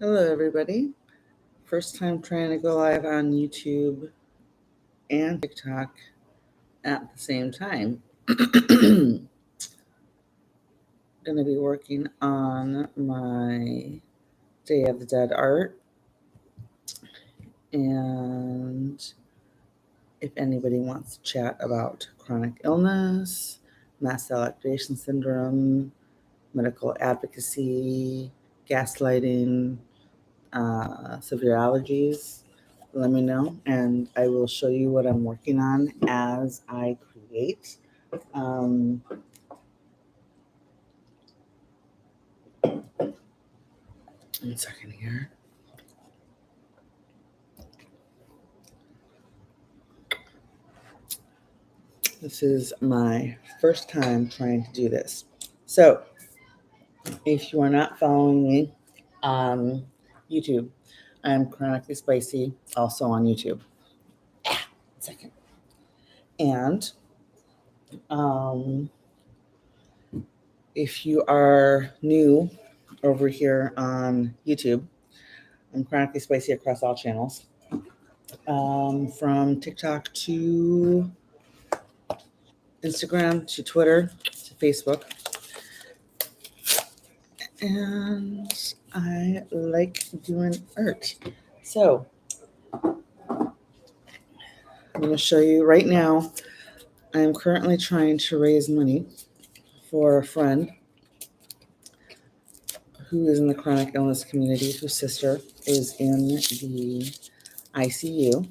Hello, everybody. First time trying to go live on YouTube and TikTok at the same time. Going to be working on my Day of the Dead art. And if anybody wants to chat about chronic illness, mast cell activation syndrome, medical advocacy, gaslighting, severe allergies, let me know, and I will show you what I'm working on as I create. Um, 1 second here. This is my first time trying to do this. So, if you are not following me on YouTube, I'm Chronically Spicy, also on YouTube. 1 second. And if you are new over here on YouTube, I'm Chronically Spicy across all channels, from TikTok to Instagram to Twitter to Facebook. And I like doing art. So I'm going to show you right now. I'm currently trying to raise money for a friend who is in the chronic illness community, whose sister is in the ICU.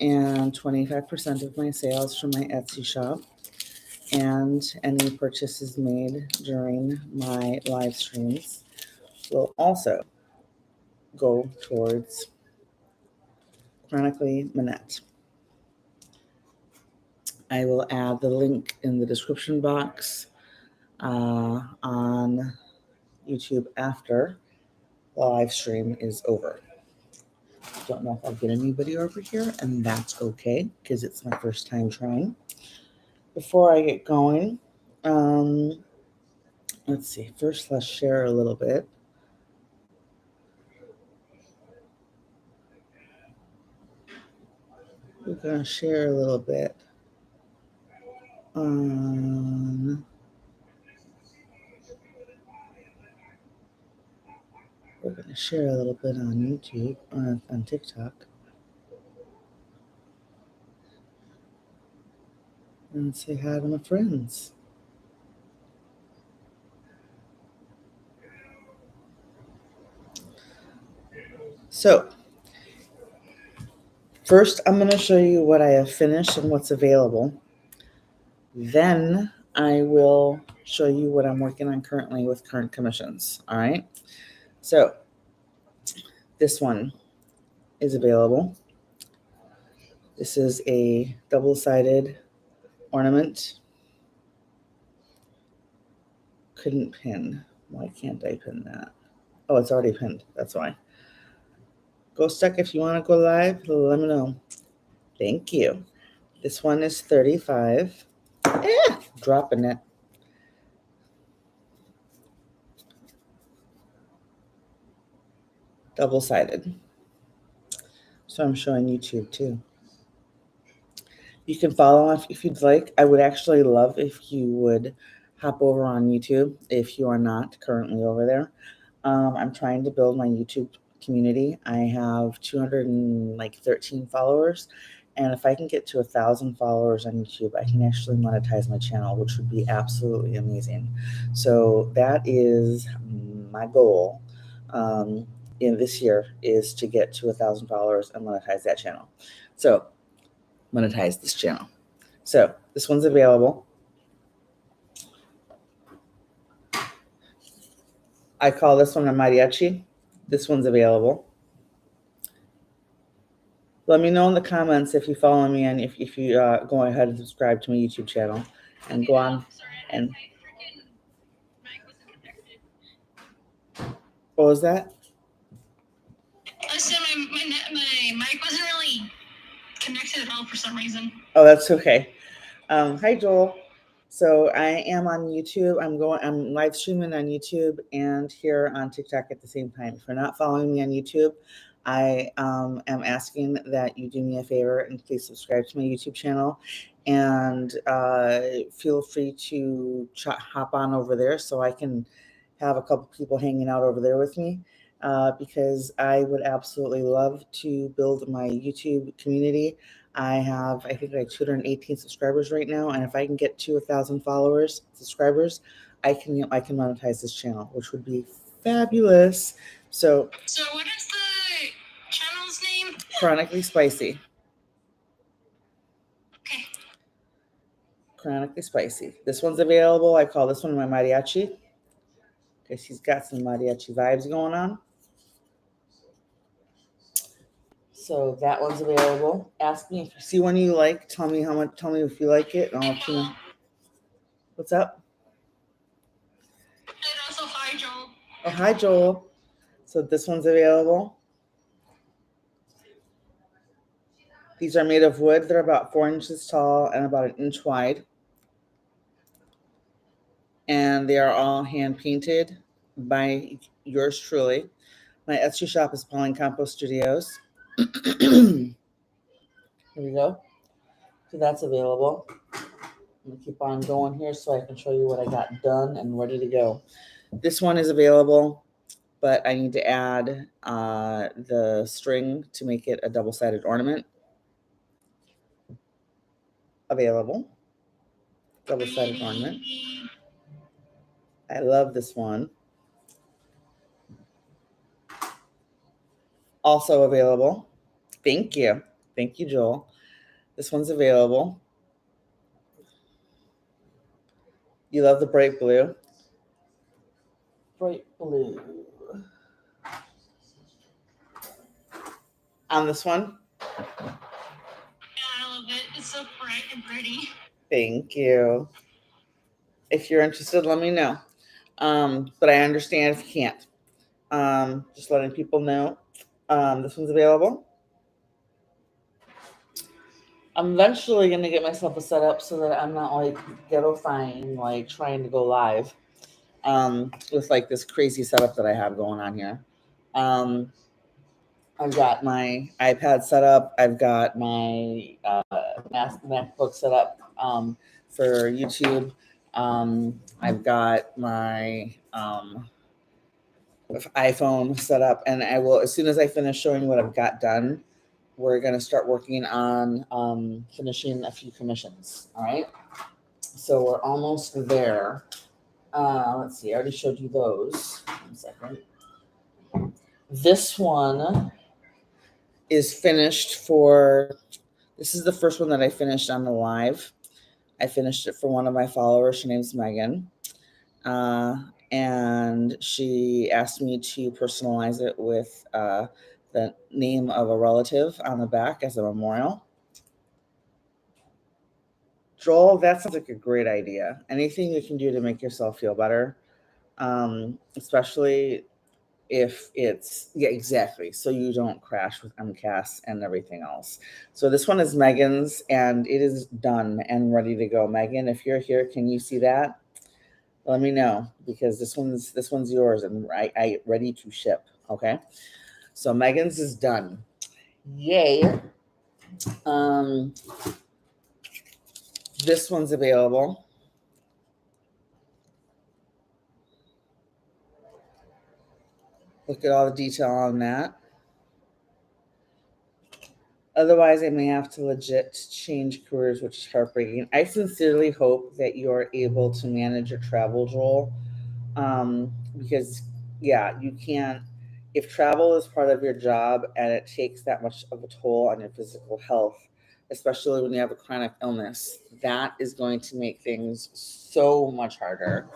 And 25% of my sales from my Etsy shop and any purchases made during my live streams will also go towards Chronically Manette. I will add the link in the description box on YouTube after the live stream is over. Don't know if I'll get anybody over here, and that's okay because it's my first time trying. Before I get going, let's see. First, let's share a little bit. We're going to share a little bit on we're going to share a little bit on YouTube, on TikTok, and say hi to my friends. So, first, I'm going to show you what I have finished and what's available. Then I will show you what I'm working on currently with current commissions. All right. So this one is available. This is a double-sided ornament. Couldn't pin. Why can't I pin that? Oh, it's already pinned. That's why. Go Stuck, if you want to go live, let me know. Thank you. This one is $35. Dropping it. Double-sided. So I'm showing YouTube too. You can follow us if you'd like. I would actually love if you would hop over on YouTube if you are not currently over there. I'm trying to build my YouTube community. I have 213 followers. And if I can get to 1,000 followers on YouTube, I can actually monetize my channel, which would be absolutely amazing. So that is my goal in this year, is to get to 1,000 followers and monetize that channel. So monetize this channel. So this one's available. I call this one a mariachi. This one's available. Let me know in the comments if you follow me and if you go ahead and subscribe to my YouTube channel and go on and what was that? I said my mic wasn't really connected at all for some reason. Oh, that's okay. Hi, Joel. So I am on YouTube. I'm live streaming on YouTube and here on TikTok at the same time. If you're not following me on YouTube, I am asking that you do me a favor and please subscribe to my YouTube channel, and feel free to hop on over there so I can have a couple people hanging out over there with me, because I would absolutely love to build my YouTube community. I think I have 218 subscribers right now, and if I can get to 1,000 subscribers, I can monetize this channel, which would be fabulous. So what is the channel's name? chronically spicy. Okay. Chronically spicy. This one's available. I call this one my mariachi because he's got some mariachi vibes going on. So that one's available. Ask me if you see one you like. Tell me how much. Tell me if you like it, and I'll let you know. What's up? And also, hi, Joel. Oh, hi, Joel. So this one's available. These are made of wood. They're about 4 inches tall and about 1 inch wide. And they are all hand painted by yours truly. My Etsy shop is Pauline Compost Studios. Here we go. So that's available. I'm gonna keep on going here so I can show you what I got done and ready to go. This one is available, but I need to add the string to make it a double-sided ornament. Available. Double-sided ornament. I love this one. Also available. Thank you. Thank you, Joel. This one's available. You love the bright blue. Bright blue. On this one. Yeah, I love it. It's so bright and pretty. Thank you. If you're interested, let me know. But I understand if you can't. Just letting people know. This one's available. I'm eventually going to get myself a setup so that I'm not like ghetto-fying, like trying to go live with like this crazy setup that I have going on here. I've got my iPad set up. I've got my MacBook set up for YouTube. I've got my iPhone set up, and I will, as soon as I finish showing you what I've got done, we're going to start working on finishing a few commissions. All right. So we're almost there. Let's see. I already showed you those. 1 second. This one is finished for, this is the first one that I finished on the live. I finished it for one of my followers. Her name's Megan. And she asked me to personalize it with the name of a relative on the back as a memorial. Joel, that sounds like a great idea. Anything you can do to make yourself feel better, especially if it's, yeah, exactly, so you don't crash with MCAS and everything else. So this one is Megan's, and it is done and ready to go. Megan, if you're here, can you see that? Let me know, because this one's yours and I ready to ship. Okay, so Megan's is done. Yay. This one's available. Look at all the detail on that. Otherwise, I may have to legit change careers, which is heartbreaking. I sincerely hope that you're able to manage your travel, Joel, because, yeah, you can't. If travel is part of your job and it takes that much of a toll on your physical health, especially when you have a chronic illness, that is going to make things so much harder,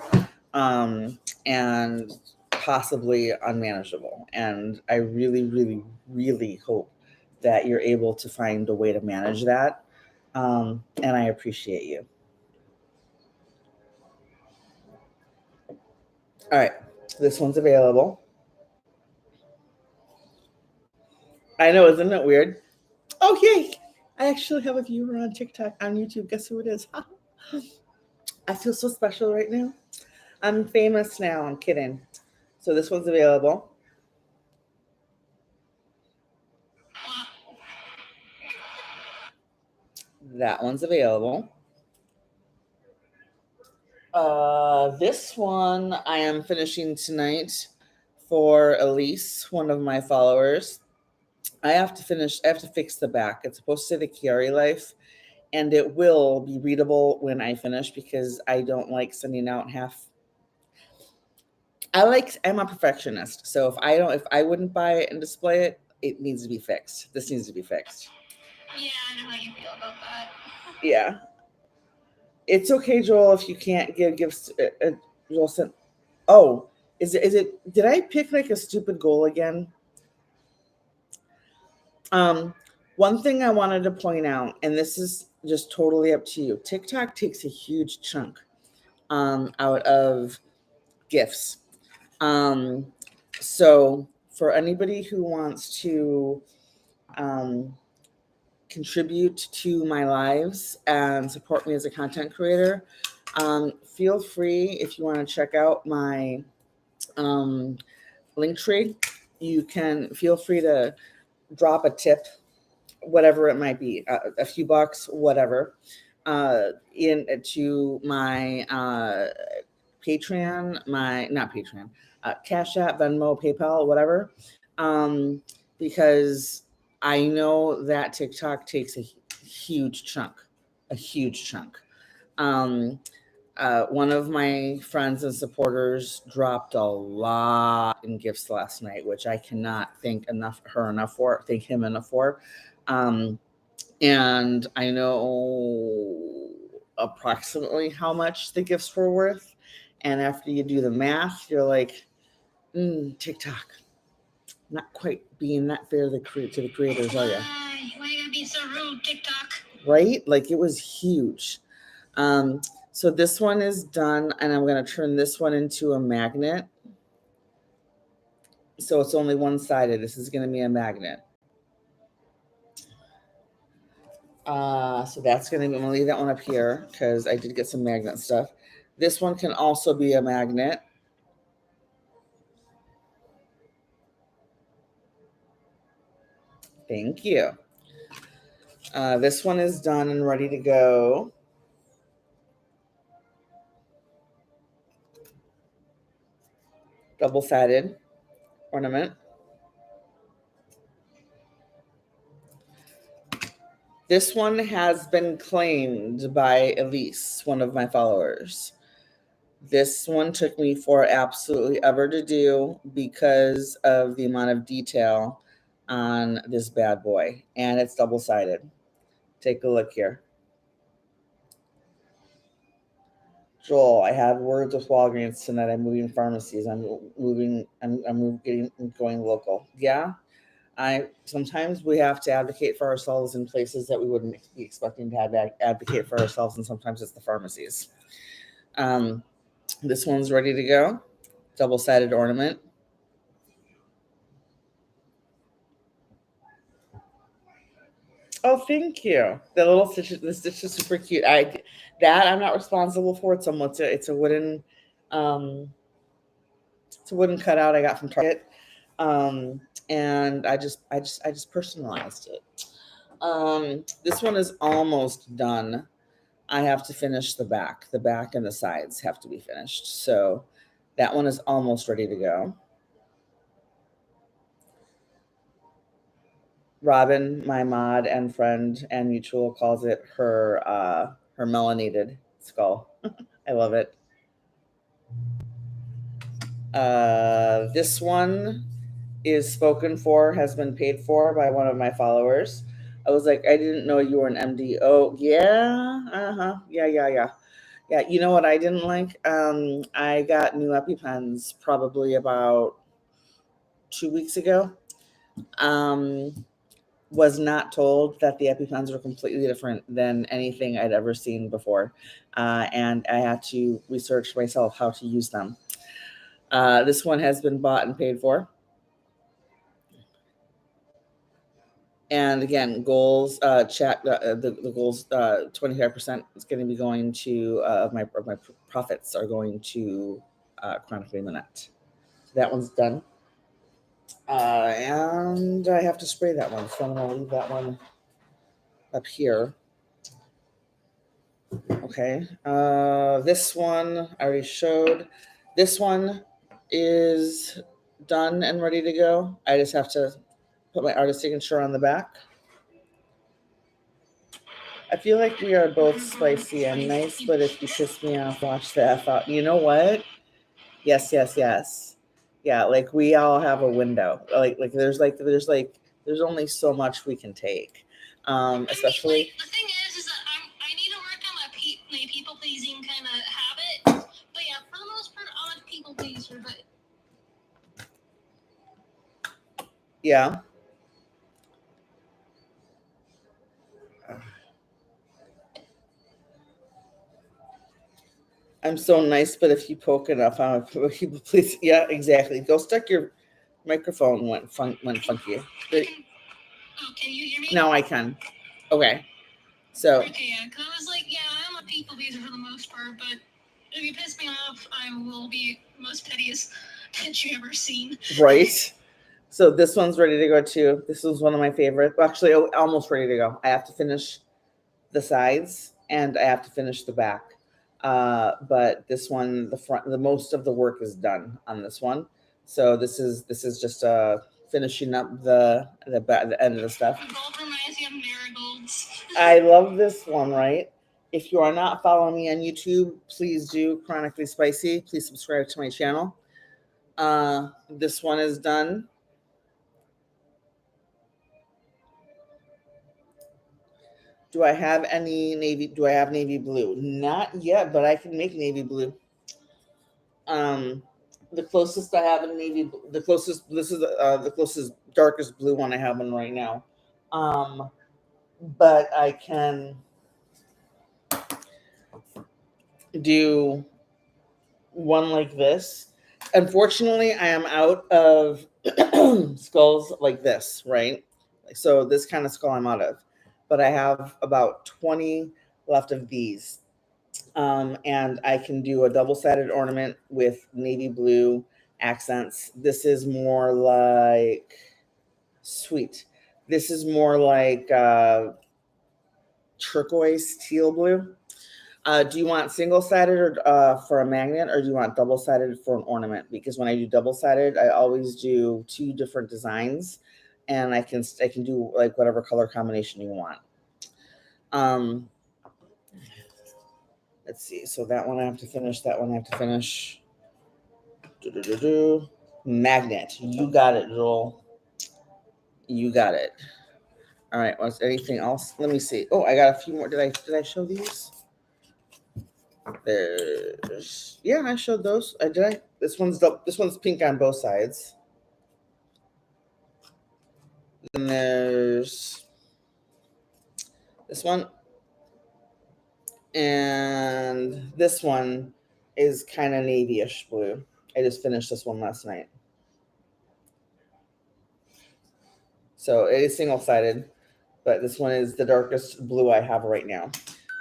and possibly unmanageable. And I really, really, really hope that you're able to find a way to manage that. And I appreciate you. All right, this one's available. I know, isn't it weird? Oh, yay! I actually have a viewer on TikTok, on YouTube. Guess who it is? I feel so special right now. I'm famous now. I'm kidding. So this one's available. That one's available. This one I am finishing tonight for Elise, one of my followers. I have to finish. I have to fix the back. It's supposed to say the Chiari Life, and it will be readable when I finish because I don't like sending out half. I'm a perfectionist, so if I wouldn't buy it and display it, it needs to be fixed. This needs to be fixed. Yeah, I know how you feel about that. Yeah, it's okay, Joel. If you can't give gifts, Joel sent. Oh, is it? Did I pick like a stupid goal again? Um, One thing I wanted to point out, and this is just totally up to you. TikTok takes a huge chunk out of gifts. Um, so for anybody who wants to um, contribute to my lives and support me as a content creator, feel free if you want to check out my um, link tree. You can feel free to drop a tip, whatever it might be, a few bucks, whatever, into my Patreon, my not Patreon, Cash App, Venmo, PayPal, whatever, um, because I know that TikTok takes huge chunk, a huge chunk. Um, One of my friends and supporters dropped a lot in gifts last night, which I cannot thank thank him enough for. Um, and I know approximately how much the gifts were worth. And after you do the math, you're like, TikTok, not quite being that fair to the creators, are you? Why you gotta be so rude, TikTok? Right? Like it was huge. So this one is done, and I'm going to turn this one into a magnet. So it's only one sided. This is going to be a magnet. So that's going to be, I'm going to leave that one up here because I did get some magnet stuff. This one can also be a magnet. Thank you. This one is done and ready to go. Double-sided ornament. This one has been claimed by Elise, one of my followers. This one took me for absolutely ever to do because of the amount of detail on this bad boy. And it's double-sided. Take a look here. Joel, I had words with Walgreens tonight. I'm moving pharmacies. I'm going local. Yeah. Sometimes we have to advocate for ourselves in places that we wouldn't be expecting to advocate for ourselves, and sometimes it's the pharmacies. This one's ready to go. Double-sided ornament. Oh, thank you. The little stitches, the stitch is super cute. I'm not responsible for it. It's a wooden, um, it's a wooden cutout I got from Target, um, and I just personalized it. This one is almost done. I have to finish the back. The back and the sides have to be finished. So that one is almost ready to go. Robin, my mod and friend and mutual, calls it her melanated skull. I love it. This one is spoken for, has been paid for by one of my followers. I was like, I didn't know you were an MD. Oh, yeah. Uh-huh. Yeah. Yeah, you know what I didn't like? I got new EpiPens probably about 2 weeks ago. Was not told that the EpiPens were completely different than anything I'd ever seen before. And I had to research myself how to use them. This one has been bought and paid for. And again, goals, chat, the goals, 25% is going to be going to, of my profits are going to Chronically Minette. So that one's done. And I have to spray that one, so I'm going to leave that one up here. Okay. This one I already showed. This one is done and ready to go. I just have to put my artist signature on the back. I feel like we are both spicy and nice, but if you piss me off, watch the F out. You know what? Yes, yes, yes. Yeah, like we all have a window. There's only so much we can take. Especially. Like, the thing is that I need to work on my people pleasing kind of habit. But yeah, for the most part, I'm a people pleaser. But Yeah. I'm so nice, but if you poke enough, I'm a people please. Yeah, exactly. Go stuck your microphone went funky. Can you hear me? Now I can. Okay. So. Okay, yeah, because I was like, yeah, I'm a people pleaser for the most part, but if you piss me off, I will be the most pettiest bitch you ever seen. Right. So this one's ready to go too. This was one of my favorites. Well, actually, almost ready to go. I have to finish the sides and I have to finish the back. But this one, the front, the most of the work is done on this one. So this is just finishing up the end of the stuff. The gold reminds me of marigolds. I love this one, right? If you are not following me on YouTube, please do Chronically Spicy. Please subscribe to my channel. This one is done. Do I have any navy? Do I have navy blue? Not yet, but I can make navy blue. The closest I have in navy, the closest, this is the closest darkest blue one I have one right now. But I can do one like this. Unfortunately, I am out of skulls like this, right? So this kind of skull I'm out of, but I have about 20 left of these. And I can do a double-sided ornament with navy blue accents. This is more like sweet. This is more like turquoise teal blue. Do you want single-sided or for a magnet, or do you want double-sided for an ornament? Because when I do double-sided, I always do 2 different designs, and I can do like whatever color combination you want. Let's see. So that one I have to finish. That one I have to finish. Magnet. You got it, Joel. You got it. All right. Was anything else? Let me see. Oh, I got a few more. Did I show these? There's, yeah, I showed those. Did I? This one's pink on both sides. Then there's this one, and this one is kind of navy-ish blue. I just finished this one last night. So it is single-sided, but this one is the darkest blue I have right now.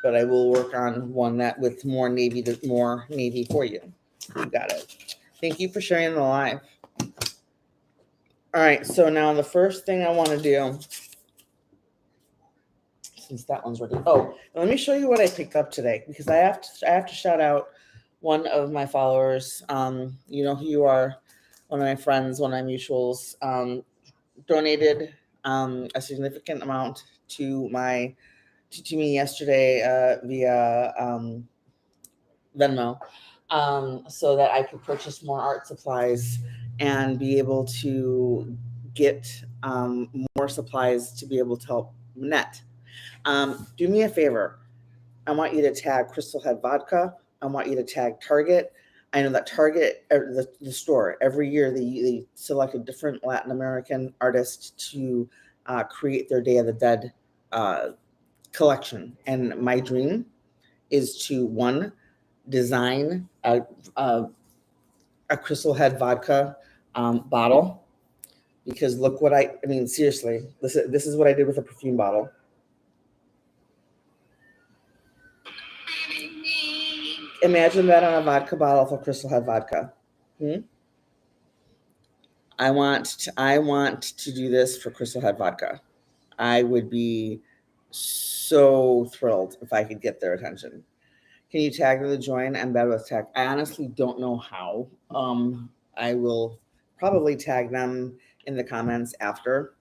But I will work on one that with more navy for you. You got it. Thank you for sharing the live. All right, so now the first thing I want to do, since that one's ready. Oh, let me show you what I picked up today, because I have to shout out one of my followers. You know who you are, one of my friends, one of my mutuals, donated a significant amount to me yesterday via Venmo, so that I could purchase more art supplies and be able to get more supplies to be able to help Minette. Do me a favor. I want you to tag Crystal Head Vodka. I want you to tag Target. I know that Target, the store, every year they select a different Latin American artist to create their Day of the Dead collection. And my dream is to, one, design a Crystal Head Vodka bottle, because look what I mean, seriously, this is what I did with a perfume bottle. Imagine that on a vodka bottle if Crystal had vodka. I want to do this for Crystal had vodka. I would be so thrilled if I could get their attention. Can you tag them to join? I'm bad with tag. I honestly don't know how. I will probably tag them in the comments after.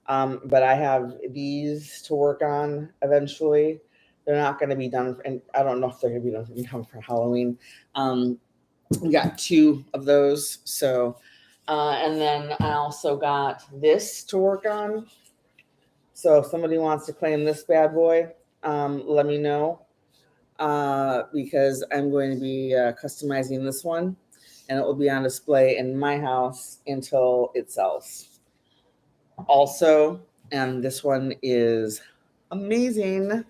But I have these to work on eventually. They're not going to be done, and I don't know if they're going to be done for Halloween. We got 2 of those. So, and then I also got this to work on. So if somebody wants to claim this bad boy, let me know. Because I'm going to be customizing this one, and it will be on display in my house until it sells. Also, and this one is amazing.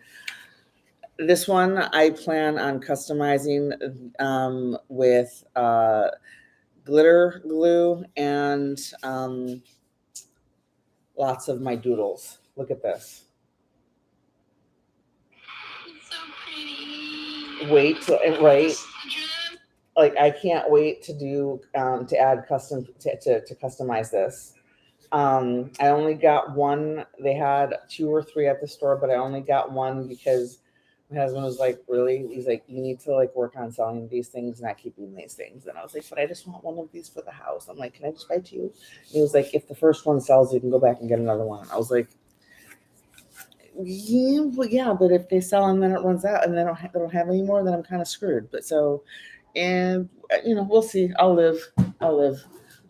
This one I plan on customizing with glitter glue and lots of my doodles. Look at this. It's so pretty. Wait till it right. Like I can't wait to do to add custom to customize this. I only got one. They had 2 or 3 at the store, but I only got one because my husband was like, really? He's like, you need to like work on selling these things, not keeping these things. And I was like, but I just want one of these for the house. I'm like, can I just buy 2? And he was like, if the first one sells, you can go back and get another one. I was like, yeah, well, yeah, but if they sell and then it runs out and they don't have any more, then I'm kind of screwed. But so, and we'll see. I'll live.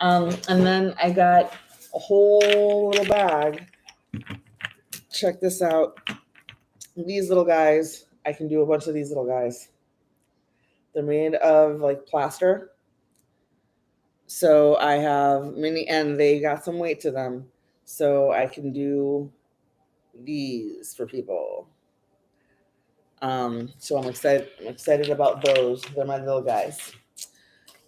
And then I got a whole little bag. Check this out. These little guys, I can do a bunch of these little guys. They're made of like plaster. So I have many, and they got some weight to them. So I can do these for people. So I'm excited about those. They're my little guys.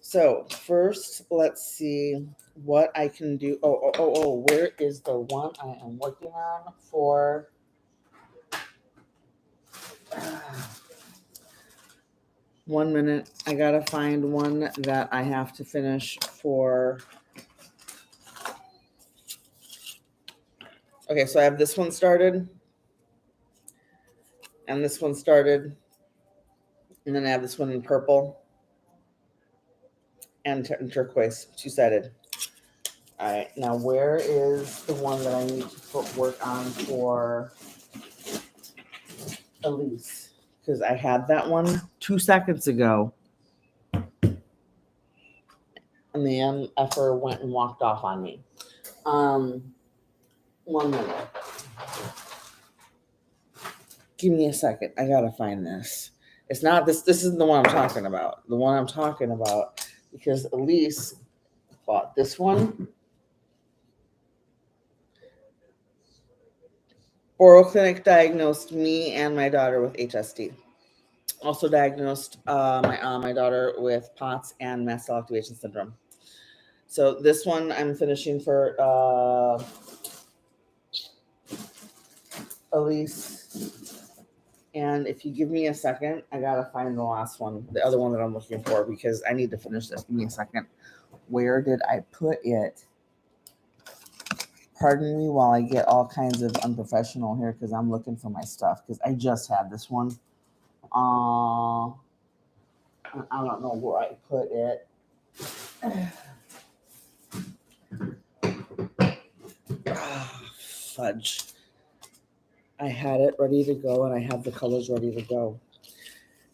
So first, let's see what I can do. Where is the one I am working on for? 1 minute. I gotta find one that I have to finish for. Okay, so I have this one started, and this one started, and then I have this one in purple and turquoise, 2-sided. All right, now where is the one that I need to put work on for Elise? Because I had that one 2 seconds ago. And the MFer went and walked off on me. 1 minute. Give me a second. I gotta find this. It's not this. This isn't the one I'm talking about. The one I'm talking about, because Elise bought this one. Oral clinic diagnosed me and my daughter with HSD. Also diagnosed my daughter with POTS and mast cell activation syndrome. So this one I'm finishing for Elise. And if you give me a second, I gotta find the last one, the other one that I'm looking for, because I need to finish this. Give me a second. Where did I put it? Pardon me while I get all kinds of unprofessional here, because I'm looking for my stuff, because I just had this one. I don't know where I put it. Fudge. I had it ready to go, and I have the colors ready to go.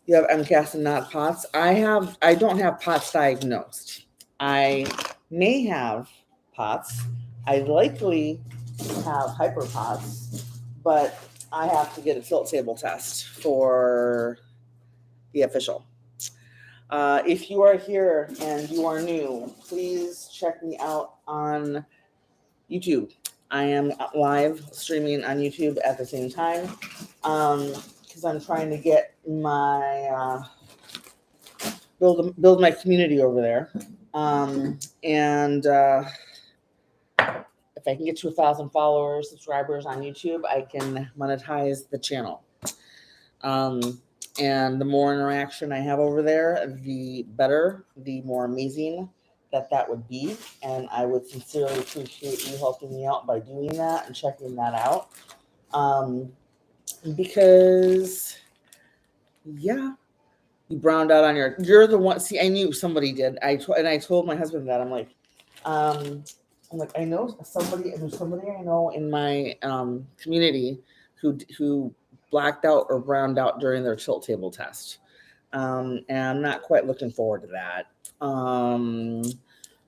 You have MCAS and not POTS. I don't have POTS diagnosed. I may have POTS. I likely have hyperPOTS, but I have to get a tilt table test for the official. If you are here and you are new, please check me out on YouTube. I am live streaming on YouTube at the same time, because I'm trying to get my build my community over there, and if I can get to 1,000 followers, subscribers on YouTube, I can monetize the channel. And the more interaction I have over there, the better, the more amazing that would be. And I would sincerely appreciate you helping me out by doing that and checking that out. Because yeah, you browned out on you're the one. See, I knew somebody did. I told my husband that. I'm like, I know somebody. There's somebody I know in my community who blacked out or browned out during their tilt table test. And I'm not quite looking forward to that.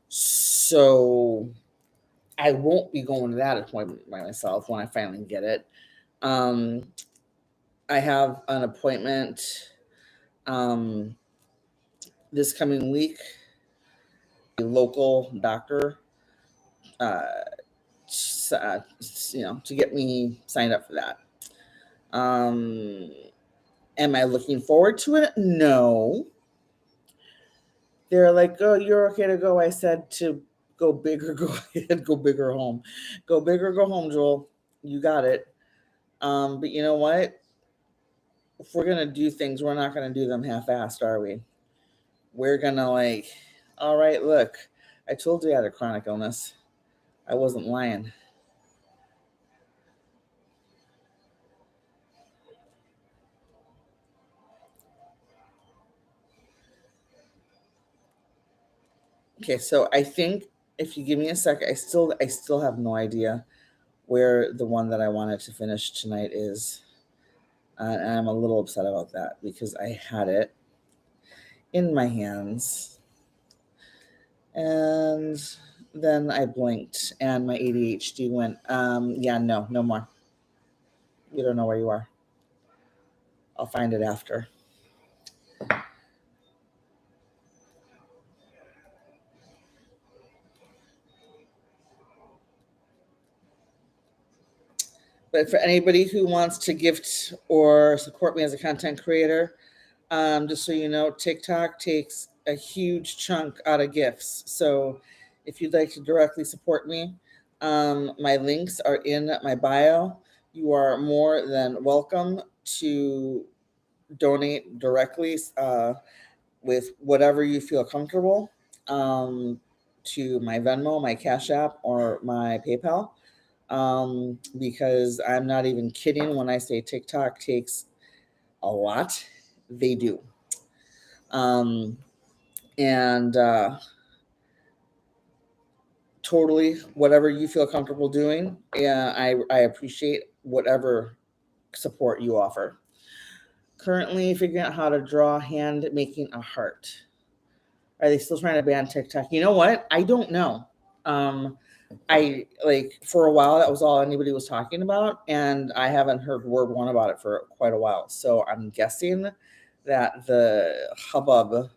So I won't be going to that appointment by myself when I finally get it. I have an appointment this coming week, a local doctor, uh, to get me signed up for that. Am I looking forward to it? No. They're like, oh, you're okay to go. I said to go big or go ahead, go big or home. Go big or go home, Joel. You got it. But you know what? If we're going to do things, we're not going to do them half-assed, are we? We're going to all right, look, I told you I had a chronic illness. I wasn't lying. Okay, so I think if you give me a second, I still have no idea where the one that I wanted to finish tonight is. And I'm a little upset about that because I had it in my hands. And then I blinked and my ADHD went, yeah, no more. You don't know where you are. I'll find it after. But for anybody who wants to gift or support me as a content creator, just so you know, TikTok takes a huge chunk out of gifts. So if you'd like to directly support me, my links are in my bio. You are more than welcome to donate directly with whatever you feel comfortable to my Venmo, my Cash App, or my PayPal. Because I'm not even kidding when I say TikTok takes a lot. They do. And totally whatever you feel comfortable doing. Yeah, I appreciate whatever support you offer. Currently figuring out how to draw hand making a heart. Are they still trying to ban TikTok? You know what? I don't know. I for a while that was all anybody was talking about, and I haven't heard word one about it for quite a while. So I'm guessing that the hubbub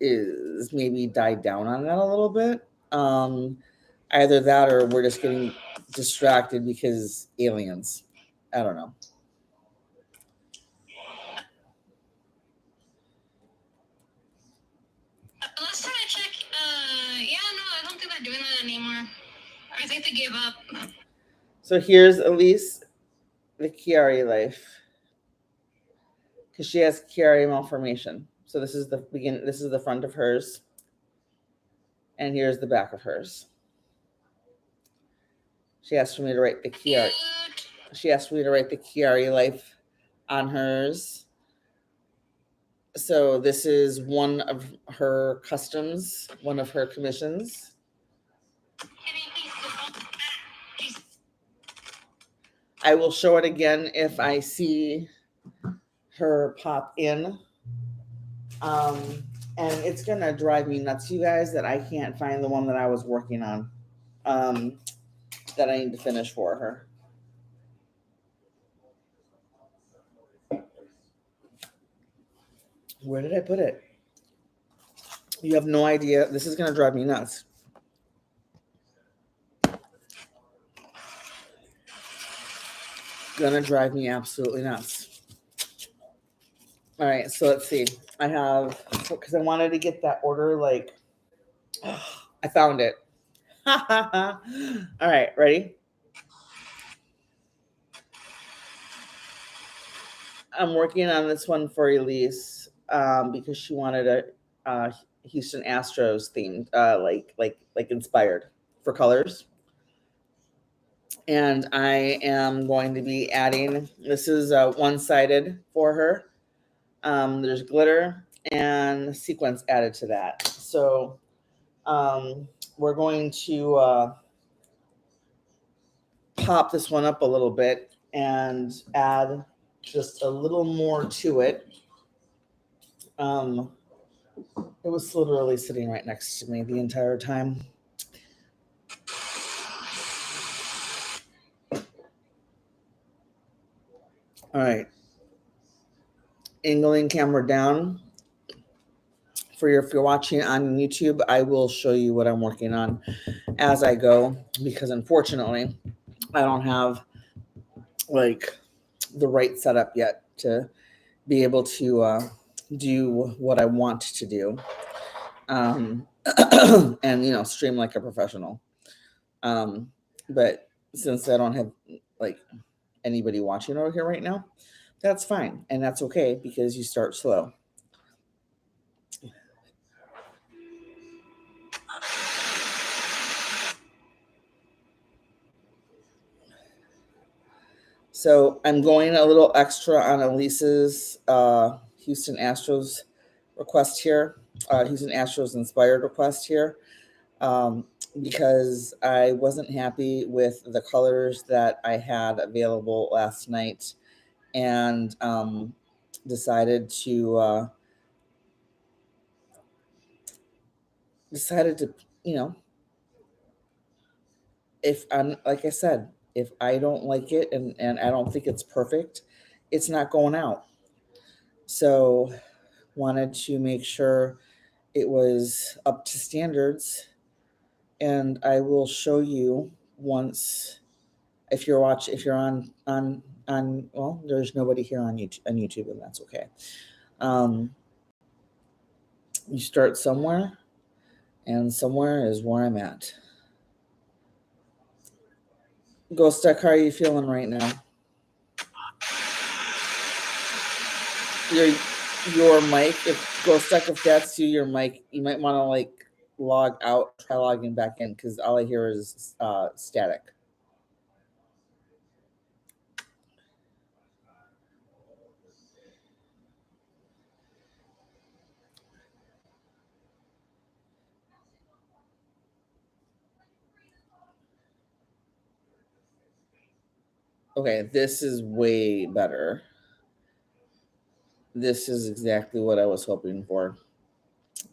is maybe died down on that a little bit. Either that or we're just getting distracted because aliens. I don't know. Last time I checked, yeah, no, I don't think they're doing that anymore. I think they gave up. So here's Elise, the Chiari life, because she has Chiari malformation. So this is the begin. This is the front of hers, and here's the back of hers. She asked for me to write the Chiari. She asked me to write the Chiari life on hers. So this is one of her customs, one of her commissions. I will show it again if I see her pop in. And it's gonna drive me nuts, you guys, that I can't find the one that I was working on, that I need to finish for her. Where did I put it? You have no idea. This is gonna drive me nuts. Gonna drive me absolutely nuts. All right, so let's see. I have, because I wanted to get that order, I found it. All right, ready? I'm working on this one for Elise because she wanted a Houston Astros themed, like inspired for colors. And I am going to be adding. This is one-sided for her. There's glitter and sequins added to that. So we're going to pop this one up a little bit and add just a little more to it. It was literally sitting right next to me the entire time. All right. Angling camera down. If you're watching on YouTube, I will show you what I'm working on as I go because unfortunately, I don't have like the right setup yet to be able to do what I want to do, and stream like a professional. But since I don't have like anybody watching over here right now, that's fine, and that's okay because you start slow. So I'm going a little extra on Elise's Houston Astros request here, Houston Astros inspired request here, because I wasn't happy with the colors that I had available last night, and decided to decided to you know if I'm like I said, if I don't like it and I don't think it's perfect, it's not going out. So wanted to make sure it was up to standards, and I will show you once if you're on well, there's nobody here on YouTube, and that's okay. You start somewhere, and somewhere is where I'm at. Ghost Duck, how are you feeling right now? Your mic, if Ghost Duck, if that's you, your mic, you might want to like log out, try logging back in because all I hear is static. Okay, this is way better. This is exactly what I was hoping for.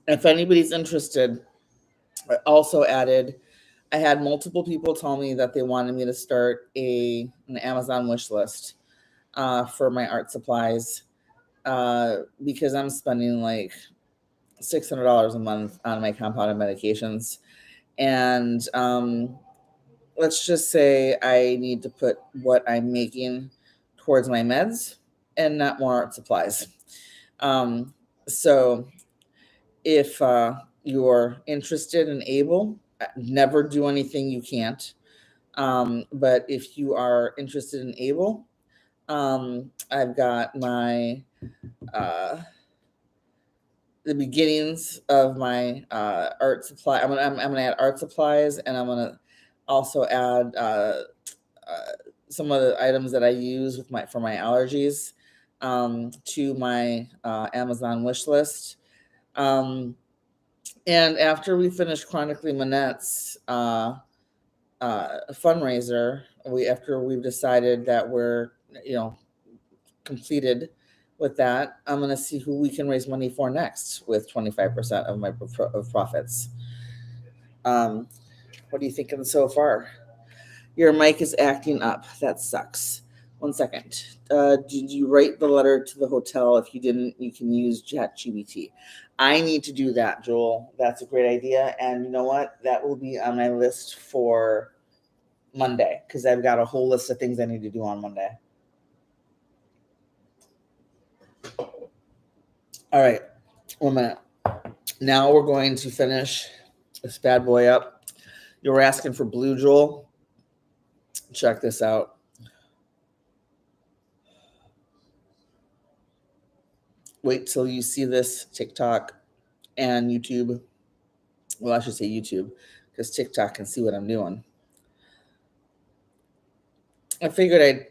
If anybody's interested, I also added, I had multiple people tell me that they wanted me to start an Amazon wish list for my art supplies because I'm spending like $600 a month on my compounded medications. And let's just say I need to put what I'm making towards my meds and not more art supplies. So if you're interested and able, never do anything you can't. But if you are interested and able, I've got my the beginnings of my art supply. I'm gonna add art supplies, and I'm gonna also add some of the items that I use for my allergies to my Amazon wish list. And after we finish Chronically Manette's fundraiser, after we've decided that we're completed with that, I'm going to see who we can raise money for next with 25% of my profits. What are you thinking so far? Your mic is acting up. That sucks. 1 second. Did you write the letter to the hotel? If you didn't, you can use ChatGPT. I need to do that, Joel. That's a great idea. And you know what? That will be on my list for Monday because I've got a whole list of things I need to do on Monday. All right. 1 minute. Now we're going to finish this bad boy up. You were asking for blue, Joel. Check this out. Wait till you see this TikTok and YouTube. Well, I should say YouTube because TikTok can see what I'm doing. I figured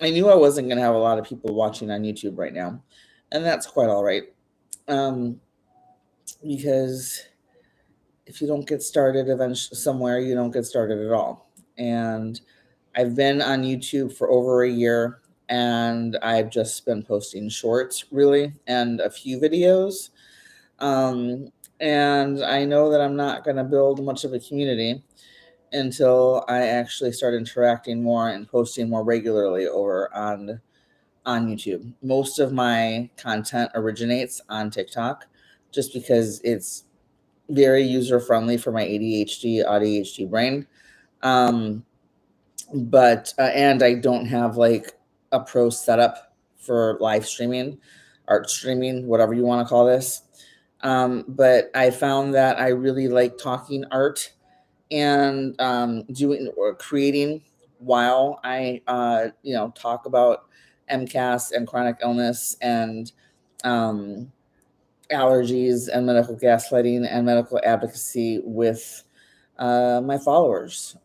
I knew I wasn't going to have a lot of people watching on YouTube right now, and that's quite all right. Because if you don't get started eventually somewhere, you don't get started at all. And I've been on YouTube for over a year, and I've just been posting shorts, really, and a few videos. And I know that I'm not going to build much of a community until I actually start interacting more and posting more regularly over on YouTube. Most of my content originates on TikTok just because it's very user friendly for my ADHD brain. But and I don't have like a pro setup for live streaming, art streaming, whatever you want to call this. But I found that I really like talking art and doing or creating while I talk about MCAS and chronic illness and um, allergies and medical gaslighting and medical advocacy with my followers.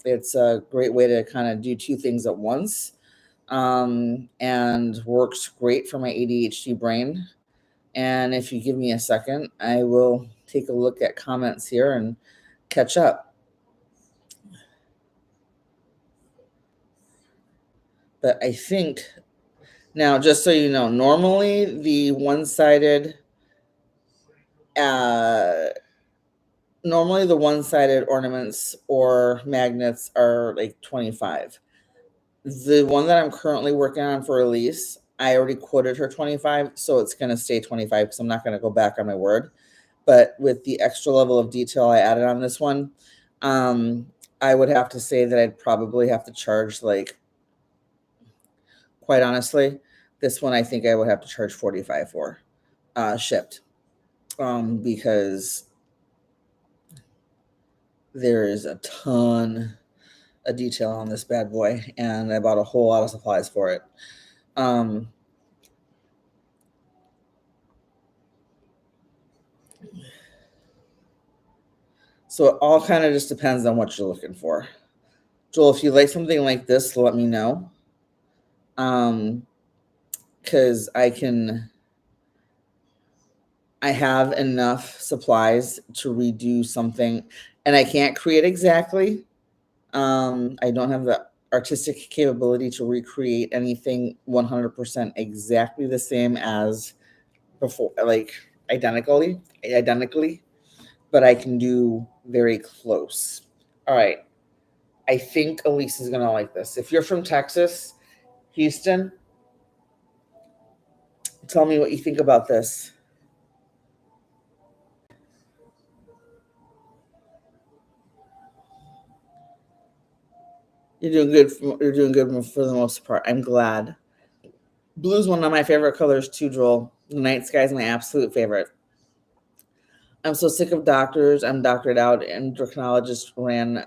It's a great way to kind of do two things at once, and works great for my ADHD brain. And if you give me a second, I will take a look at comments here and catch up. But I think now, just so you know, normally the one-sided uh, ornaments or magnets are like 25. The one that I'm currently working on for release, I already quoted her 25, so it's going to stay 25 because I'm not going to go back on my word. But with the extra level of detail I added on this one, I would have to say that I'd probably have to charge, like, quite honestly, this one I think I would have to charge 45 for shipped, because there is a ton of detail on this bad boy, and I bought a whole lot of supplies for it. So it all kind of just depends on what you're looking for. Joel, if you like something like this, let me know. Because I have enough supplies to redo something, and I can't create exactly. I don't have the artistic capability to recreate anything 100% exactly the same as before, like identically, but I can do very close. All right. I think Elise is gonna like this. If you're from Texas, Houston, tell me what you think about this. You're doing good. You're doing good for the most part. I'm glad. Blue's one of my favorite colors too, Joel. The night sky is my absolute favorite. I'm so sick of doctors. I'm doctored out. Endocrinologist ran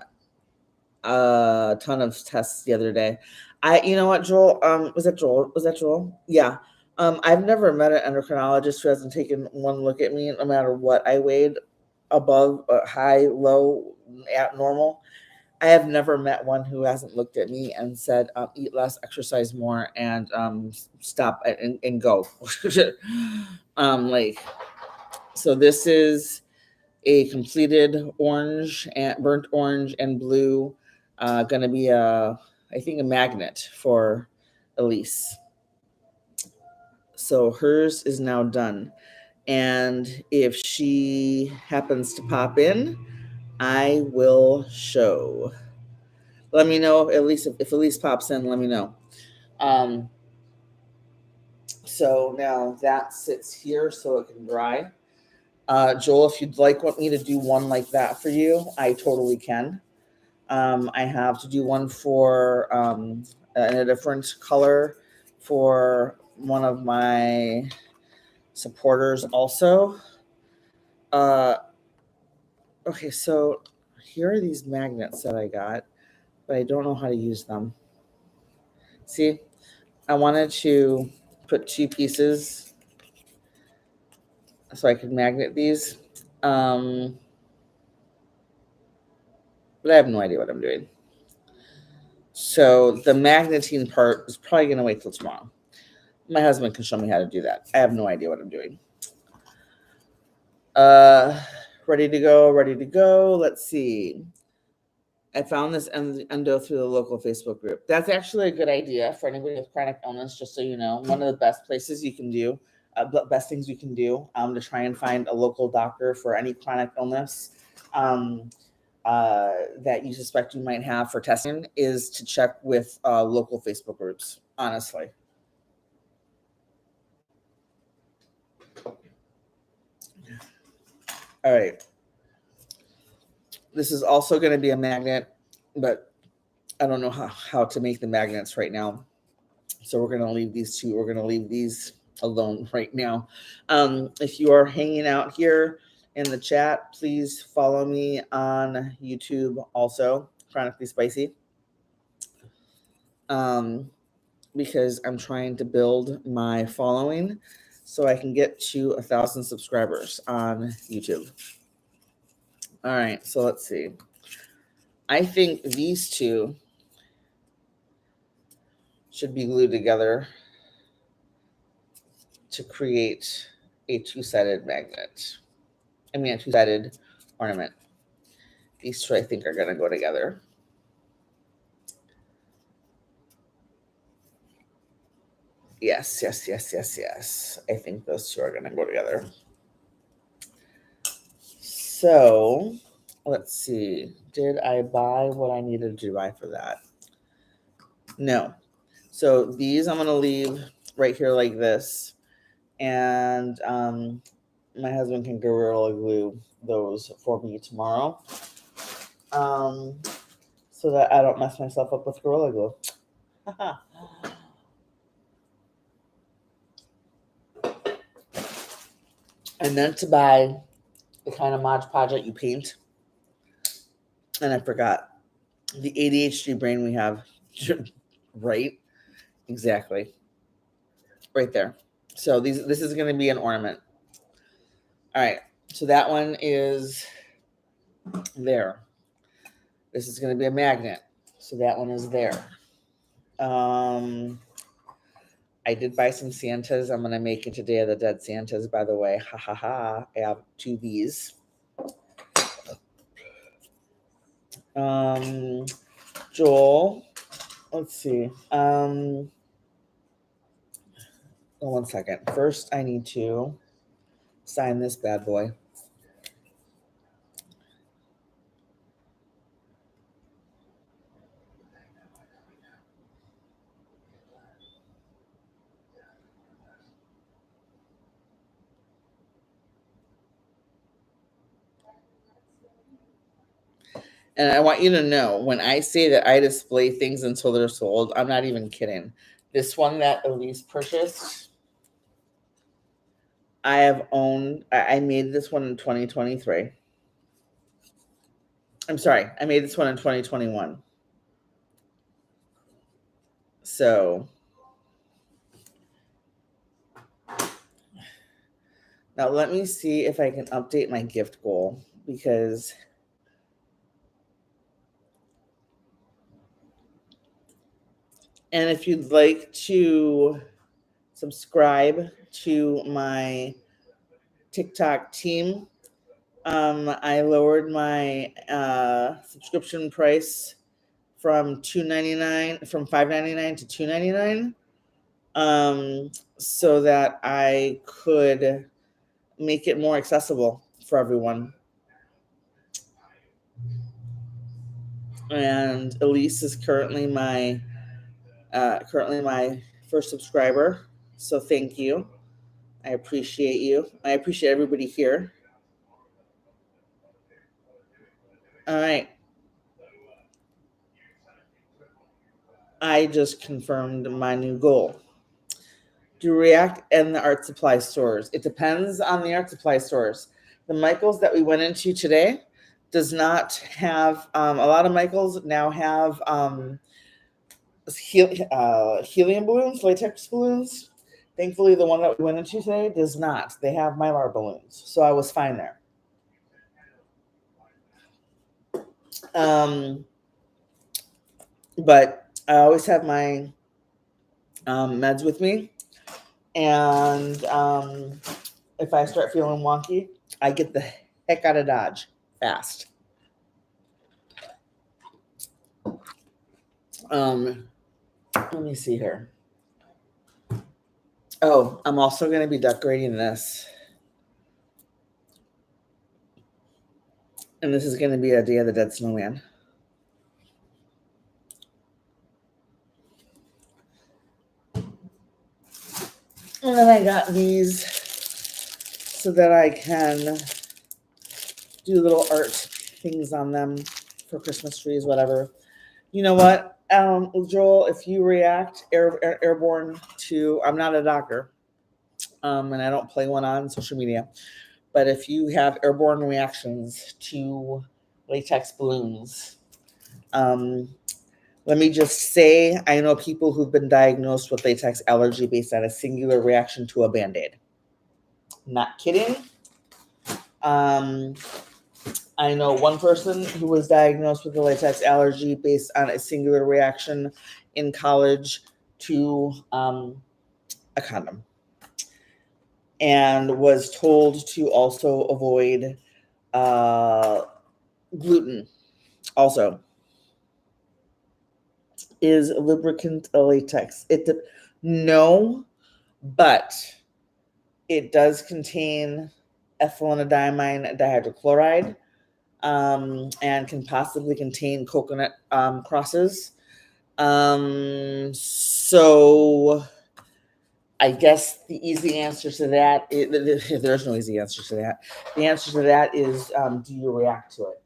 a ton of tests the other day. You know what, Joel? Was that Joel? Was that Joel? Yeah. I've never met an endocrinologist who hasn't taken one look at me, no matter what I weighed, above, high, low, at normal. I have never met one who hasn't looked at me and said, "Eat less, exercise more, and stop and go." Like, so this is a completed orange and burnt orange and blue, going to be I think a magnet for Elise. So hers is now done, and if she happens to pop in, I will show. Let me know, at least if Elise pops in, let me know. um so now that sits here so it can dry. Joel, if you'd want me to do one like that for you, I totally can. I have to do one for in a different color for one of my supporters also. uh okay, so here are these magnets that I got, but I don't know how to use them. See, I wanted to put 2 pieces so I could magnet these. But I have no idea what I'm doing. So the magneting part is probably going to wait till tomorrow. My husband can show me how to do that. I have no idea what I'm doing. Ready to go. Let's see. I found this endo through the local Facebook group. That's actually a good idea for anybody with chronic illness, just so you know. One of the best places you can do, best things you can do to try and find a local doctor for any chronic illness that you suspect you might have for testing is to check with local Facebook groups, honestly. All right. This is also going to be a magnet, but I don't know how to make the magnets right now. So we're going to leave these two. We're going to leave these alone right now. If you are hanging out here in the chat, please follow me on YouTube also, Chronically Spicy. Because I'm trying to build my following so I can get to 1,000 subscribers on YouTube. All right, so let's see. I think these two should be glued together to create a two-sided magnet. I mean, a two-sided ornament. These two, I think, are going to go together. Yes. I think those two are going to go together. So, let's see. Did I buy what I needed to buy for that? No. So these I'm going to leave right here like this. And my husband can Gorilla Glue those for me tomorrow. So that I don't mess myself up with Gorilla Glue. I meant to buy the kind of Mod Podge that you paint. And I forgot. The ADHD brain we have. Right? Exactly. Right there. So this is going to be an ornament. All right. So that one is there. This is going to be a magnet. So that one is there. I did buy some Santas. I'm going to make it Day of the Dead Santas, by the way. Ha ha ha. I have 2 of these. Joel, let's see. One second. First, I need to sign this bad boy. And I want you to know, when I say that I display things until they're sold, I'm not even kidding. This one that Elise purchased, I have owned. I made this one in 2023. I'm sorry, I made this one in 2021. So now let me see if I can update my gift goal, because and if you'd like to subscribe to my TikTok team, I lowered my subscription price from $5.99 to $2.99, so that I could make it more accessible for everyone. And Elise is currently my first subscriber, so thank you. I appreciate you. I appreciate everybody here. All right. I just confirmed my new goal. Do React and the art supply stores? It depends on the art supply stores. The Michaels that we went into today, does not have, a lot of Michaels now have helium balloons, latex balloons. Thankfully, the one that we went into today does not. They have Mylar balloons, so I was fine there. But I always have my meds with me, and if I start feeling wonky, I get the heck out of Dodge fast. Let me see here. Oh, I'm also going to be decorating this. And this is going to be a Day of the Dead snowman. And then I got these so that I can do little art things on them for Christmas trees, whatever. You know what, Joel, if you react airborne to, I'm not a doctor, and I don't play one on social media, but if you have airborne reactions to latex balloons, let me just say, I know people who've been diagnosed with latex allergy based on a singular reaction to a Band-Aid. Not kidding. I know one person who was diagnosed with a latex allergy based on a singular reaction in college to a condom, and was told to also avoid gluten. Also, is lubricant a latex? No, but it does contain ethylenediamine dihydrochloride, and can possibly contain coconut crosses. So I guess the easy answer to that, there's no easy answer to that. The answer to that is, do you react to it?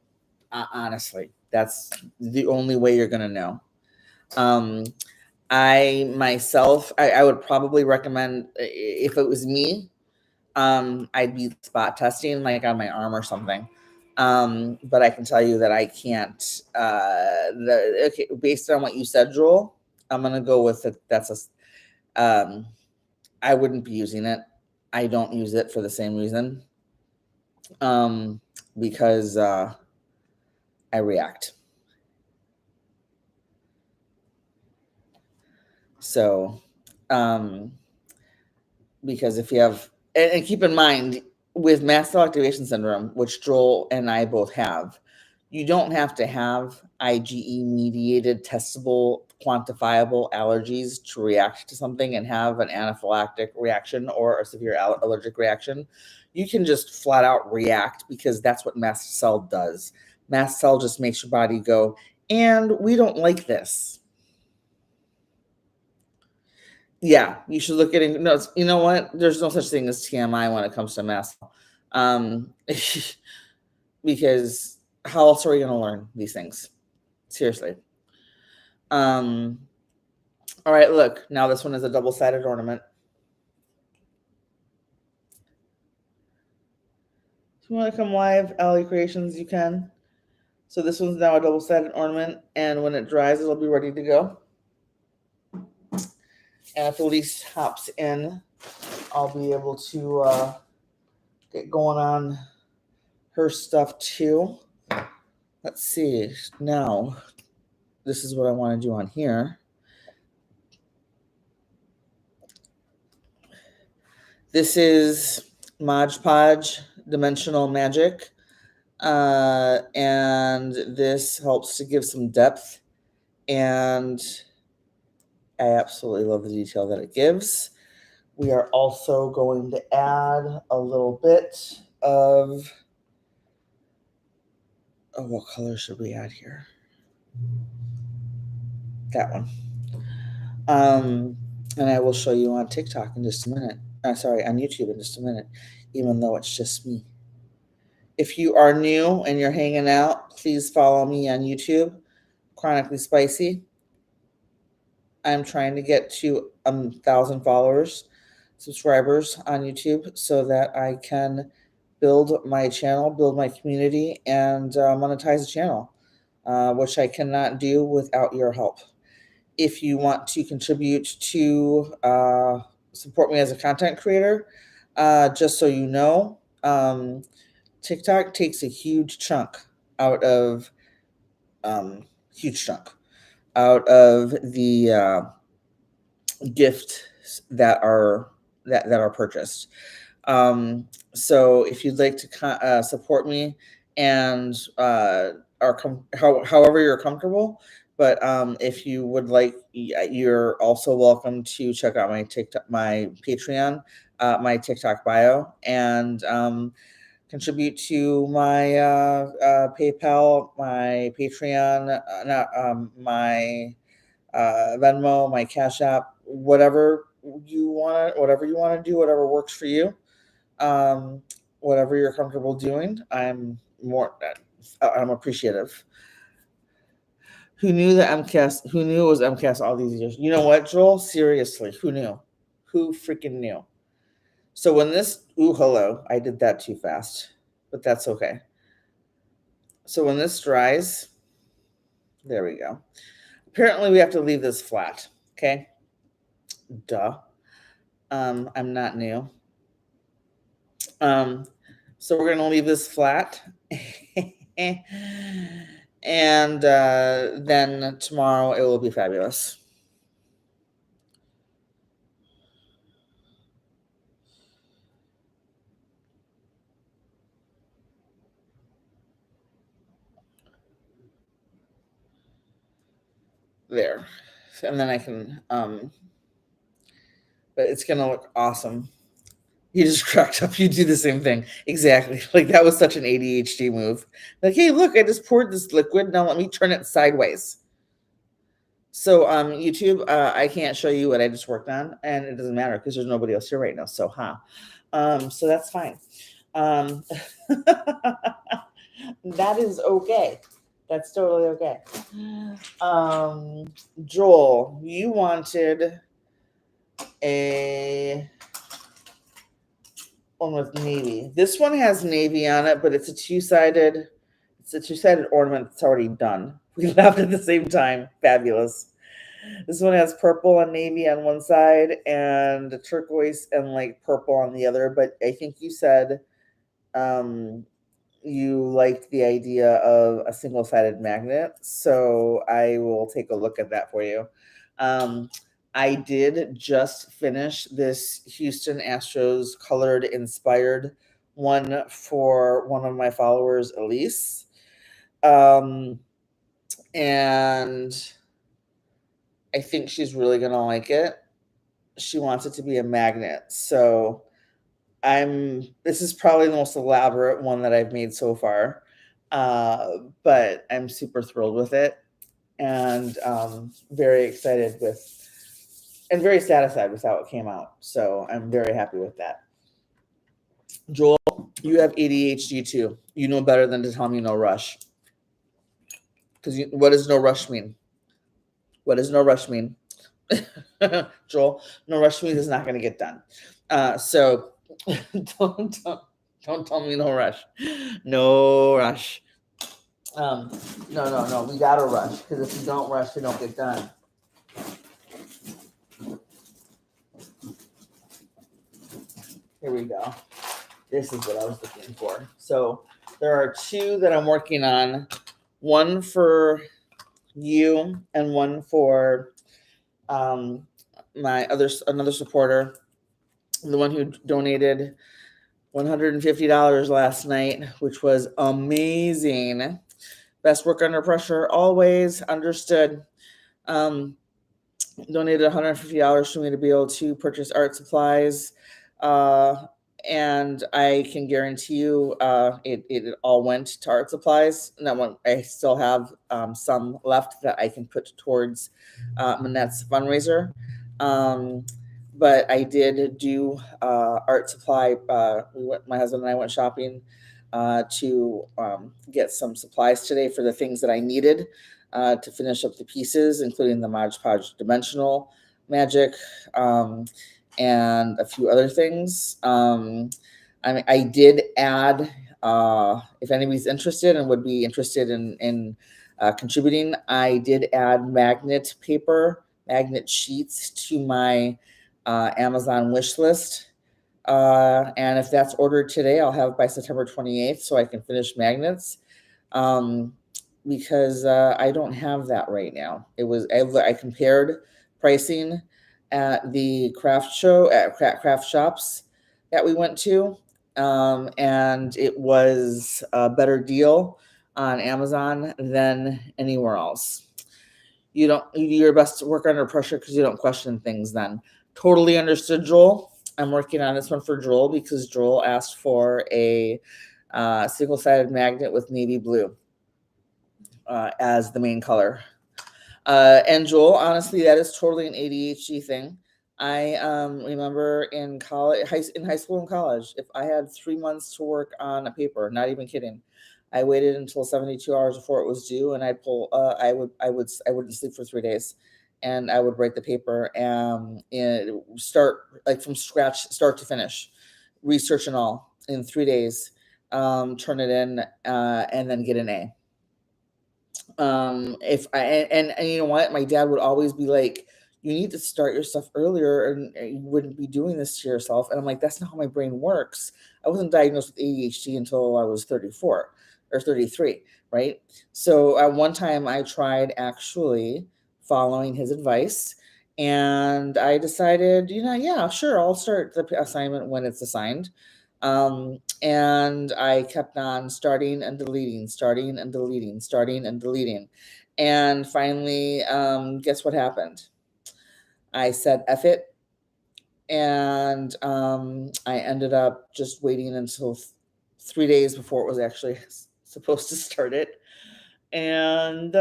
Honestly, that's the only way you're going to know. I myself, I would probably recommend, if it was me, I'd be spot testing like on my arm or something. But I can tell you that I can't, okay, based on what you said, Joel, I'm going to go with it. I wouldn't be using it. I don't use it for the same reason. Because, I react. So, because if you have, and keep in mind, with mast cell activation syndrome, which Joel and I both have, you don't have to have IgE mediated, testable, quantifiable allergies to react to something and have an anaphylactic reaction or a severe allergic reaction. You can just flat out react, because that's what mast cell does. Mast cell just makes your body go, and we don't like this. Yeah, you should look at it. No, you know what? There's no such thing as TMI when it comes to mast cell. Because how else are we going to learn these things? Seriously. All right, look, now this one is a double-sided ornament. If you want to come live, Alley Creations, you can. So this one's now a double-sided ornament, and when it dries, it'll be ready to go. And if Elise hops in, I'll be able to get going on her stuff too. Let's see. Now, this is what I want to do on here. This is Mod Podge Dimensional Magic. And this helps to give some depth, and I absolutely love the detail that it gives. We are also going to add a little bit of, what color should we add here? That one. And I will show you on TikTok in just a minute. Sorry, on YouTube in just a minute, even though it's just me. If you are new and you're hanging out, please follow me on YouTube, Chronically Spicy. I'm trying to get to 1,000 followers, subscribers on YouTube, so that I can build my channel, build my community, and monetize the channel, which I cannot do without your help. If you want to contribute to support me as a content creator, just so you know, TikTok takes a huge chunk out of huge chunk out of the gifts that are purchased. So if you'd like to support me and however you're comfortable, but if you would like, you're also welcome to check out my TikTok, my Patreon, my TikTok bio, and contribute to my PayPal, my Patreon, not my Venmo, my Cash App, whatever you want, whatever you want to do, whatever works for you, um, whatever you're comfortable doing. I'm appreciative. Who knew that MCAS? Who knew it was MCAS all these years? You know what, Joel? Seriously, who knew? Who freaking knew? So when this, hello, I did that too fast, but that's okay. So when this dries, there we go. Apparently we have to leave this flat, okay? Duh. I'm not new. So we're gonna leave this flat. And then tomorrow it will be fabulous. There. And then I can but it's gonna look awesome. You just cracked up. You do the same thing. Exactly. Like that was such an ADHD move. Like, hey, look, I just poured this liquid. Now let me turn it sideways. So YouTube, I can't show you what I just worked on, and it doesn't matter because there's nobody else here right now. So so that's fine. That is okay. That's totally okay. Joel, you wanted a one with navy. This one has navy on it, but it's a two-sided ornament that's already done. We laughed at the same time. Fabulous. This one has purple and navy on one side and turquoise and like purple on the other. But I think you said you liked the idea of a single-sided magnet. So I will take a look at that for you. I did just finish this Houston Astros colored inspired one for one of my followers, Elise. And I think she's really going to like it. She wants it to be a magnet. So this is probably the most elaborate one that I've made so far. But I'm super thrilled with it and very excited and very satisfied with how it came out. So I'm very happy with that. Joel, you have ADHD too. You know better than to tell me no rush. Because what does no rush mean? What does no rush mean? Joel, no rush means it's not going to get done. So don't tell me no rush. No rush. No. We gotta rush because if you don't rush, you don't get done. Here we go. This is what I was looking for. So there are two that I'm working on. One for you and one for another supporter, the one who donated $150 last night, which was amazing. Best work under pressure, always understood. Donated $150 for me to be able to purchase art supplies. And I can guarantee you it all went to art supplies. And that one, I still have some left that I can put towards Manette's fundraiser. But I did do art supply. My husband and I went shopping to get some supplies today for the things that I needed to finish up the pieces, including the Mod Podge Dimensional Magic and a few other things. I did add, if anybody's interested and would be interested in contributing, I did add magnet sheets to my Amazon wish list. And if that's ordered today, I'll have it by September 28th so I can finish magnets. Um, because I don't have that right now. I compared pricing at the craft show at craft shops that we went to, and it was a better deal on Amazon than anywhere else. You don't you do your best to work under pressure because you don't question things. Then totally understood, Joel. I'm working on this one for Joel because Joel asked for a single-sided magnet with navy blue as the main color. And Joel, honestly, that is totally an ADHD thing. I remember in high school and college, if I had 3 months to work on a paper, not even kidding, I waited until 72 hours before it was due, and I wouldn't sleep for 3 days, and I would write the paper and start like from scratch, start to finish, research and all in 3 days, turn it in, and then get an A. If I and you know what, my dad would always be like, you need to start your stuff earlier, and you wouldn't be doing this to yourself. And I'm like, that's not how my brain works. I wasn't diagnosed with ADHD until I was 34 or 33, right? So at one time I tried actually following his advice, and I decided, yeah, sure, I'll start the assignment when it's assigned. And I kept on starting and deleting, starting and deleting, starting and deleting. And finally, guess what happened? I said F it. And I ended up just waiting until 3 days before it was actually supposed to start it. And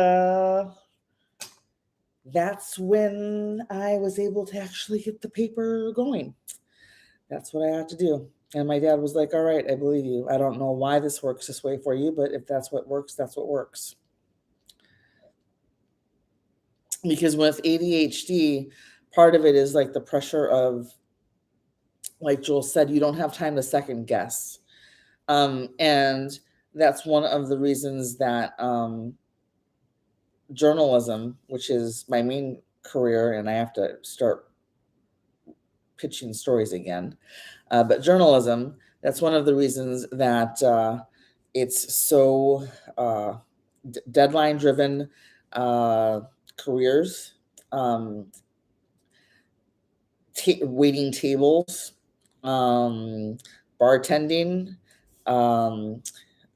that's when I was able to actually get the paper going. That's what I had to do. And my dad was like, all right, I believe you. I don't know why this works this way for you, but if that's what works, that's what works. Because with ADHD, part of it is like the pressure of, like Joel said, you don't have time to second guess. And that's one of the reasons that journalism, which is my main career, and I have to start pitching stories again. But journalism, that's one of the reasons that it's so deadline driven careers, waiting tables, bartending, um,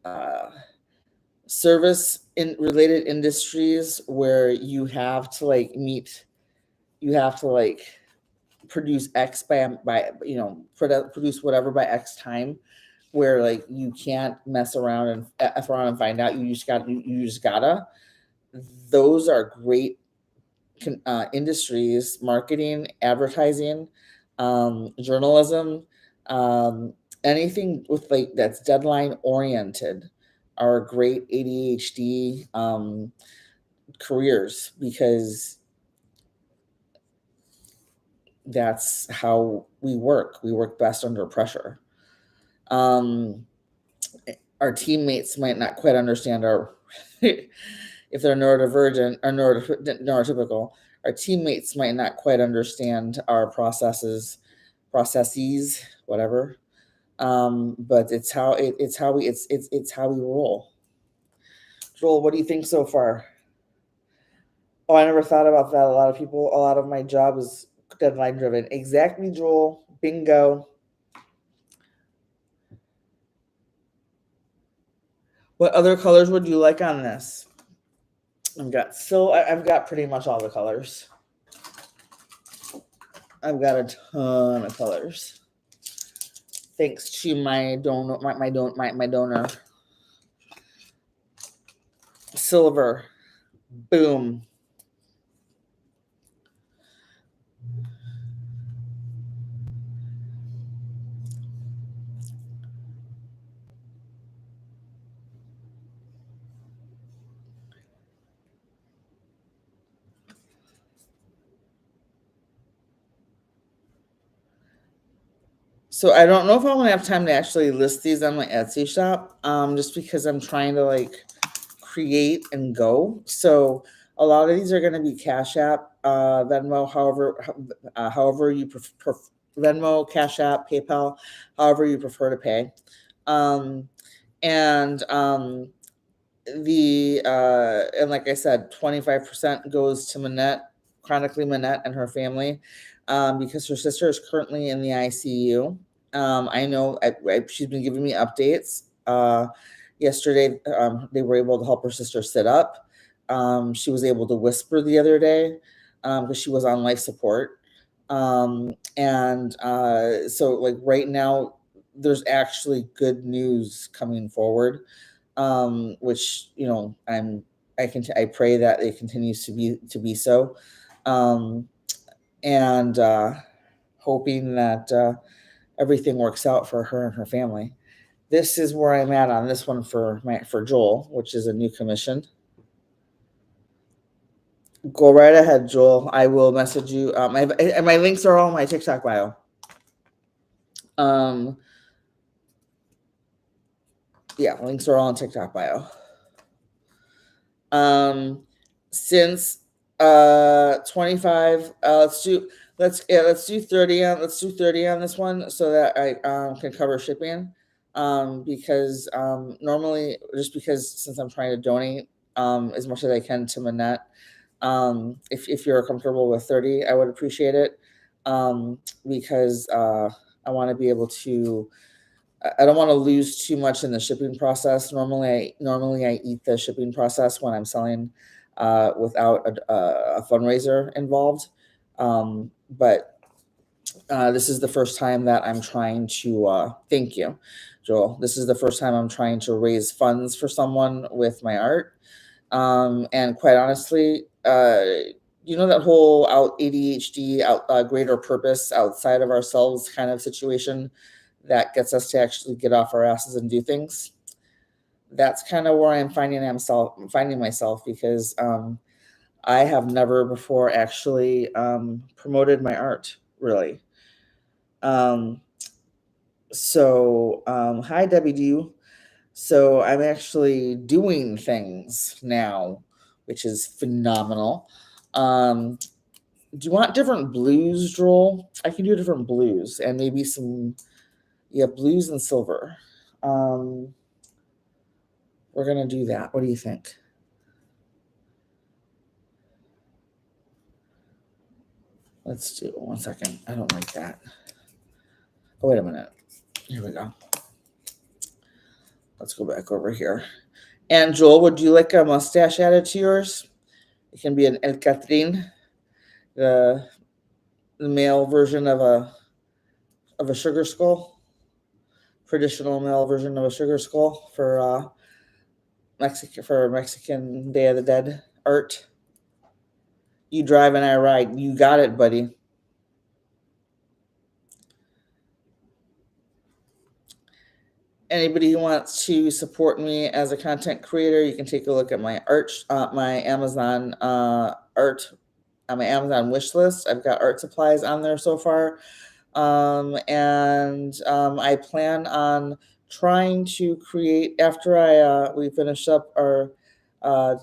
uh, service in related industries where you have to produce X by produce whatever by X time, where like you can't mess around and f around and find out. You just gotta. Those are great industries: marketing, advertising, journalism, anything with like that's deadline oriented are great ADHD careers, because that's how we work. We work best under pressure. Um, our teammates might not quite understand our if they're neurodivergent or neurotypical. Our teammates might not quite understand our processes, whatever. But it's how we roll. Joel, what do you think so far? Oh, I never thought about that. A lot of my job is deadline driven. Exactly, Joel. Bingo. What other colors would you like on this? I've got pretty much all the colors. I've got a ton of colors. Thanks to my donor, my donor. Silver. Boom. So I don't know if I'm gonna have time to actually list these on my Etsy shop, just because I'm trying to like create and go. So a lot of these are gonna be Cash App, Venmo, however you Venmo, Cash App, PayPal, however you prefer to pay. Um, and and like I said, 25% goes to Manette, chronically Manette and her family, because her sister is currently in the ICU. I know she's been giving me updates. Yesterday, they were able to help her sister sit up. She was able to whisper the other day because she was on life support. So, like right now, there's actually good news coming forward, which I pray that it continues to be so, um, and hoping that everything works out for her and her family. This is where I'm at on this one for Joel, which is a new commission. Go right ahead, Joel. I will message you. And my links are all in my TikTok bio. Um, yeah, links are all in TikTok bio. Since 25, let's do 30 on this one so that I can cover shipping. Because normally, just because since I'm trying to donate as much as I can to Manette, if you're comfortable with 30, I would appreciate it. Because I want to be able to, I don't want to lose too much in the shipping process. Normally I eat the shipping process when I'm selling without a fundraiser involved. But this is the first time that I'm trying to thank you, Joel. This is the first time I'm trying to raise funds for someone with my art. And quite honestly, that whole ADHD, greater purpose outside of ourselves kind of situation that gets us to actually get off our asses and do things. That's kind of where I'm finding myself because I have never before actually promoted my art really. Um, Hi WD. So I'm actually doing things now, which is phenomenal. Um, do you want different blues, Joel? I can do different blues and maybe some, yeah, blues and silver. Um, we're gonna do that. What do you think? Let's do 1 second. I don't like that. Oh, wait a minute. Here we go. Let's go back over here. And Joel, would you like a mustache added to yours? It can be an El Catrin, the male version of a sugar skull, traditional male version of a sugar skull for Mexican Day of the Dead art. You drive and I ride. You got it, buddy. Anybody who wants to support me as a content creator, you can take a look at my my Amazon art, on my Amazon wish list. I've got art supplies on there so far. I plan on trying to create after we finish up our uh,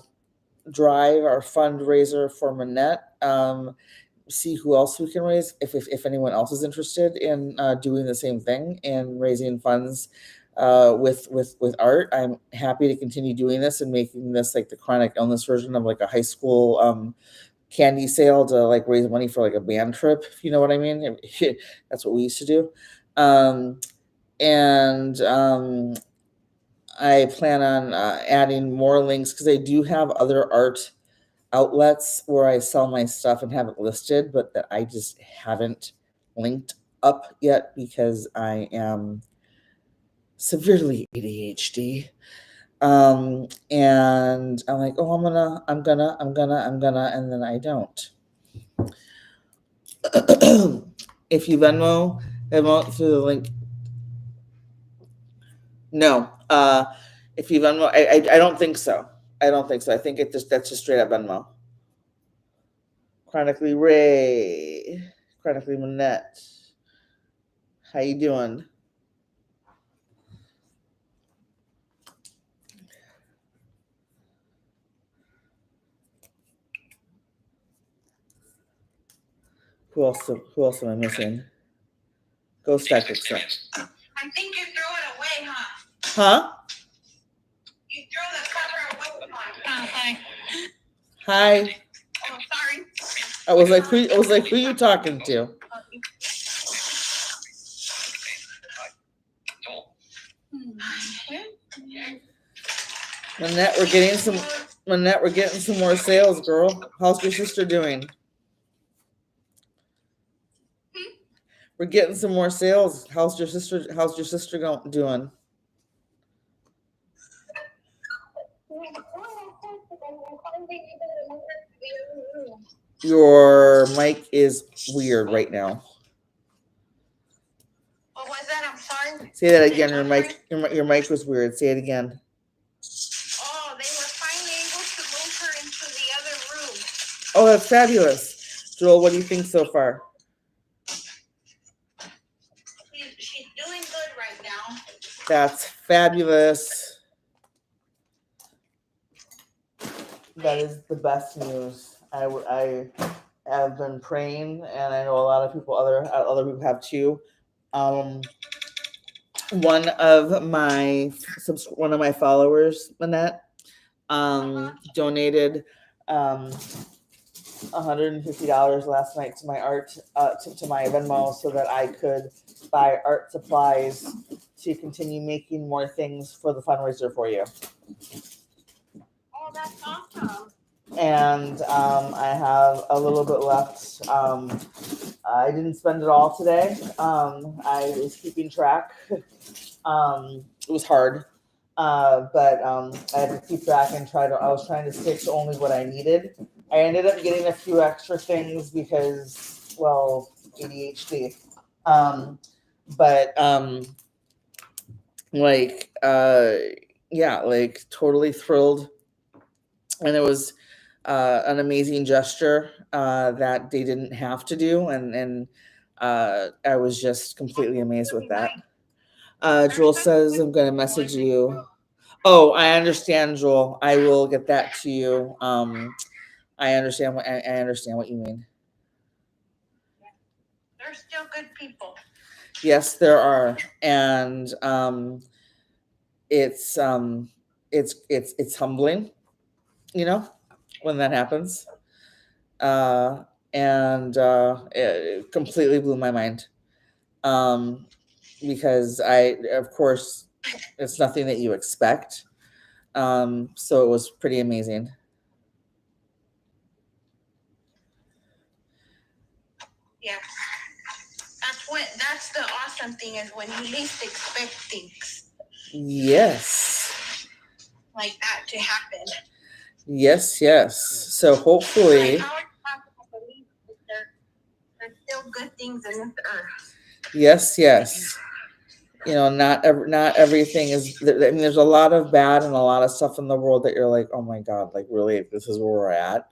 our fundraiser for Manette. See who else we can raise if anyone else is interested in doing the same thing and raising funds with art. I'm happy to continue doing this and making this like the chronic illness version of like a high school candy sale to like raise money for like a band trip, if you know what I mean. That's what we used to do. Um, and I plan on adding more links because I do have other art outlets where I sell my stuff and have it listed, but that I just haven't linked up yet because I am severely ADHD. And I'm like, oh, I'm gonna, and then I don't. If you Venmo through the link. No, if you Venmo, I don't think so. I don't think so. I think that's just straight up Venmo. Chronically Ray, Chronically Manette. How you doing? Who else am I missing? Go stack extra. I think you threw it away, huh? Huh? You threw the cover away. Oh, hi. Hi. Oh, sorry. I was like, who you talking to? Manette, we're getting some more sales, girl. How's your sister doing? We're getting some more sales. How's your sister doing? Your mic is weird right now. What was that? I'm sorry. Say that again. Your mic was weird. Say it again. Oh, they were finally able to move her into the other room. Oh, that's fabulous. Joel, what do you think so far? She's doing good right now. That's fabulous. That is the best news. I have been praying, and I know a lot of people, other people have too. One of my followers, Manette, donated $150 last night to my to my Venmo so that I could buy art supplies to continue making more things for the fundraiser for you. Oh, that's awesome. And I have a little bit left. I didn't spend it all today. I was keeping track. It was hard, but I had to keep track and I was trying to stick to only what I needed. I ended up getting a few extra things because, well, ADHD. Yeah, like totally thrilled. And it was an amazing gesture that they didn't have to do. And I was just completely amazed with that. Joel says, I'm going to message you. Oh, I understand, Joel. I will get that to you. I understand what you mean. They're still good people. Yes, there are, and it's humbling, when that happens, and it completely blew my mind, because of course, it's nothing that you expect, so it was pretty amazing. Yeah. That's the awesome thing is when you least expect things. Yes. Like that to happen. Yes. So hopefully. Like, there's still good things in this earth. Yes. Not everything is. I mean, there's a lot of bad and a lot of stuff in the world that you're like, oh my God, like really, this is where we're at.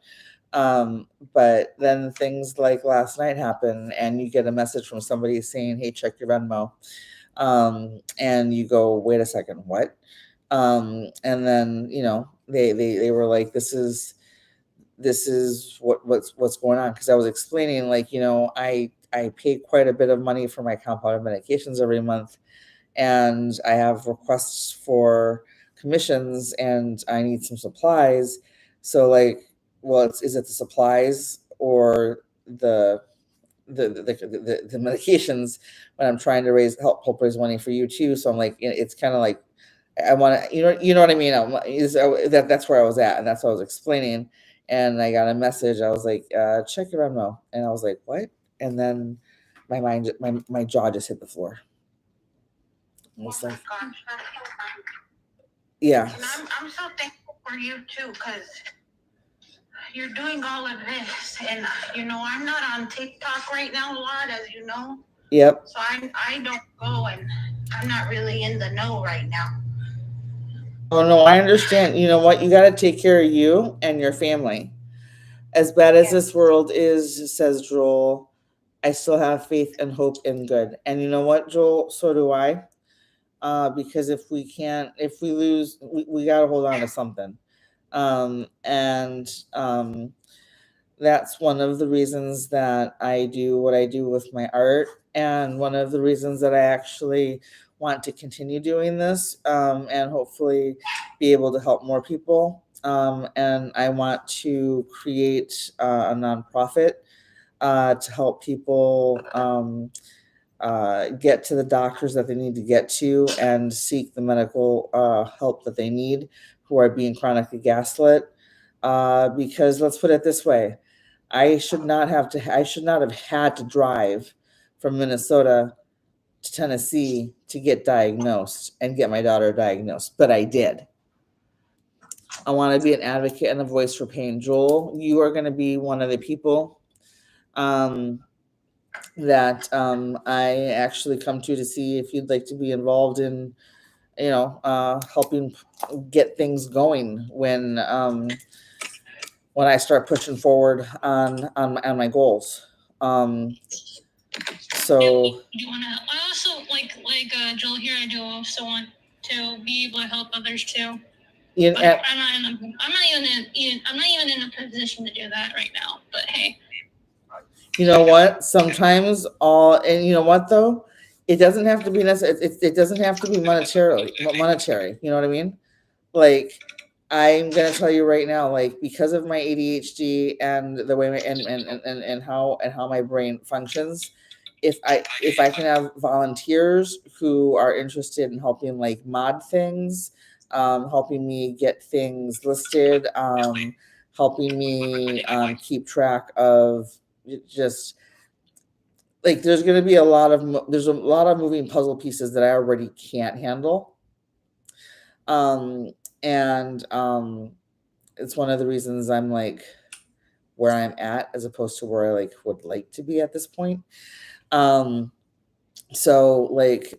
But then things like last night happen, and you get a message from somebody saying, "Hey, check your Venmo," and you go, "Wait a second, what?" And then they were like, "This is what's going on," because I was explaining, like, I pay quite a bit of money for my compounded medications every month, and I have requests for commissions, and I need some supplies. So, like, well, is it the supplies or the medications when I'm trying to help raise money for you too? So I'm like, it's kind of like I want to, you know what I mean? That's where I was at, and that's what I was explaining. And I got a message. I was like, check your Venmo, and I was like, what? And then my jaw just hit the floor. Oh my gosh, that's so fun. Yeah. And I'm so thankful for you too, because you're doing all of this, and I'm not on TikTok right now a lot, as you know. Yep. So I don't go, and I'm not really in the know right now. Oh no, I understand. You know what? You got to take care of you and your family. As bad as this world is, says Joel, I still have faith and hope in good. And you know what, Joel? So do I. Because if we lose, we got to hold on to something. And that's one of the reasons that I do what I do with my art, and one of the reasons that I actually want to continue doing this, and hopefully be able to help more people. And I want to create a nonprofit to help people get to the doctors that they need to get to and seek the medical help that they need, who are being chronically gaslit. Because let's put it this way, I should not have had to drive from Minnesota to Tennessee to get diagnosed and get my daughter diagnosed, but I did. I want to be an advocate and a voice for pain. Joel, you are going to be one of the people um, that I actually come to see if you'd like to be involved in, helping get things going when I start pushing forward on my goals. So you wanna? I also like Joel here. I do also want to be able to help others too. You, But I'm not even in a position to do that right now. But hey, you know what? Sometimes and you know what though, it doesn't have to be necessary. It doesn't have to be monetary. You know what I mean? Like, I'm gonna tell you right now, like, because of my ADHD and the way and how my brain functions, if I can have volunteers who are interested in helping like mod things, helping me get things listed, helping me keep track of just like there's a lot of moving puzzle pieces that I already can't handle. And it's one of the reasons I'm like where I'm at as opposed to where I like would like to be at this point. Um, so like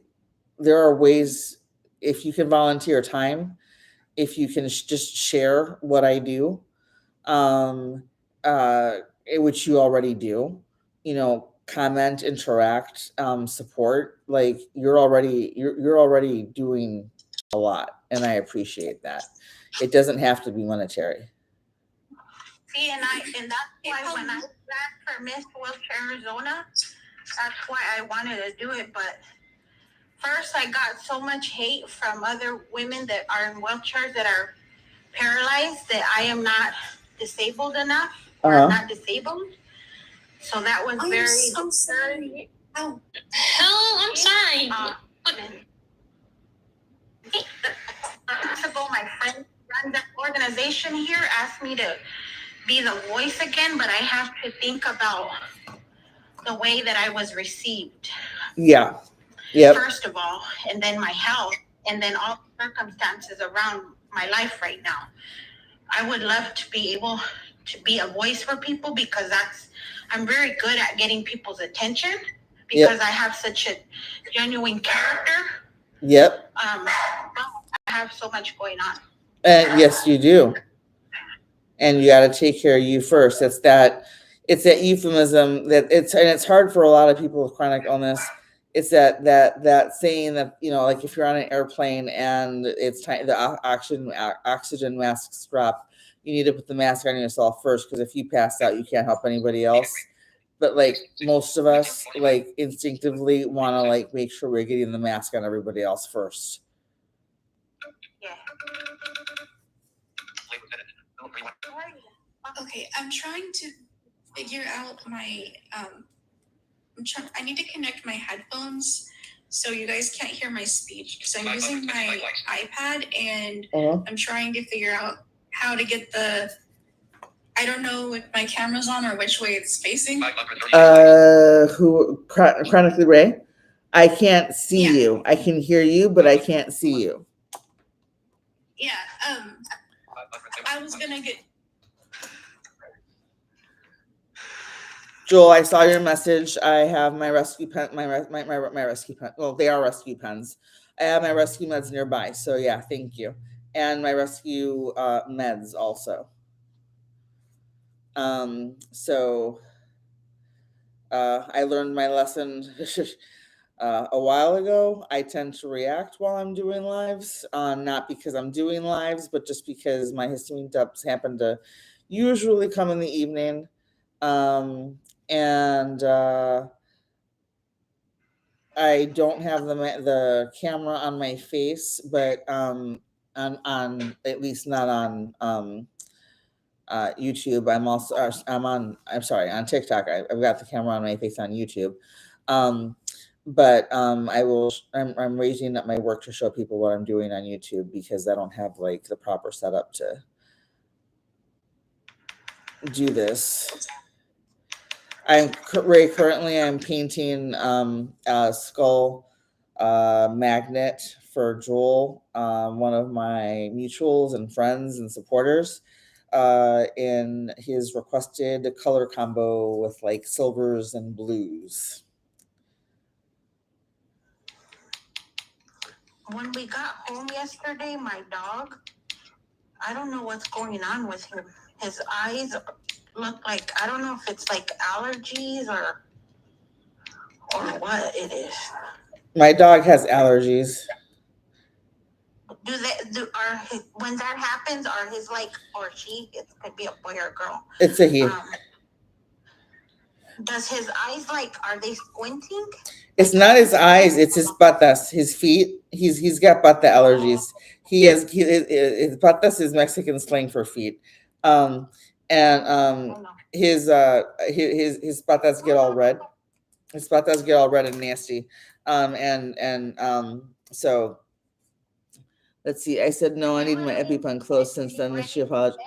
there are ways, if you can volunteer time, if you can just share what I do, um, which you already do, comment, interact, support, like you're already doing a lot, and I appreciate that. It doesn't have to be monetary. see, and that's why when I ran for Miss Wheelchair Arizona, that's why I wanted to do it. But first, I got so much hate from other women that are in wheelchairs that are paralyzed that I am not disabled enough or not disabled. So that was very so sorry. Oh, hell, I'm sorry. Ago, my friend runs that organization here asked me to be the voice again, but I have to think about the way that I was received. Yeah. Yeah. First of all, and then my health, and then all the circumstances around my life right now. I would love to be able to be a voice for people because I'm very good at getting people's attention because I have such a genuine character. Yep. I have so much going on. And yes, you do. And you got to take care of you first. It's that euphemism that it's hard for a lot of people with chronic illness. It's that saying that, like if you're on an airplane and it's time, the oxygen masks drop, you need to put the mask on yourself first, because if you pass out, you can't help anybody else. But like most of us, like instinctively want to like make sure we're getting the mask on everybody else first. Yeah. Okay, I'm trying to figure out my I need to connect my headphones so you guys can't hear my speech because I'm using my iPad and I'm trying to figure out how to get I don't know if my camera's on or which way it's facing. Who chronically Ray? I can't see you. I can hear you, but I can't see you. Yeah, I was gonna get. Joel, I saw your message. I have my rescue pen, my rescue pen. Well, they are rescue pens. I have my rescue meds nearby. So yeah, thank you. And my rescue meds also. So I learned my lesson a while ago. I tend to react while I'm doing lives, not because I'm doing lives, but just because my histamine dumps happen to usually come in the evening. And I don't have the camera on my face, but on at least not on YouTube. I'm sorry, on TikTok. I've got the camera on my face on YouTube. Um, but I'm raising up my work to show people what I'm doing on YouTube because I don't have like the proper setup to do this. Currently I'm painting a skull magnet for Joel, one of my mutuals and friends and supporters, in his requested color combo with like silvers and blues. When we got home yesterday, my dog, I don't know what's going on with him. His eyes look like, I don't know if it's like allergies or what it is. My dog has allergies. When that happens, are his like, or she, it could be a boy or a girl. It's a he. Does his eyes like, are they squinting? It's not his eyes, it's his patas, his feet. He's got pata allergies. His patas is Mexican slang for feet. His patas get all red. His patas get all red and nasty. So let's see. I said no, I need my EpiPen closed since then. She apologized.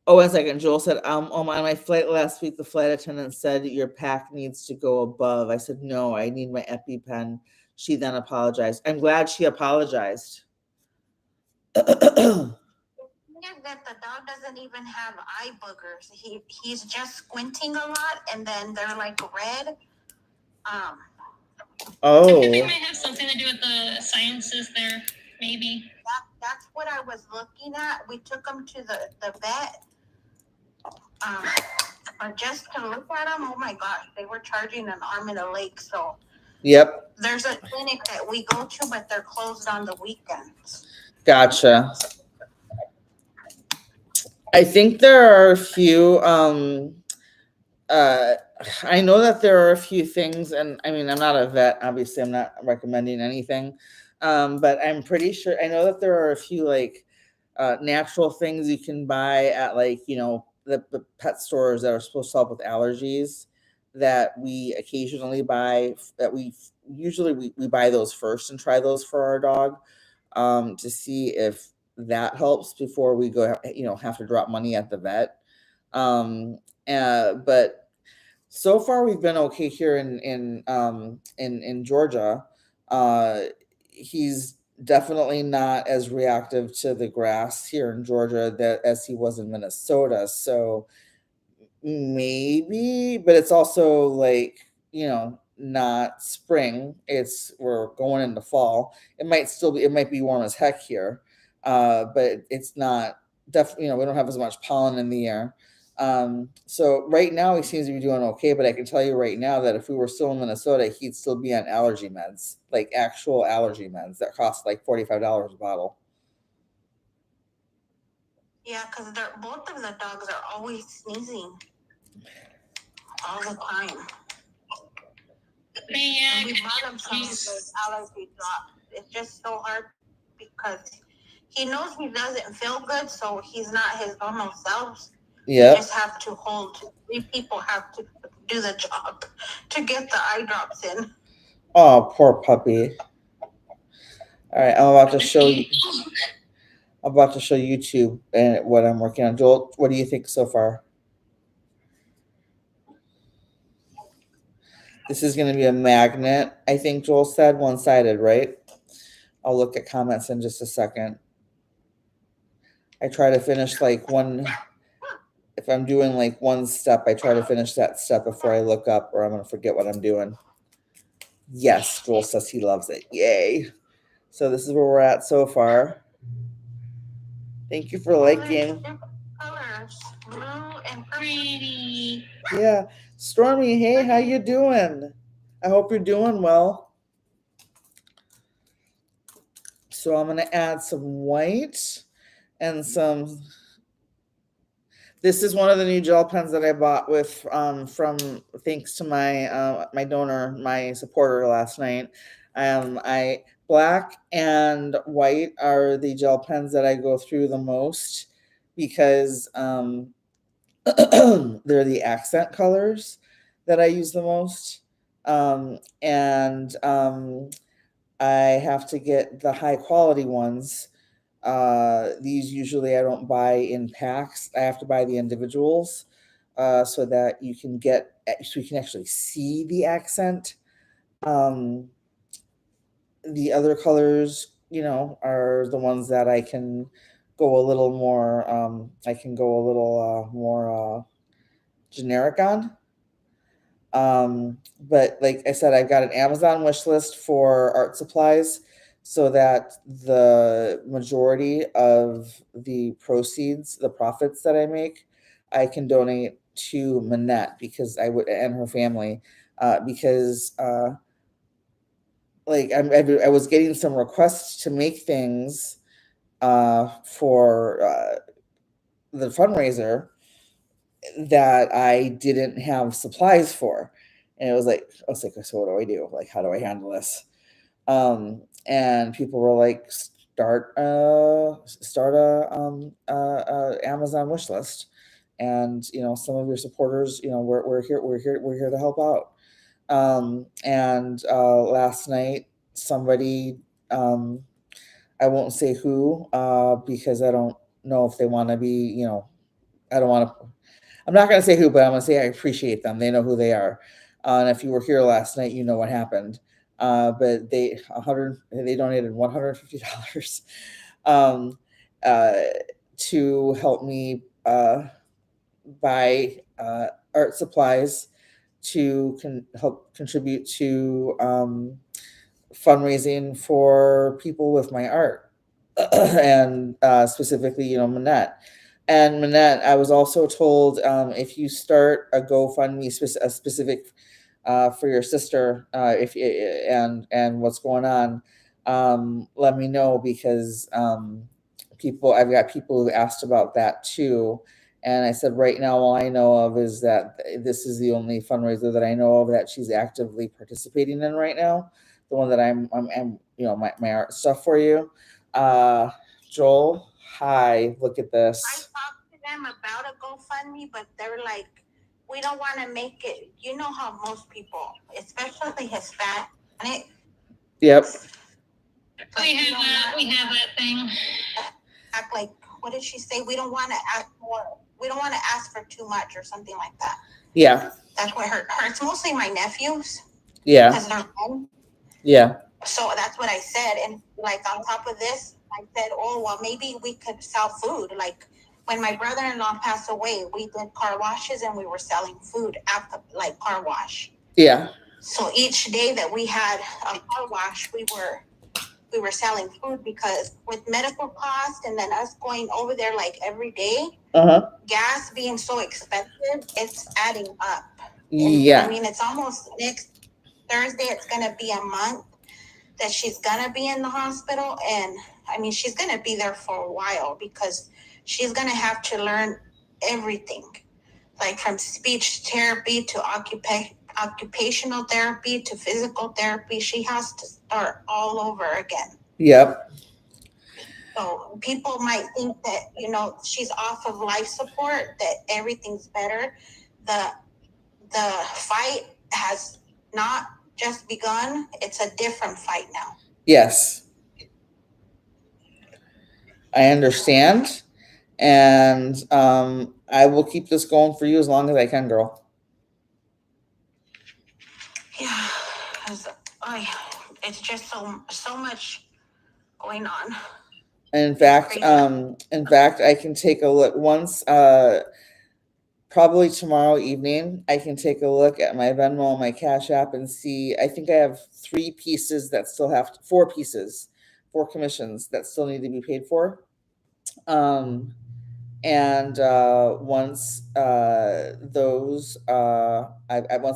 Oh, 1 second. Joel said, on my flight last week, the flight attendant said your pack needs to go above. I said, no, I need my EpiPen. She then apologized. I'm glad she apologized. That the dog doesn't even have eye boogers. He's just squinting a lot, and then they're like red. I think it might have something to do with the sciences there, maybe. That's what I was looking at. We took him to the vet. Just to look at them, oh my gosh, they were charging an arm and a leg. So, yep. There's a clinic that we go to, but they're closed on the weekends. Gotcha. I think there are a few. I know that there are a few things, and I mean, I'm not a vet. Obviously, I'm not recommending anything, but I'm pretty sure. I know that there are a few like natural things you can buy at like the pet stores that are supposed to help with allergies that we occasionally buy. That we usually buy those first and try those for our dog to see if that helps before we go have to drop money at the vet. But so far we've been okay here in Georgia. He's definitely not as reactive to the grass here in Georgia as he was in Minnesota. So maybe, but it's also like, not spring. We're going into fall. It might be warm as heck here. But it's not definitely, we don't have as much pollen in the air. So right now he seems to be doing okay, but I can tell you right now that if we were still in Minnesota, he'd still be on allergy meds, like actual allergy meds that cost like $45 a bottle. Yeah, because both of the dogs are always sneezing all the time. Yeah, and we bought him some of those allergy drops. It's just so hard because he knows he doesn't feel good, so he's not his normal self. Yeah. You just have to hold. 3 people have to do the job to get the eye drops in. Oh, poor puppy. All right, I'm about to show you. I'm about to show YouTube and what I'm working on. Joel, what do you think so far? This is going to be a magnet. I think Joel said one-sided, right? I'll look at comments in just a second. I try to finish like one. If I'm doing like one step, I try to finish that step before I look up, or I'm going to forget what I'm doing. Yes, Joel says he loves it. Yay. So this is where we're at so far. Thank you for liking. Color colors, blue and pretty. Yeah. Stormy, hey, how you doing? I hope you're doing well. So I'm going to add some white and some. This is one of the new gel pens that I bought with from thanks to my donor, my supporter last night. I Black and white are the gel pens that I go through the most because they're the accent colors that I use the most. And I have to get the high quality ones. These usually I don't buy in packs. I have to buy the individuals so that so you can actually see the accent. Um, the other colors, are the ones that I can go a little more. I can go a little more generic on. But like I said, I've got an Amazon wish list for art supplies so that the majority of the proceeds, the profits that I make, I can donate to Manette because and her family, because I was getting some requests to make things for the fundraiser that I didn't have supplies for. And I was like, so what do I do? Like, how do I handle this? And people were like, start a Amazon wish list. And, some of your supporters, we're here to help out. And last night, somebody, I won't say who, because I don't know if they want to be, I don't want to I'm not going to say who, but I'm going to say I appreciate them. They know who they are. And if you were here last night, you know what happened. But they donated $150 um, uh, to help me buy art supplies to help contribute to fundraising for people with my art, and specifically, Manette. And Manette, I was also told if you start a GoFundMe a specific for your sister, if and what's going on, let me know because I've got people who asked about that too. And I said, right now, all I know of is that this is the only fundraiser that I know of that she's actively participating in right now. The one that I'm my art stuff for you. Joel, hi, look at I this. talked to them about a GoFundMe, but they're like, we don't want to make it. You know how most people, especially Hispanic. Yep. We have that thing. Act like, what did she say? We don't want to ask more. We don't want to ask for too much or something like that. Yeah. That's what hurts. Mostly my nephews. Yeah. Because they're men. Yeah. So that's what I said. And like on top of this, I said, oh, well, maybe we could sell food. Like when my brother-in-law passed away, we did car washes and we were selling food after like car wash. Yeah. So each day that we had a car wash, we were selling food because with medical costs and then us going over there like every day, gas being so expensive, it's adding up. Yeah. I mean, it's almost next Thursday, it's going to be a month that she's going to be in the hospital. And I mean, she's going to be there for a while because she's going to have to learn everything, like from speech therapy to occupational therapy to physical therapy. She has to start all over again. Yep. So people might think that, she's off of life support, that everything's better. The fight has not just begun. It's a different fight now. Yes. I understand. And I will keep this going for you as long as I can, girl. Yeah, it's just so much going on. In fact, I can take a look once. Probably tomorrow evening, I can take a look at my Venmo and my Cash App and see. I think I have 4 pieces, 4 commissions that still need to be paid for. And once once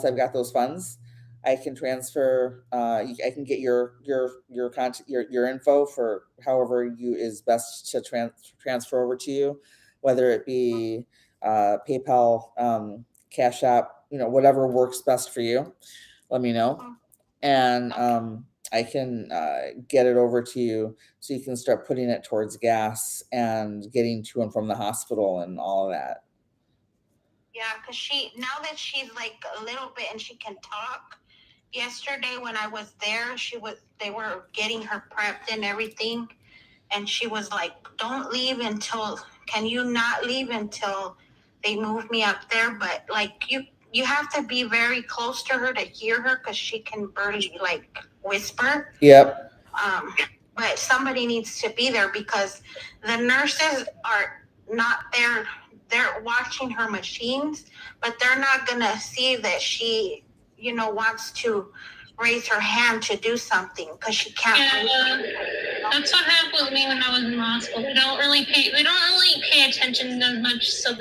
I've got those funds, I can transfer. I can get your contact your info for however you is best to transfer over to you, whether it be PayPal, Cash App, whatever works best for you. Let me know, and I can get it over to you so you can start putting it towards gas and getting to and from the hospital and all of that. Yeah, because now that she's like a little bit and she can talk, yesterday when I was there, they were getting her prepped and everything. And she was like, can you not leave until they move me up there? But like, you have to be very close to her to hear her because she can barely like whisper. Yep. But somebody needs to be there because the nurses are not there. They're watching her machines, but they're not going to see that she, wants to raise her hand to do something because she can't. Yeah, that's what happened with me when I was in the hospital. They don't really pay attention as much, so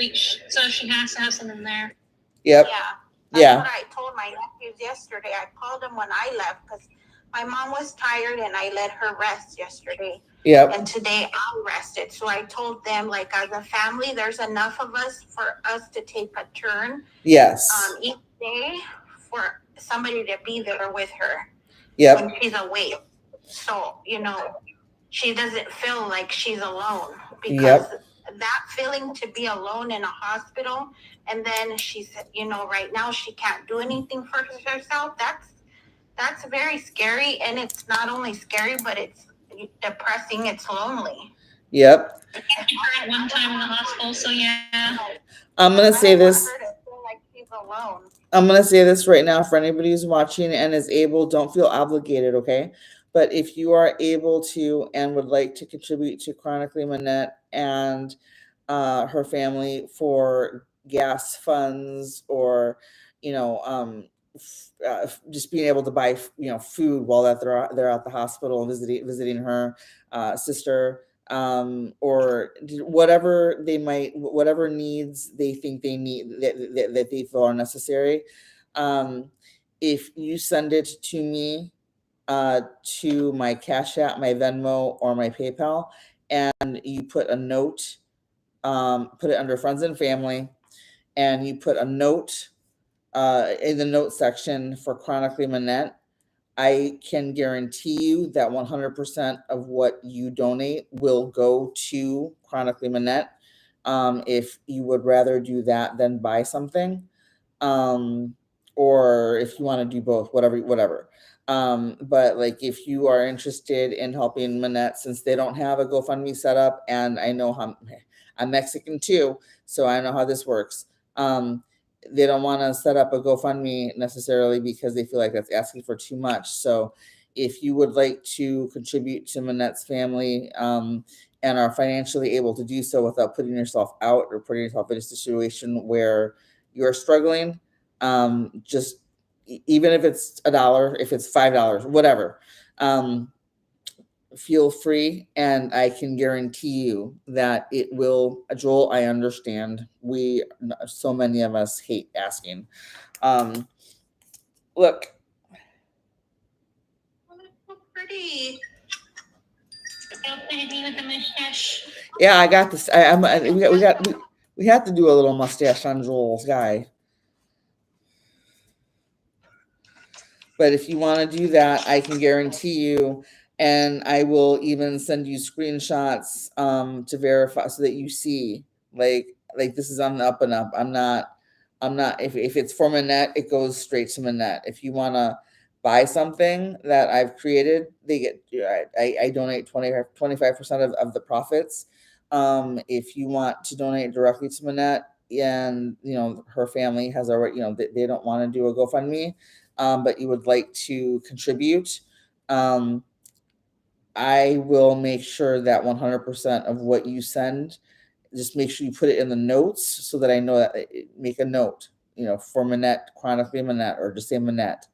she has to have someone there. Yep. Yeah. That's what I told my nephews yesterday. I called them when I left because my mom was tired and I let her rest yesterday. Yep. And today I rested. So I told them, like, as a family, there's enough of us for us to take a turn. Yes. Each day for somebody to be there with her. Yep. When she's awake. So, she doesn't feel like she's alone. Because that feeling to be alone in a hospital, and then she said, right now she can't do anything for herself, that's very scary. And it's not only scary, but it's depressing. It's lonely. Yep. I kept her at one time in the hospital, so yeah. I'm gonna say this. I don't want her to feel like she's alone. I'm gonna say this right now for anybody who's watching and is able. Don't feel obligated, okay? But if you are able to and would like to contribute to Chronically Manette and her family for gas funds, or just being able to buy food while that they're at the hospital visiting her sister, or whatever needs they think they need that they feel are necessary. If you send it to me, to my Cash App, my Venmo, or my PayPal, and you put a note, put it under friends and family, and you put a note in the note section for Chronically Manette, I can guarantee you that 100% of what you donate will go to Chronically Manette. If you would rather do that than buy something, or if you want to do both, whatever. But like, if you are interested in helping Manette, since they don't have a GoFundMe set up, and I know I'm Mexican too, so I know how this works. They don't want to set up a GoFundMe necessarily because they feel like that's asking for too much. So if you would like to contribute to Manette's family, and are financially able to do so without putting yourself out or putting yourself in a situation where you're struggling, just even if it's $1, if it's $5, whatever, feel free, and I can guarantee you that it will. Joel, I understand. So many of us hate asking. Look. So pretty. With the mustache. Yeah, I got this. We have to do a little mustache on Joel's guy. But if you want to do that, I can guarantee you, and I will even send you screenshots to verify so that you see like this is on the up and up. I'm not if it's for Manette, it goes straight to Manette. If you want to buy something that I've created, they get I donate 25% of the profits. If you want to donate directly to Manette, and her family has already, they don't want to do a GoFundMe, but you would like to contribute, I will make sure that 100% of what you send, just make sure you put it in the notes so that I know that. Make a note, for Manette, Chronically Manette, or just say Manette.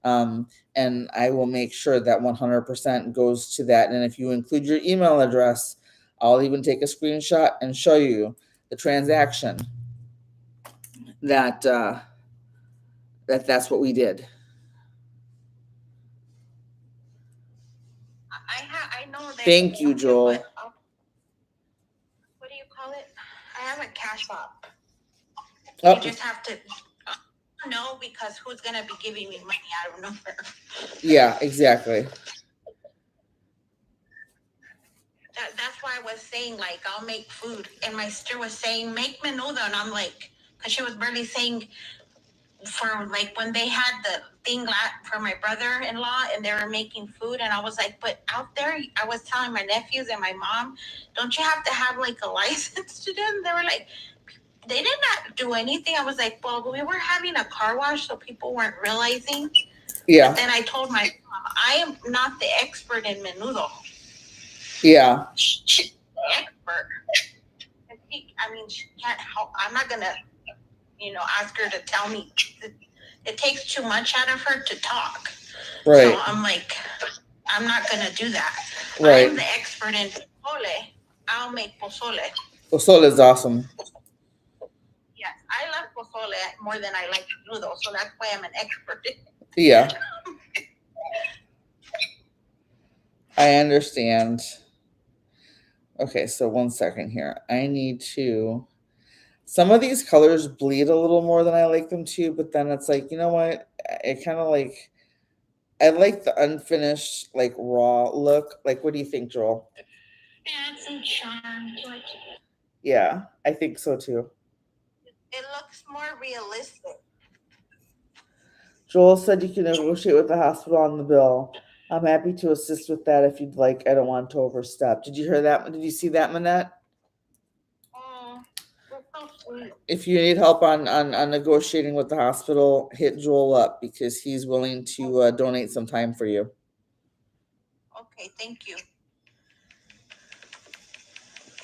And I will make sure that 100% goes to that. And if you include your email address, I'll even take a screenshot and show you the transaction, that that's what we did. I know that. Thank you, Joel. But, what do you call it? I have a cash app. Oh, You just have to know, because who's gonna be giving me money? I don't know. yeah, exactly. That's why I was saying, like, I'll make food, and my sister was saying make menudo, and I'm like, because she was barely saying, for like when they had the thing for my brother-in-law and they were making food, and I was like, but out there, I was telling my nephews and my mom, don't you have to have like a license to do it? And they were like, they did not do anything. I was like, well, we were having a car wash, so people weren't realizing. Yeah. But then I told my mom, I am not the expert in menudo. Yeah. She's the expert. I mean, she can't help. I'm not gonna, ask her to tell me. It takes too much out of her to talk. Right. So I'm like, I'm not gonna do that. Right. I'm the expert in pozole. I'll make pozole. Pozole is awesome. Yes, I love pozole more than I like menudo, so that's why I'm an expert. Yeah. I understand. Okay, so 1 second here. I need to. Some of these colors bleed a little more than I like them to, but then it's like, you know what? It kind of like, I like the unfinished, like raw look. Like, what do you think, Joel? Add some charm to it. Yeah, I think so too. It looks more realistic. Joel said you can negotiate with the hospital on the bill. I'm happy to assist with that if you'd like. I don't want to overstep. Did you hear that? Did you see that, Manette? That's so sweet. If you need help on negotiating with the hospital, hit Joel up because he's willing to donate some time for you. Okay, thank you.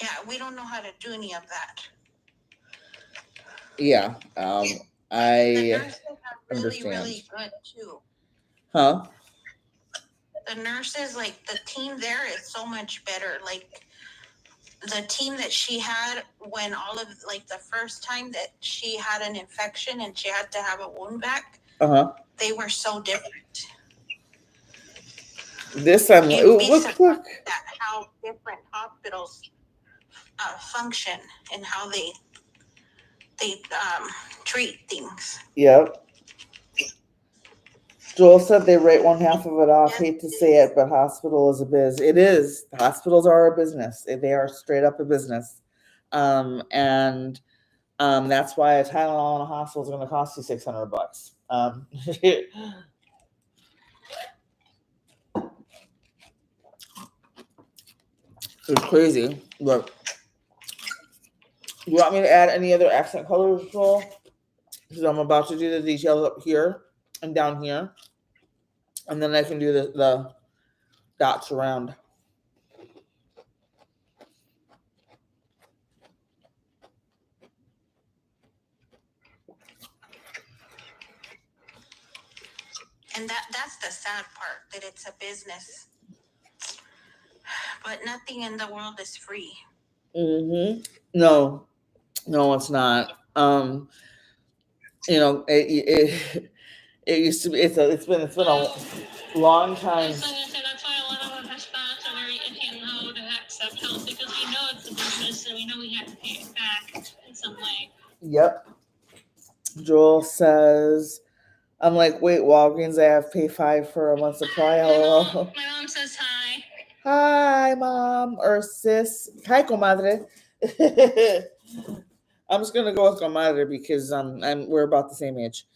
Yeah, we don't know how to do any of that. Yeah, The I nurses are really good too. Huh? The nurses, like the team there is so much better. Like the team that she had when the first time that she had an infection and she had to have a wound back, they were so different. This I'm look. At how different hospitals function and how they treat things. Yep. Joel said they write one half of it off. Yes. Hate to say it, but hospital is a biz. It is. Hospitals are a business. They are straight up a business. And that's why a Tylenol in a hospital is going to cost you $600. It's crazy. Look, you want me to add any other accent colors, Joel? Because I'm about to do the details up here and down here, and then I can do the dots around. And that's the sad part, that it's a business. But nothing in the world is free. Mm-hmm. No, it's not. It used to be. It's been a long time. That's why a lot of our spots are very iffy on how to accept help, because we know it's a business and we know we have to pay it back in some way. Yep. Joel says, I'm like, wait, Walgreens, I have pay 5 for a month's supply. My mom says hi. Hi, mom or sis. Hi, comadre. I'm just gonna go with comadre because we're about the same age.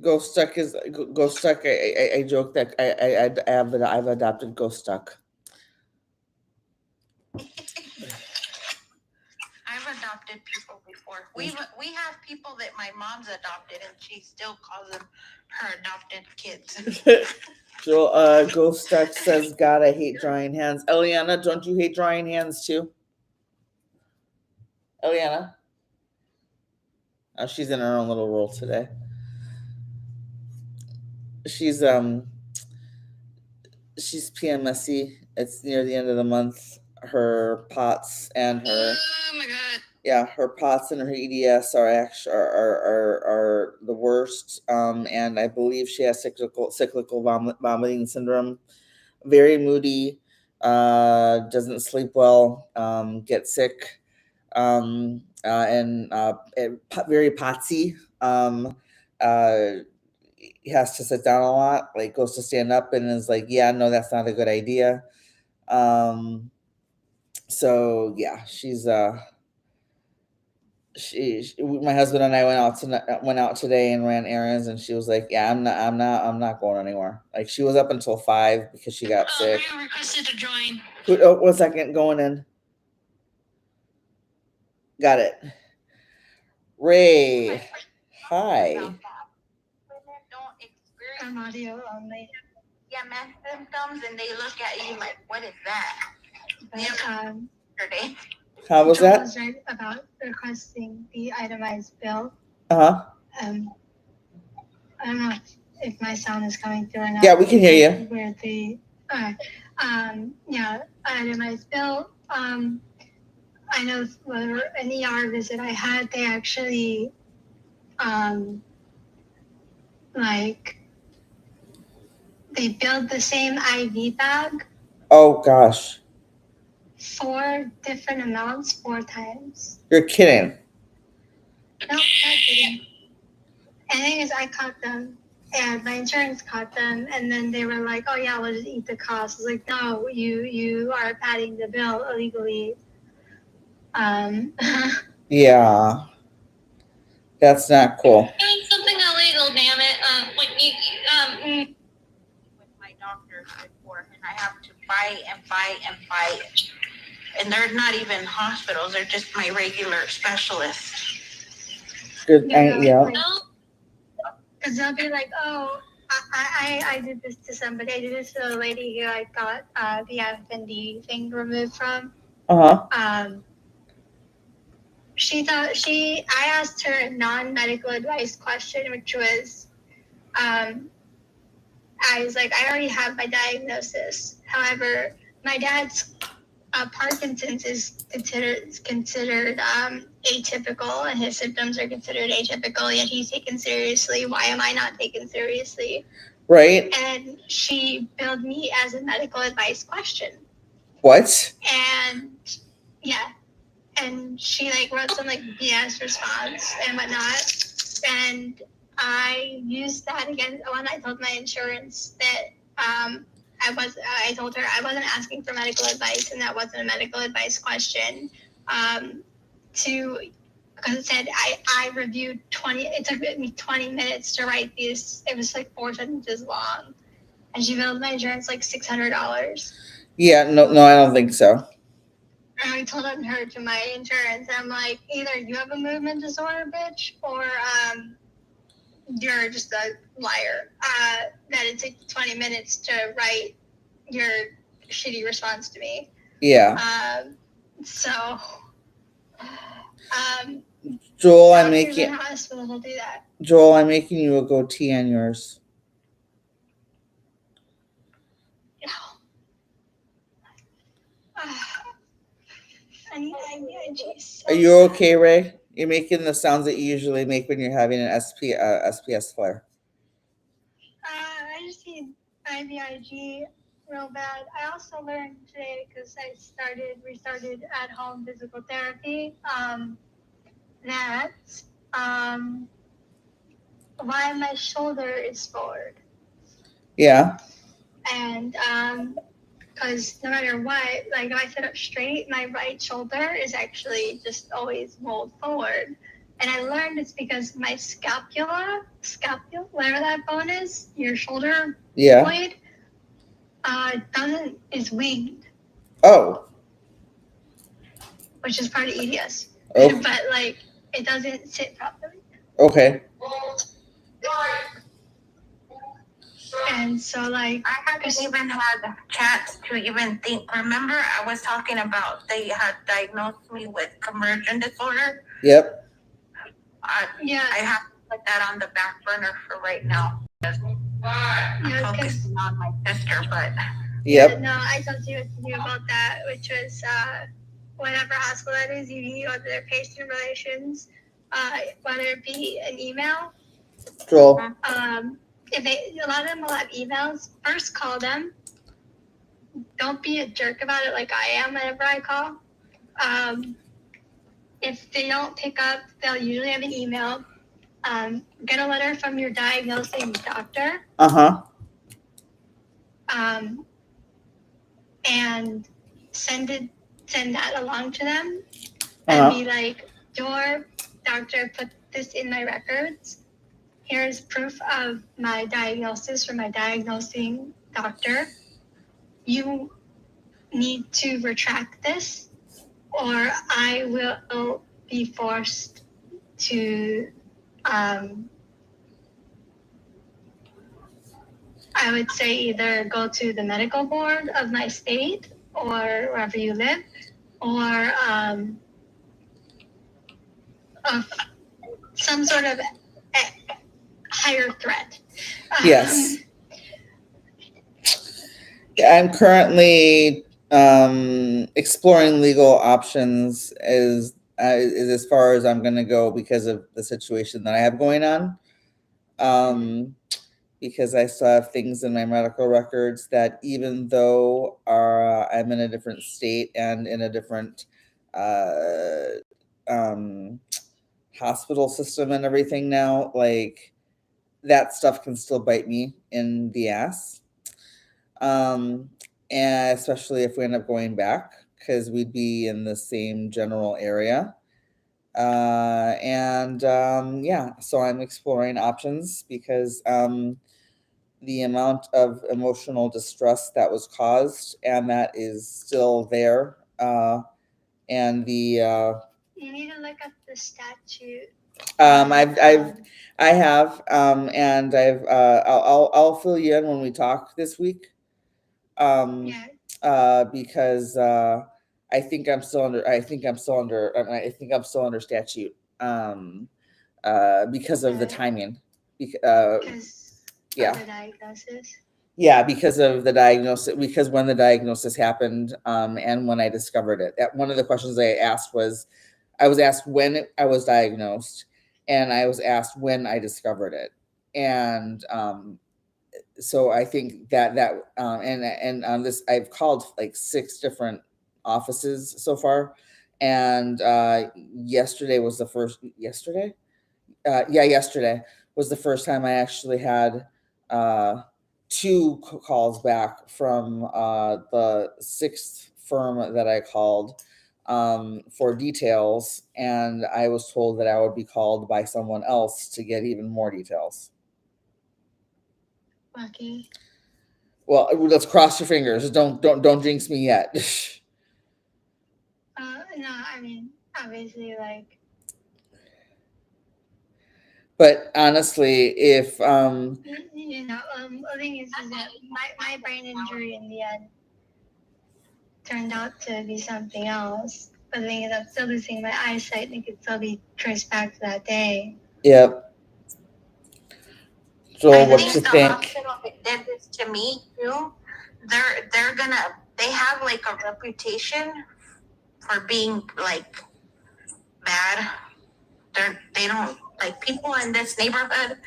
Ghost Stuck. I joke that I've adopted Ghost Stuck. I've adopted people before. We have people that my mom's adopted, and she still calls them her adopted kids. Joel, Ghost Stuck says, God, I hate drying hands. Eliana, don't you hate drying hands too? Eliana? She's in her own little role today. She's PMSy. It's near the end of the month. Her POTS and her Oh my god. her POTS and her EDS are actually are the worst. And I believe she has cyclical vomiting syndrome. Very moody. Doesn't sleep well. Gets sick. And very potsy. He has to sit down a lot, like goes to stand up and is like, yeah, no, that's not a good idea. So yeah, my husband and I went out today and ran errands, and she was like, yeah, I'm not going anywhere. Like, she was up until 5 because she got sick. Ray requested to join. Oh, 1 second, going in. Got it. Ray, hi. Women don't experience audio only. PMS symptoms, and they look at you like, what is that? Yesterday. How was that? was right about requesting the itemized bill. Uh-huh. I don't know if my sound is coming through or not. Yeah, we can hear you. Where the itemized bill. I know whether an ER visit I had, they actually they billed the same IV bag. Oh gosh. 4 different amounts 4 times. You're kidding. No, not kidding. And the thing is, I caught them, and my insurance caught them, and then they were like, "Oh yeah, we'll just eat the cost." I was like, "No, you are padding the bill illegally." Yeah, that's not cool. Doing something illegal, damn it! With my doctors before, and I have to buy and buy and buy it. And they're not even hospitals; they're just my regular specialists. Good. Yeah. Because they'll be like, "Oh, I did this to somebody. I did this to a lady who I got the FND thing removed from." Uh-huh. I asked her a non-medical advice question, which was, I was like, I already have my diagnosis. However, my dad's Parkinson's is considered atypical, and his symptoms are considered atypical, yet he's taken seriously. Why am I not taken seriously? Right. And she billed me as a medical advice question. What? And yeah. And she wrote some BS response and whatnot. And I used that against when I told my insurance that I told her I wasn't asking for medical advice, and that wasn't a medical advice question. Because it said I reviewed 20. It took me 20 minutes to write these. It was 4 sentences long, and she billed my insurance $600. Yeah, no, I don't think so. And I told her to my insurance, I'm like, either you have a movement disorder, bitch, or you're just a liar. That it took 20 minutes to write your shitty response to me. Yeah. Joel, I'm making hospital will do that. Joel, I'm making you a goatee on yours. Are you okay, Ray? You're making the sounds that you usually make when you're having an SPS flare. I just need IVIG real bad. I also learned today, because I restarted at-home physical therapy, that why my shoulder is forward. Yeah. And because no matter what, if I sit up straight, my right shoulder is actually just always rolled forward. And I learned it's because my scapula, whatever that bone is, your shoulder blade, is winged. Oh. Which is part of EDS. Oh. But it doesn't sit properly. Okay. And so I haven't even had a chance to even think. Remember, I was talking about they had diagnosed me with conversion disorder. Yep. I have to put that on the back burner for right now. Focusing on my sister, but Yep. No, I told you what to do about that, which was whatever hospital it is, you need to go to their patient relations, whether it be an email. Cool. If a lot of them will have emails, first call them. Don't be a jerk about it like I am whenever I call. If they don't pick up, they'll usually have an email. Get a letter from your diagnosing doctor. And send that along to them and be like, your doctor put this in my records. Here's proof of my diagnosis from my diagnosing doctor. You need to retract this, or I will be forced to, I would say either go to the medical board of my state or wherever you live, or of some sort of higher threat. Yes. I'm currently exploring legal options is as far as I'm going to go because of the situation that I have going on. Because I still have things in my medical records that even though I'm in a different state and in a different hospital system and everything now, like that stuff can still bite me in the ass. And especially if we end up going back, because we'd be in the same general area. Yeah, so I'm exploring options because the amount of emotional distress that was caused and that is still there. And the you need to look up the statute. I have, and I'll fill you in when we talk this week. Because I think I'm still under statute. Because of the timing. Because of the diagnosis. Yeah, because of the diagnosis, because when the diagnosis happened, and when I discovered it. One of the questions I asked was, I was asked when I was diagnosed, and I was asked when I discovered it. And so I think that and this, I've called like 6 different offices so far, and yesterday was the first. Yesterday was the first time I actually had 2 calls back from the 6th firm that I called for details, and I was told that I would be called by someone else to get even more details. Lucky. Well, let's cross your fingers. Don't jinx me yet. No, I mean, obviously, like. But honestly, if the thing is that my brain injury in the end turned out to be something else. But the thing is, I'm still losing my eyesight, and it could still be traced back to that day. Yep. Joel, what you think? The hospital that did this to me too, they have like a reputation for being like bad. They don't like people in this neighborhood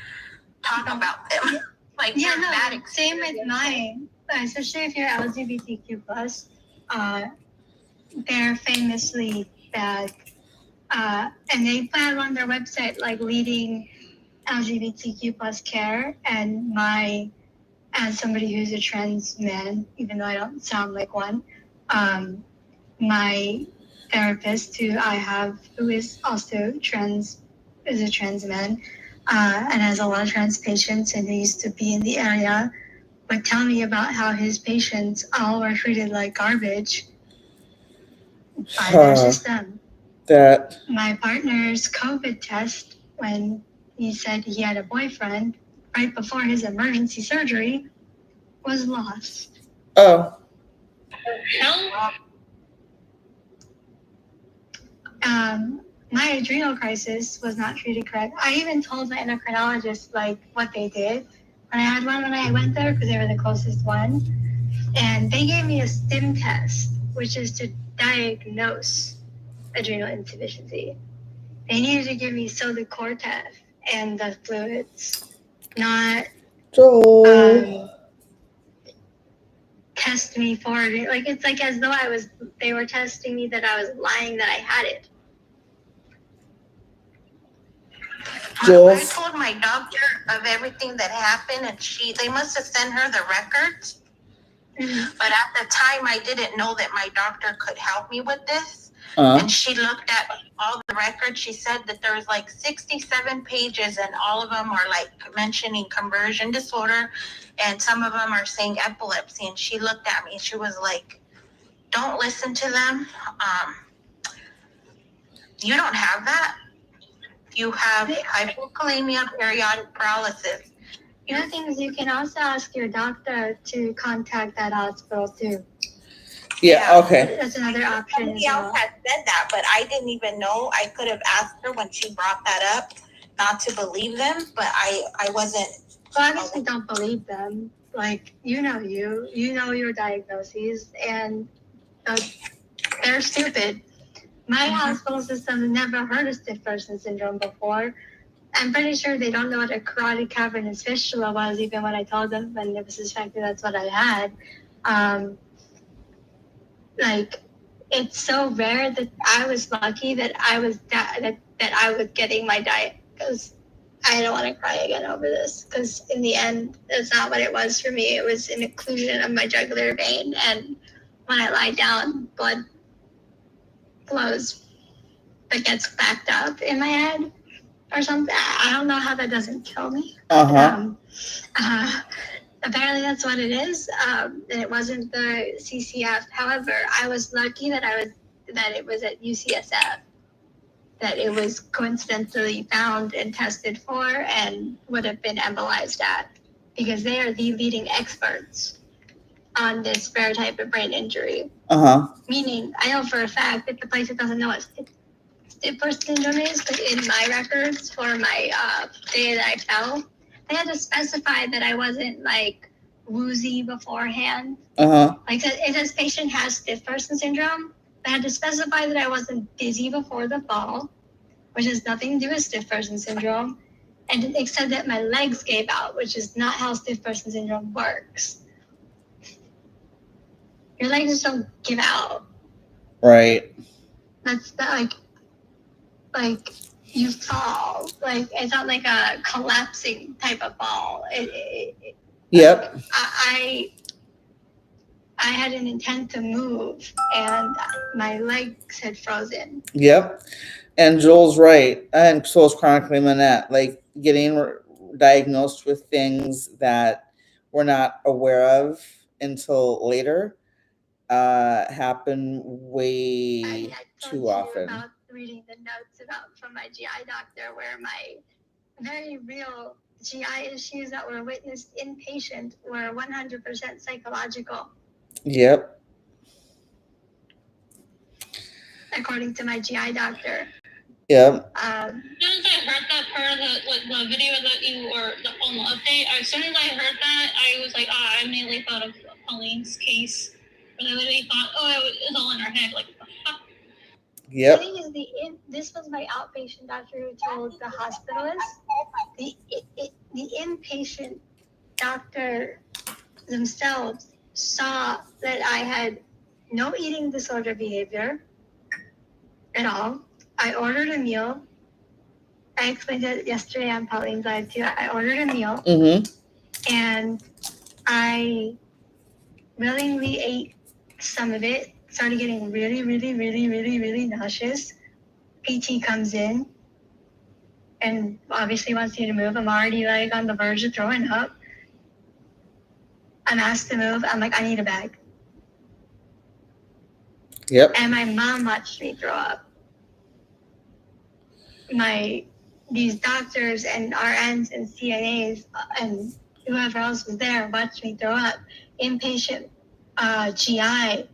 talk about them. Like bad. Same with mine. Especially if you're LGBTQ plus, they're famously bad. And they have on their website like leading LGBTQ plus care, and as somebody who's a trans man, even though I don't sound like one, my therapist who I have, who is also trans, is a trans man, and has a lot of trans patients, and who used to be in the area, would tell me about how his patients all were treated like garbage by their system. My partner's COVID test, when he said he had a boyfriend right before his emergency surgery, was lost. Oh. my adrenal crisis was not treated correct. I even told my endocrinologist like what they did when I had one when I went there because they were the closest one, and they gave me a stim test, which is to diagnose adrenal insufficiency. They needed to give me Cortef and the fluids, not test me for it. Like it's like as though they were testing me that I was lying that I had it. I told my doctor of everything that happened, and they must have sent her the records. Mm-hmm. But at the time, I didn't know that my doctor could help me with this. And she looked at all the records. She said that there was like 67 pages, and all of them are like mentioning conversion disorder, and some of them are saying epilepsy. And she looked at me and she was like, "Don't listen to them. You don't have that. You have hypokalemia, periodic paralysis." The other thing is you can also ask your doctor to contact that hospital too. Yeah, okay. That's another option. Somebody else had said that, but I didn't even know. I could have asked her when she brought that up, not to believe them, but I wasn't. Well, obviously don't believe them. Like, you know your diagnoses, and they're stupid. My hospital system has never heard of stiff person syndrome before. I'm pretty sure they don't know what a carotid cavernous fistula was, even when I told them, and it was suspected that's what I had. Like, it's so rare that I was lucky that I was that I was getting my diet, because I don't want to cry again over this, because in the end, that's not what it was for me. It was an occlusion of my jugular vein, and when I lie down, blood flows but gets backed up in my head or something. I don't know how that doesn't kill me. Apparently that's what it is, and it wasn't the CCF. However, I was lucky that it was at UCSF, that it was coincidentally found and tested for and would have been embolized at, because they are the leading experts on this rare type of brain injury. Meaning, I know for a fact that the place that doesn't know what stiff person syndrome is, because in my records for my day that I fell, they had to specify that I wasn't like woozy beforehand. Like if this patient has stiff person syndrome, they had to specify that I wasn't dizzy before the fall, which has nothing to do with stiff person syndrome. And it said that my legs gave out, which is not how stiff person syndrome works. Your legs just don't give out. Right. That's not like you fall. Like it's not like a collapsing type of fall. Yep. I had an intent to move, and my legs had frozen. Yep. And Joel's right. And so is chronically Manette. Like getting diagnosed with things that we're not aware of until later happen way too often. About reading the notes from my GI doctor, where my very real GI issues that were witnessed inpatient were 100% psychological. Yep. According to my GI doctor. Yep. As soon as I heard that part of the video that you were on the update, as soon as I heard that, I was like, I immediately thought of Pauline's case. And I literally thought, it's all in her head. Like, what the fuck? Yep. The thing is, this was my outpatient doctor who told the hospitalist. The inpatient doctor themselves saw that I had no eating disorder behavior at all. I ordered a meal. I explained it yesterday on Pauline's Live too. I ordered a meal. And I willingly ate some of it. Started getting really, really, really, really, really nauseous. PT comes in and obviously wants me to move. I'm already like on the verge of throwing up. I'm asked to move. I'm like, I need a bag. Yep. And my mom watched me throw up. These doctors and RNs and CNAs and whoever else was there watched me throw up. Inpatient GI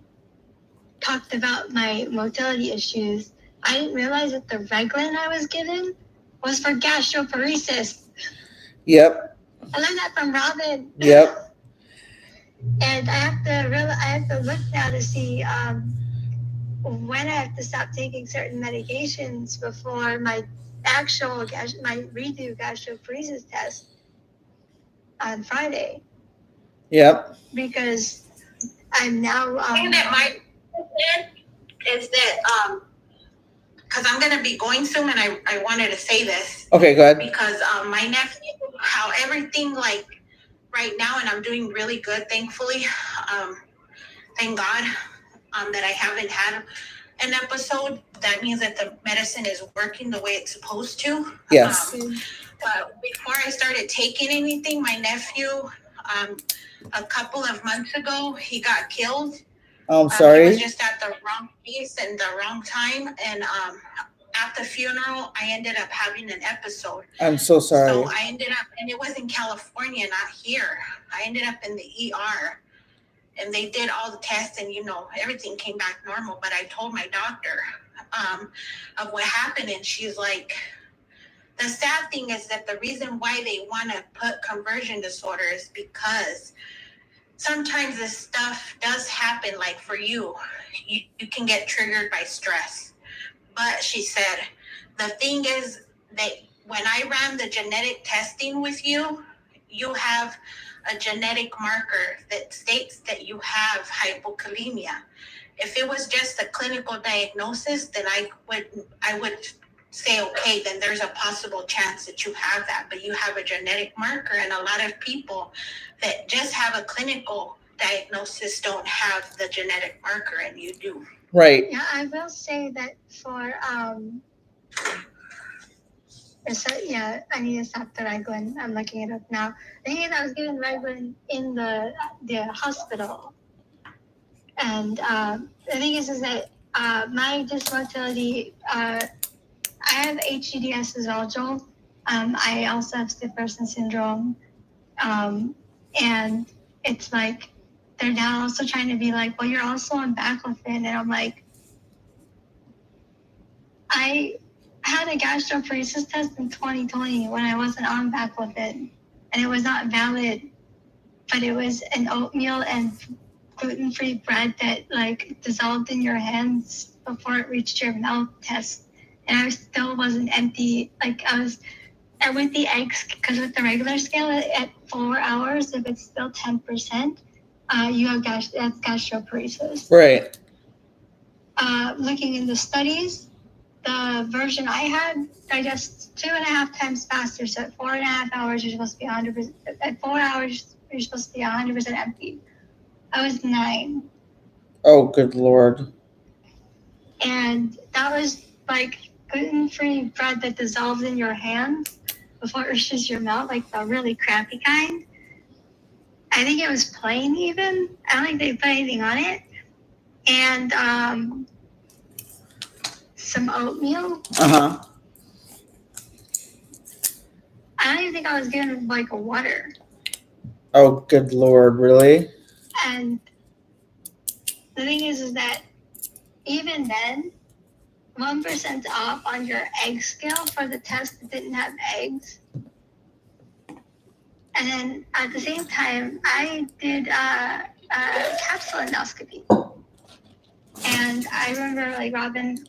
talked about my motility issues, I didn't realize that the Reglan I was given was for gastroparesis. Yep. I learned that from Robin. Yep. And I have to look now to see when I have to stop taking certain medications before my redo gastroparesis test on Friday. Yep. Because I'm now thing that my is that because I'm gonna be going soon, and I wanted to say this. Okay, go ahead. Because my nephew, how everything like right now, and I'm doing really good, thankfully. Thank God that I haven't had an episode. That means that the medicine is working the way it's supposed to. Yes. But before I started taking anything, my nephew, a couple of months ago, he got killed. Oh, I'm He sorry. was just at the wrong place and the wrong time, and at the funeral, I ended up having an episode. I'm so sorry. So I ended up, and it was in California, not here. I ended up in the ER, and they did all the tests, and everything came back normal. But I told my doctor of what happened, and she's like, the sad thing is that the reason why they want to put conversion disorder is because sometimes this stuff does happen. Like for you can get triggered by stress. But she said, the thing is that when I ran the genetic testing with you, you have a genetic marker that states that you have hypokalemia. If it was just a clinical diagnosis, then I would say, okay, then there's a possible chance that you have that, but you have a genetic marker, and a lot of people that just have a clinical diagnosis don't have the genetic marker, and you do. Right. Yeah, I will say that for I need to stop the Reglan. I'm looking it up now. The thing is, I was given Reglan in the hospital, and the thing is that my dysmotility. I have HDDS as well, Joel. I also have stiff person syndrome, and it's like they're now also trying to be like, well, you're also on baclofen, and I'm like, I had a gastroparesis test in 2020 when I wasn't on baclofen, and it was not valid, but it was an oatmeal and gluten-free bread that like dissolved in your hands before it reached your mouth test, and I still wasn't empty. Like and with the eggs, because with the regular scale at 4 hours, if it's still 10%, you have that's gastroparesis. Right. Looking in the studies, the version I had digests 2.5 times faster. So at 4.5 hours, you're supposed to be 100%. At 4 hours, you're supposed to be 100% empty. I was 9. Oh, good Lord. And that was like gluten-free bread that dissolves in your hands before it reaches your mouth, like the really crappy kind. I think it was plain even. I don't think they put anything on it. And some oatmeal. Uh-huh. I don't even think I was given like a water. Oh, good Lord, really? And the thing is that even then, 1% off on your egg scale for the test that didn't have eggs. And then at the same time, I did capsule endoscopy. And I remember like Robin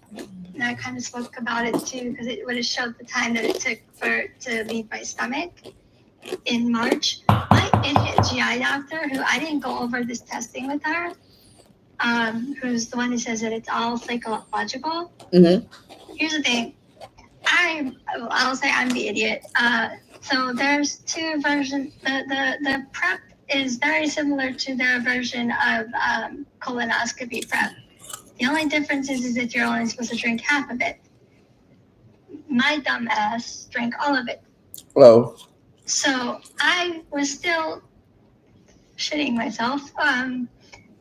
and I kind of spoke about it too, because it would have showed the time that it took for it to leave my stomach in March. My idiot GI doctor, who I didn't go over this testing with her, who's the one who says that it's all psychological. Mm-hmm. Here's the thing. I'll say I'm the idiot. So there's 2 versions. The prep is very similar to their version of colonoscopy prep. The only difference is that you're only supposed to drink half of it. My dumb ass drank all of it. Whoa. So I was still shitting myself and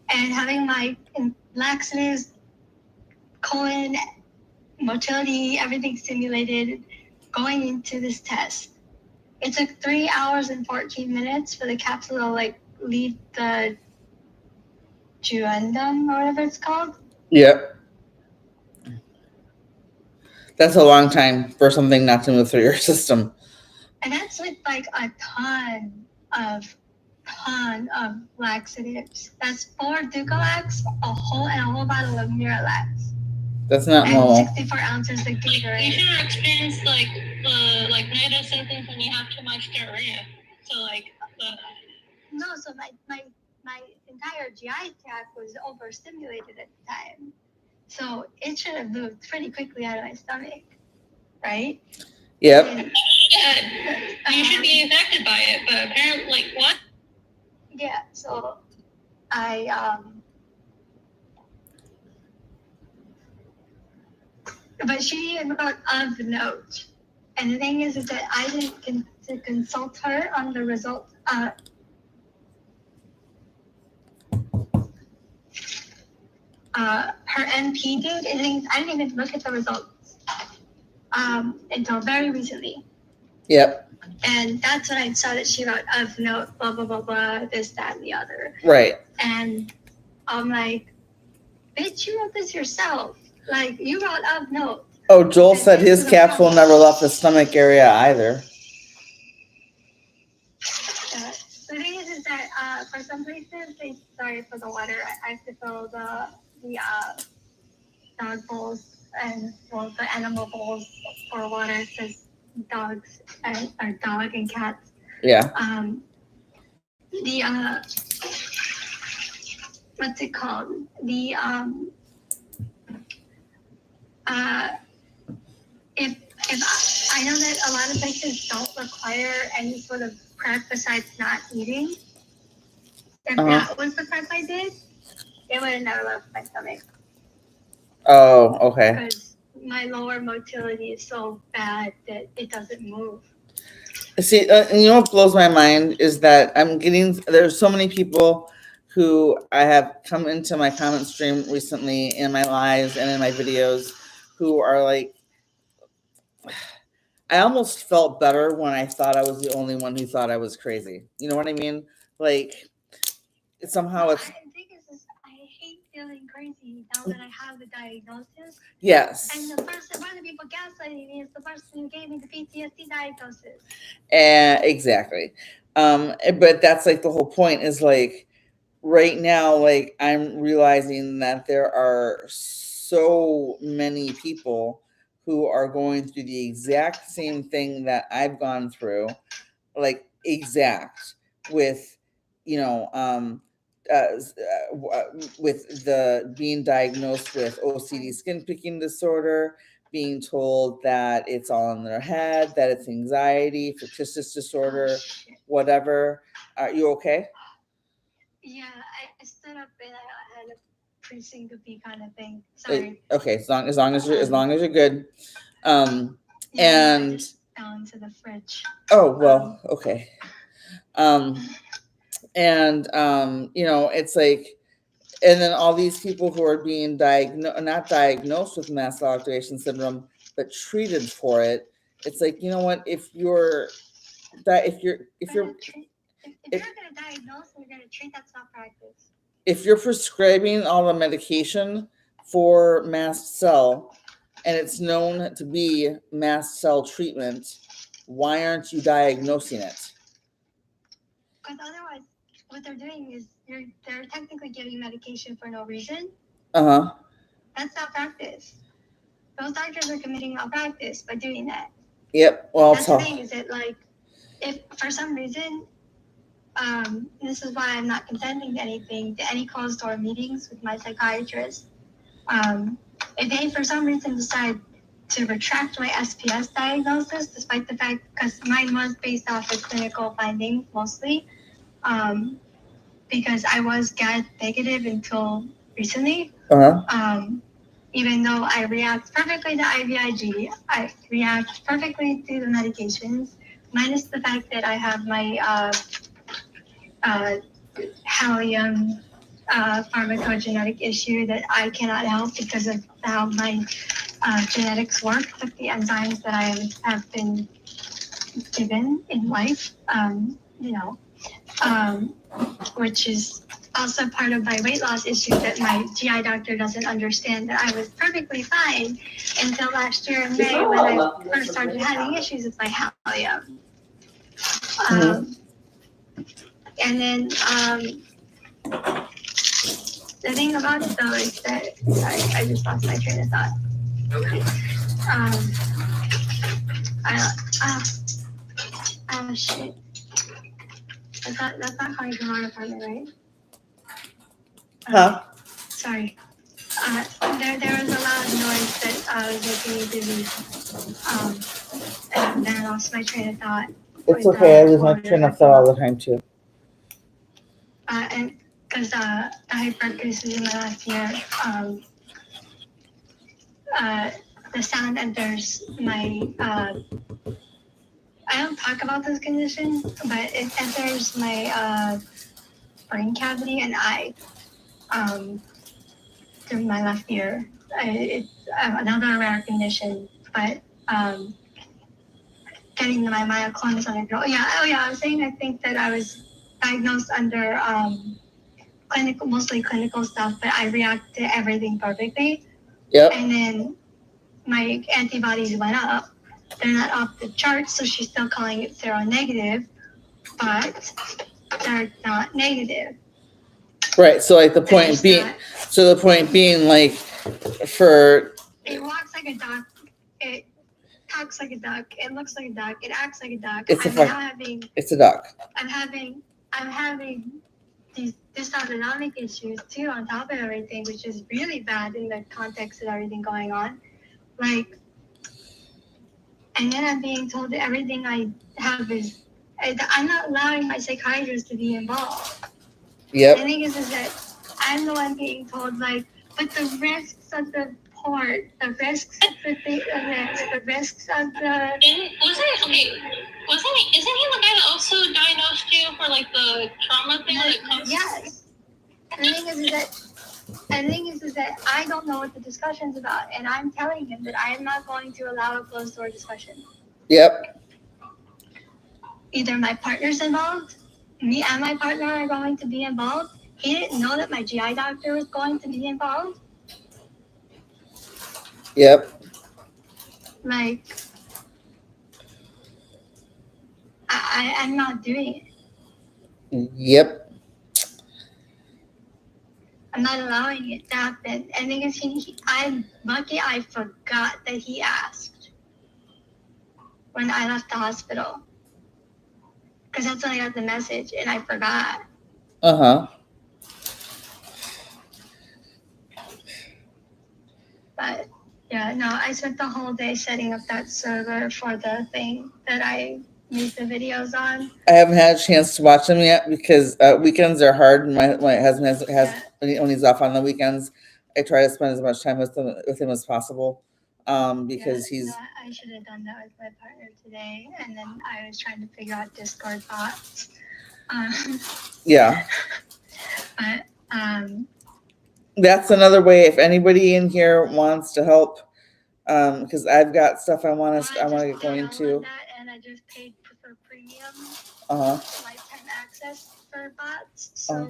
having my laxatives, colon, motility, everything stimulated going into this test. It took 3 hours and 14 minutes for the capsule to like leave the duodenum or whatever it's called. Yep. That's a long time for something not to move through your system. And that's with like a ton of laxatives. That's 4 Ducalax, a whole bottle of Miralax. That's not and normal. 64 ounces of You Gatorade. should experience like the negative symptoms when you have too much diarrhea. So like No, so my entire GI tract was overstimulated at the time. So it should have moved pretty quickly out of my stomach, right? Yep. And, you should be affected by it, but apparently, like what? Yeah. So I but she even wrote of note. And the thing is that I didn't consult her on the results. Her NP did. I didn't even look at the results until very recently. Yep. And that's when I saw that she wrote of note, blah, blah, blah, blah, this, that, and the other. Right. And I'm like, bitch, you wrote this yourself. Like, you wrote of note. Oh, Joel said his capsule never left the stomach area either. The thing is that for some places, sorry for the water, I have to fill the dog bowls and the animal bowls for water because dogs are dog and cats. Yeah. The what's it called? The if I know that a lot of places don't require any sort of prep besides not eating. If that was the prep I did, it would have never left my stomach. Oh, okay. Because my lower motility is so bad that it doesn't move. See, and you know what blows my mind is that there's so many people who I have come into my comment stream recently in my lives and in my videos who are like, I almost felt better when I thought I was the only one who thought I was crazy. You know what I mean? Like, somehow it's... The thing is I hate feeling crazy now that I have the diagnosis. Yes. And one of the people gaslighting me is the person who gave me the PTSD diagnosis. Exactly. But that's like the whole point is like, right now, like I'm realizing that there are so many people who are going through the exact same thing that I've gone through, like exact with, you know, with the being diagnosed with OCD skin picking disorder, being told that it's all in their head, that it's anxiety, fictitious disorder, whatever. Are you okay? Yeah, I stood up and I had a pre-syncope kind of thing. Sorry. Okay, as long as you're good. Yeah, and I just fell into the fridge. Oh well, okay. You know, it's like, and then all these people who are being not diagnosed with mast cell activation syndrome, but treated for it. It's like, you know what? If you're gonna diagnose and you're gonna treat, that's not practice. If you're prescribing all the medication for mast cell and it's known to be mast cell treatment, why aren't you diagnosing it? Because otherwise, what they're doing is they're technically giving medication for no reason. That's not practice. Those doctors are committing malpractice by doing that. Yep. Well, that's the thing is that, like, if for some reason, this is why I'm not consenting to any closed door meetings with my psychiatrist. If they for some reason decide to retract my SPS diagnosis, despite the fact, because mine was based off of clinical findings mostly, because I was GAD negative until recently. Even though I react perfectly to IVIG, I react perfectly to the medications, minus the fact that I have my Halium pharmacogenetic issue that I cannot help because of how my genetics work with the enzymes that I have been given in life, which is also part of my weight loss issue that my GI doctor doesn't understand that I was perfectly fine until last year in May when I first started having issues with my Halium. And then the thing about it though is that I just lost my train of thought. Oh shit. That's not coming from our apartment, right? Huh? Sorry. There was a loud noise that was making me dizzy. And then I lost my train of thought. It's okay. I lose my train of thought all the time too. And because I had braces in my last year, the sound enters my. I don't talk about this condition, but it enters my brain cavity and eye through my left ear. It's another rare condition, but getting my myoclonus under control. I was saying I think that I was diagnosed under mostly clinical stuff, but I react to everything perfectly. Yep. And then my antibodies went up. They're not off the charts, so she's still calling it seronegative, but they're not negative. Right. So like the point being, like for it walks like a duck, it talks like a duck, it looks like a duck, it acts like a duck. It's a duck. I'm having these dysautonomic issues too on top of everything, which is really bad in the context of everything going on. Like, and then I'm being told that everything I have is, I'm not allowing my psychiatrist to be involved. Yep. The thing is that I'm the one being told, like, but the risks of the port, the risks of the risks of the. Isn't he the guy that also diagnosed you for like the trauma thing when it comes? Yes. The thing is that I don't know what the discussion's about, and I'm telling him that I am not going to allow a closed door discussion. Yep. Either my partner's involved, me and my partner are going to be involved. He didn't know that my GI doctor was going to be involved. Yep. Like, I'm not doing it. Yep. I'm not allowing it to happen. And the thing is, I'm lucky I forgot that he asked when I left the hospital. Because that's when I got the message, and I forgot. Uh-huh. But, yeah, no, I spent the whole day setting up that server for the thing that I made the videos on. I haven't had a chance to watch them yet because weekends are hard. And my husband has when he's off on the weekends, I try to spend as much time with him as possible. Because he's. I should have done that with my partner today, and then I was trying to figure out Discord bots. Yeah. But that's another way. If anybody in here wants to help, because I've got stuff I want to get going to. And I just paid for premium lifetime access for bots. So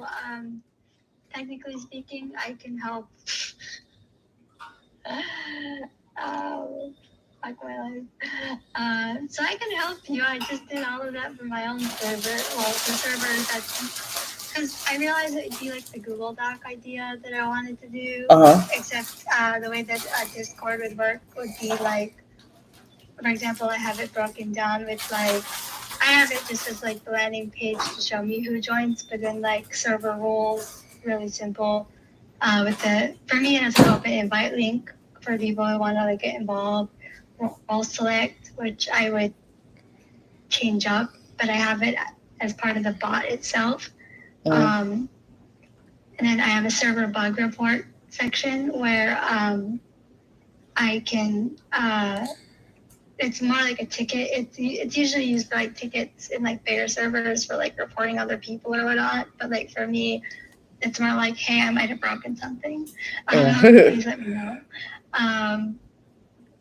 technically speaking, I can help. Fuck my life. So I can help you. I just did all of that for my own server. Well, the server that's because I realized it would be like the Google Doc idea that I wanted to do. Except the way that Discord would work would be like, for example, I have it broken down with like, I have it just as like the landing page to show me who joins, but then like server rules, really simple. For me, it's an open invite link for people who want to like get involved. Role select, which I would change up, but I have it as part of the bot itself. And then I have a server bug report section where I can. It's more like a ticket. It's usually used for like tickets in like bigger servers for like reporting other people or whatnot. But like for me, it's more like, hey, I might have broken something. Please let me know.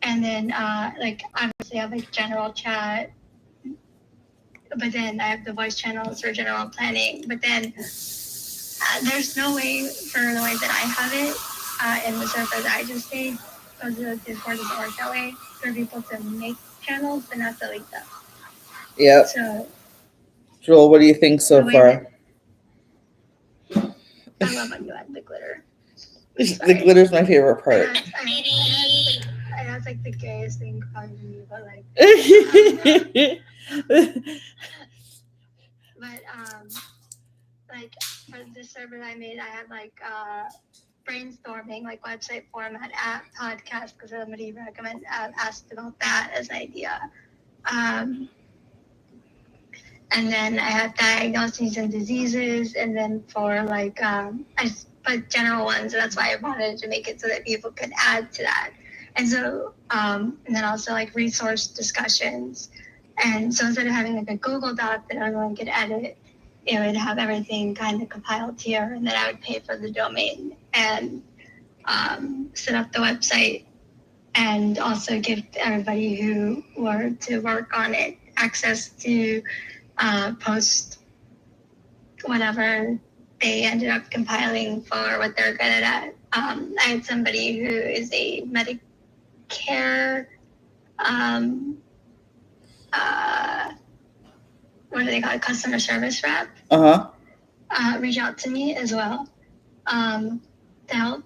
And then like obviously I have like general chat, but then I have the voice channels for general planning. But then there's no way for the way that I have it in the server that I just made, because the Discord doesn't work that way, for people to make channels but not delete them. Yep. So, Joel, what do you think so the way far? I love when you add the glitter. The glitter's my favorite part. I know it's like the gayest thing probably to me, but like, like for the server I made, I had like brainstorming, like website format at podcast, because somebody asked about that as an idea. And then I have diagnoses and diseases, and then for like I put general ones, and that's why I wanted to make it so that people could add to that. And so and then also like resource discussions. And so instead of having like a Google Doc that everyone could edit, it would have everything kind of compiled here, and then I would pay for the domain and set up the website, and also give everybody who were to work on it access to post whatever they ended up compiling for what they're good at. I had somebody who is a Medicare, what do they call it, customer service rep, reach out to me as well to help.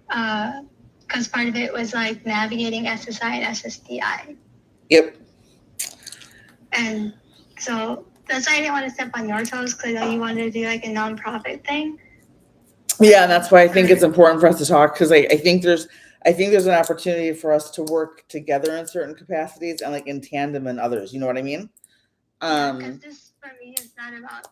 Because part of it was like navigating SSI and SSDI. Yep. And so that's why I didn't want to step on your toes, because I know you wanted to do like a nonprofit thing. Yeah, and that's why I think it's important for us to talk, because I think there's an opportunity for us to work together in certain capacities and like in tandem in others. You know what I mean? Because this for me is not about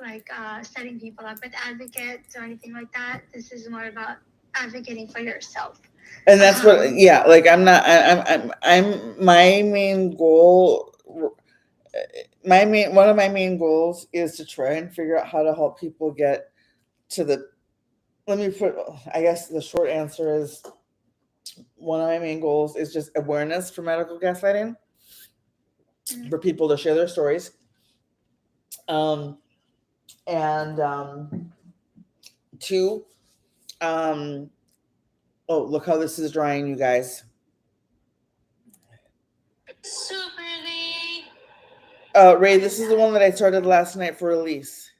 like setting people up with advocates or anything like that. This is more about advocating for yourself. And that's what, yeah, like I'm my main goal. One of my main goals is to try and figure out how to help people get to the. I guess the short answer is one of my main goals is just awareness for medical gaslighting, for people to share their stories. Two, oh, look how this is drying, you guys. So pretty. Ray, this is the one that I started last night for release.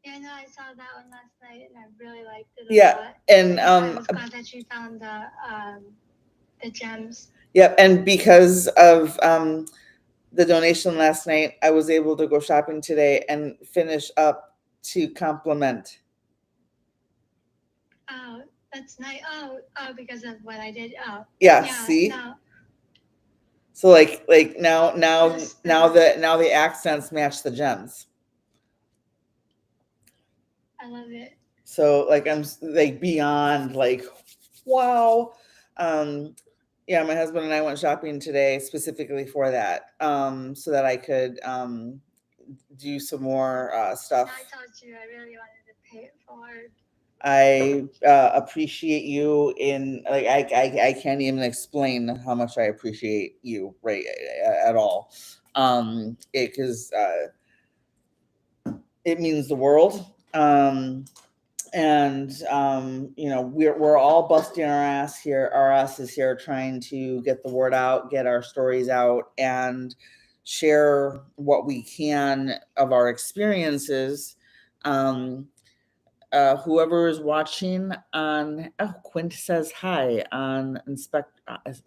Yeah, no, I saw that one last night, and I really liked it a lot. And I was glad that you found the gems. Yep, and because of the donation last night, I was able to go shopping today and finish up to complement. Oh, that's nice. Oh, because of what I did. Oh, yeah. See. No. So like now the accents match the gems. I love it. So like I'm like beyond like, wow. Yeah, my husband and I went shopping today specifically for that, so that I could do some more stuff. I told you I really wanted to pay it forward. I appreciate you in like I can't even explain how much I appreciate you, right, at all. Because it means the world. And you know, we're all busting our ass here. Our asses here trying to get the word out, get our stories out, and share what we can of our experiences. Whoever is watching on, Quint says hi on Inspect.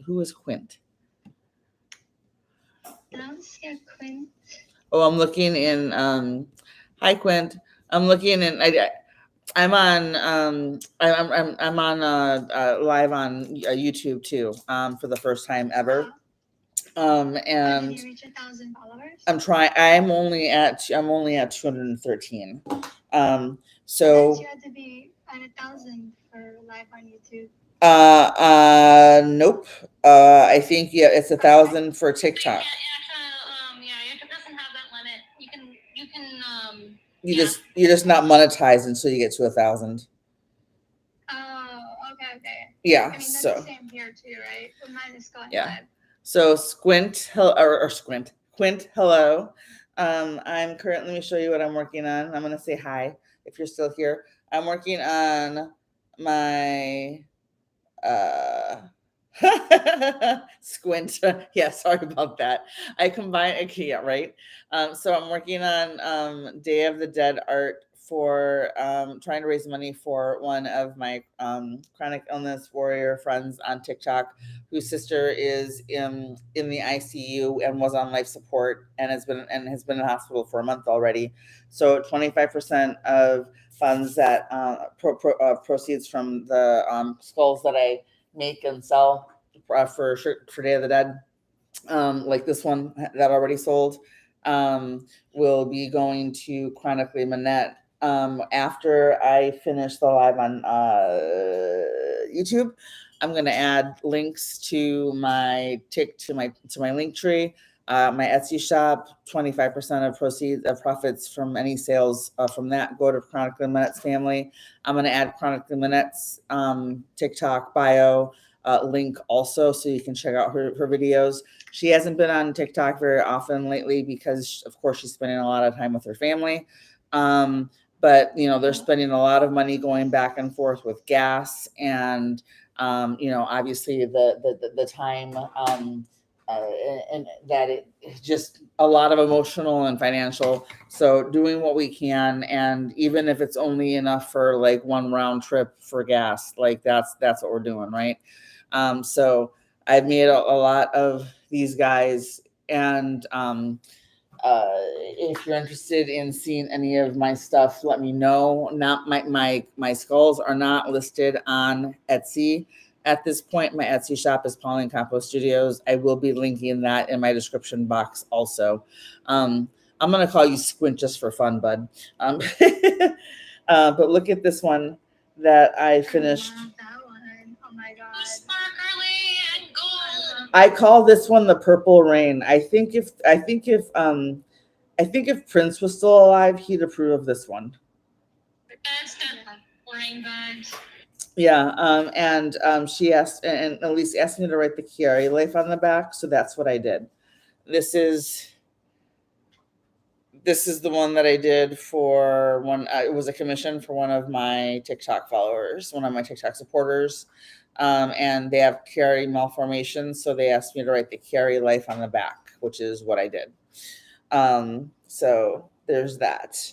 Who is Quint? I don't see a Quint. Oh, I'm looking in. Hi, Quint. I'm looking in. I'm on. I'm on live on YouTube too. For the first time ever. And did you reach 1,000 followers? I'm trying. I'm only at 213. So you had to be at 1,000 for live on YouTube. Nope. I think it's 1,000 for TikTok. YouTube doesn't have that limit. You can you're just not monetized until you get to 1,000. Oh, okay. Yeah. I mean, that's the same here too, right? Well, mine is going live. So Quint, hello. I'm currently, let me show you what I'm working on. I'm gonna say hi. if you're still here. I'm working on my squint. Yeah, sorry about that. I combine. Okay, yeah, right. So I'm working on Day of the Dead art for trying to raise money for one of my chronic illness warrior friends on TikTok, whose sister is in the ICU and was on life support and has been in hospital for a month already. So 25% of funds that proceeds from the skulls that I make and sell for Day of the Dead, like this one that already sold, will be going to Chronically Manette. After I finish the live on YouTube, I'm gonna add links to my link tree, my Etsy shop. 25% of proceeds of profits from any sales from that go to Chronically Manette's family. I'm gonna add Chronically Manette's TikTok bio link also, so you can check out her videos. She hasn't been on TikTok very often lately because, of course, she's spending a lot of time with her family. But they're spending a lot of money going back and forth with gas and obviously the time and that it just a lot of emotional and financial. So doing what we can, and even if it's only enough for like one round trip for gas, like that's what we're doing, right? So I've made a lot of these guys, and if you're interested in seeing any of my stuff, let me know. Not my skulls are not listed on Etsy at this point. My Etsy shop is Pauline Compost Studios. I will be linking that in my description box also. I'm gonna call you Squint just for fun, bud. But look at this one that I finished. I love that one. Oh my god. Sparkly and gold. I call this one the Purple Rain. I think if Prince was still alive, he'd approve of this one. That's got rain vibes. Yeah, and she asked, and Elise asked me to write the Chiari life on the back, so that's what I did. This is the one that I did for one. It was a commission for one of my TikTok followers, one of my TikTok supporters, and they have Chiari malformations, so they asked me to write the Chiari life on the back, which is what I did. So there's that.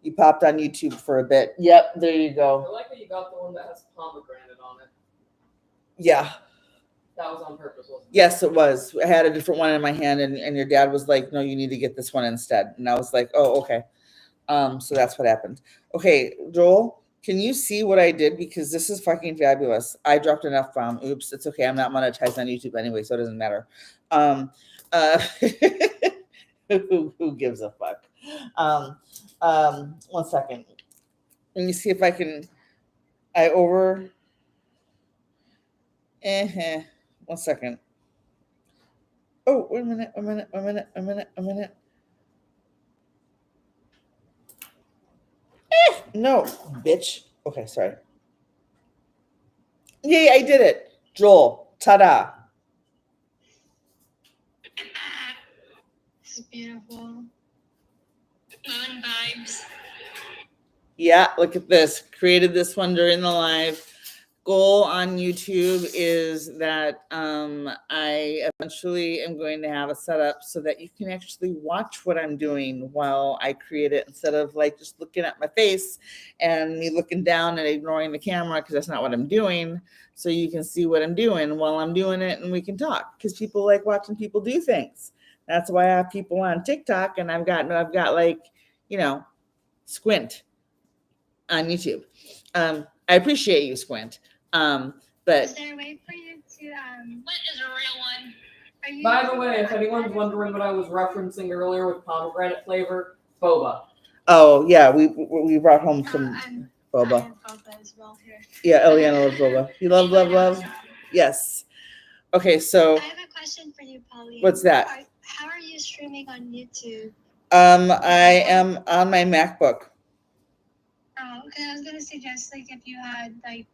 You popped on YouTube for a bit. Yep, there you I go. like that you got the one that has pomegranate on it. Yeah. That was on purpose, wasn't it? Yes, it was. I had a different one in my hand, and your dad was like, "No, you need to get this one instead." And I was like, "Oh, okay." So that's what happened. Okay, Joel, can you see what I did? Because this is fucking fabulous. I dropped an F-bomb. Oops, it's okay. I'm not monetized on YouTube anyway, so it doesn't matter. Who gives a fuck? 1 second. Let me see if I can. One second. Oh, wait a minute. No, bitch. Okay, sorry. Yay, I did it. Joel, ta-da. This is beautiful. Moon vibes. Yeah, look at this. Created this one during the live. Goal on YouTube is that I eventually am going to have a setup so that you can actually watch what I'm doing while I create it, instead of like just looking at my face and me looking down and ignoring the camera, because that's not what I'm doing. So you can see what I'm doing while I'm doing it, and we can talk, because people like watching people do things. That's why I have people on TikTok, and I've got like, Squint on YouTube. I appreciate you, Squint. But Is there a way for you to What is a real one? are you By the way, if anyone's wondering what I was referencing earlier with pomegranate flavor, boba. oh yeah, we brought home some I'm boba. I'm boba as well here. Yeah, Eliana loves boba. You love? Yes. Okay, so I have a question for you, Pauline. what's that? How are you streaming on YouTube? I am on my MacBook. Oh, okay. I was gonna suggest like if you had like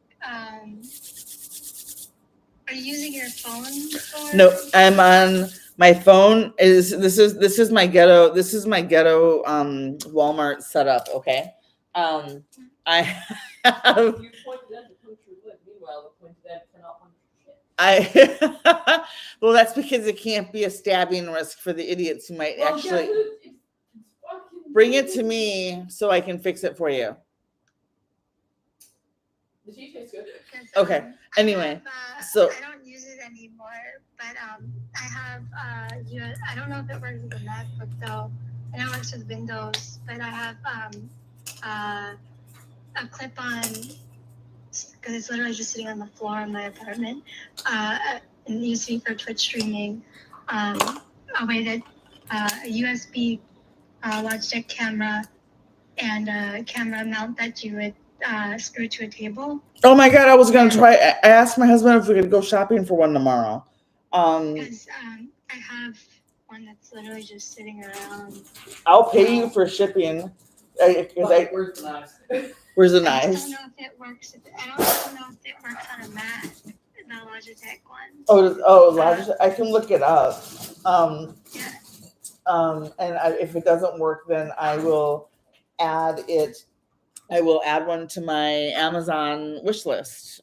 are you using your phone? No, I'm on my phone. This is my ghetto Walmart setup. Okay, I have, You pointed at the country would. Meanwhile, the pointed at cannot punch shit. well, that's because it can't be a stabbing risk for the idiots who might Well, actually yeah, it's fucking bring it to me so I can fix it for you. The tea tastes good. Okay. Anyway, so I don't use it anymore, but I have I don't know if it works with the MacBook though. I know it works with Windows, but I have a clip-on because it's literally just sitting on the floor in my apartment. And it used to be for Twitch streaming. A way that a USB Logitech camera and a camera mount that you would screw to a table. oh my god, I was gonna try. I asked my husband if we could go shopping for one tomorrow. Because I have one that's literally just sitting around. I'll pay you for shipping. Where's the knives? Where's the I knives? don't know if it works. I don't know if it works on a Mac, the Logitech one. Logitech. I can look it up. Yeah. And if it doesn't work, then I will add it. I will add one to my Amazon wish list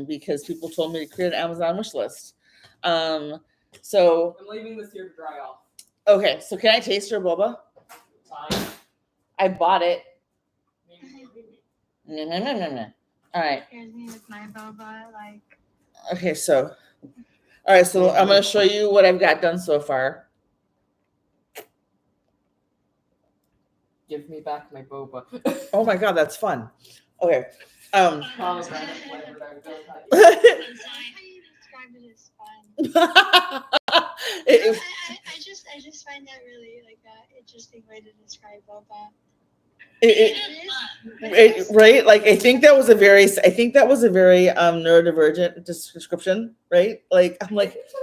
because people told me to create an Amazon wish list. So I'm leaving this here to dry off. okay, so can I taste your boba? Fine. I bought it. Maybe. All right. Here's me with my boba, like. Okay, so all right, so I'm gonna show you what I've got done so far. Give me back my boba. Oh my god, that's fun. Okay. Pomegranate flavored. I don't know. I like how you describe it as fun. It- I just find that really like an interesting way to describe boba. it- right? Like I think that was a very neurodivergent description, right? Like I'm like, See, that's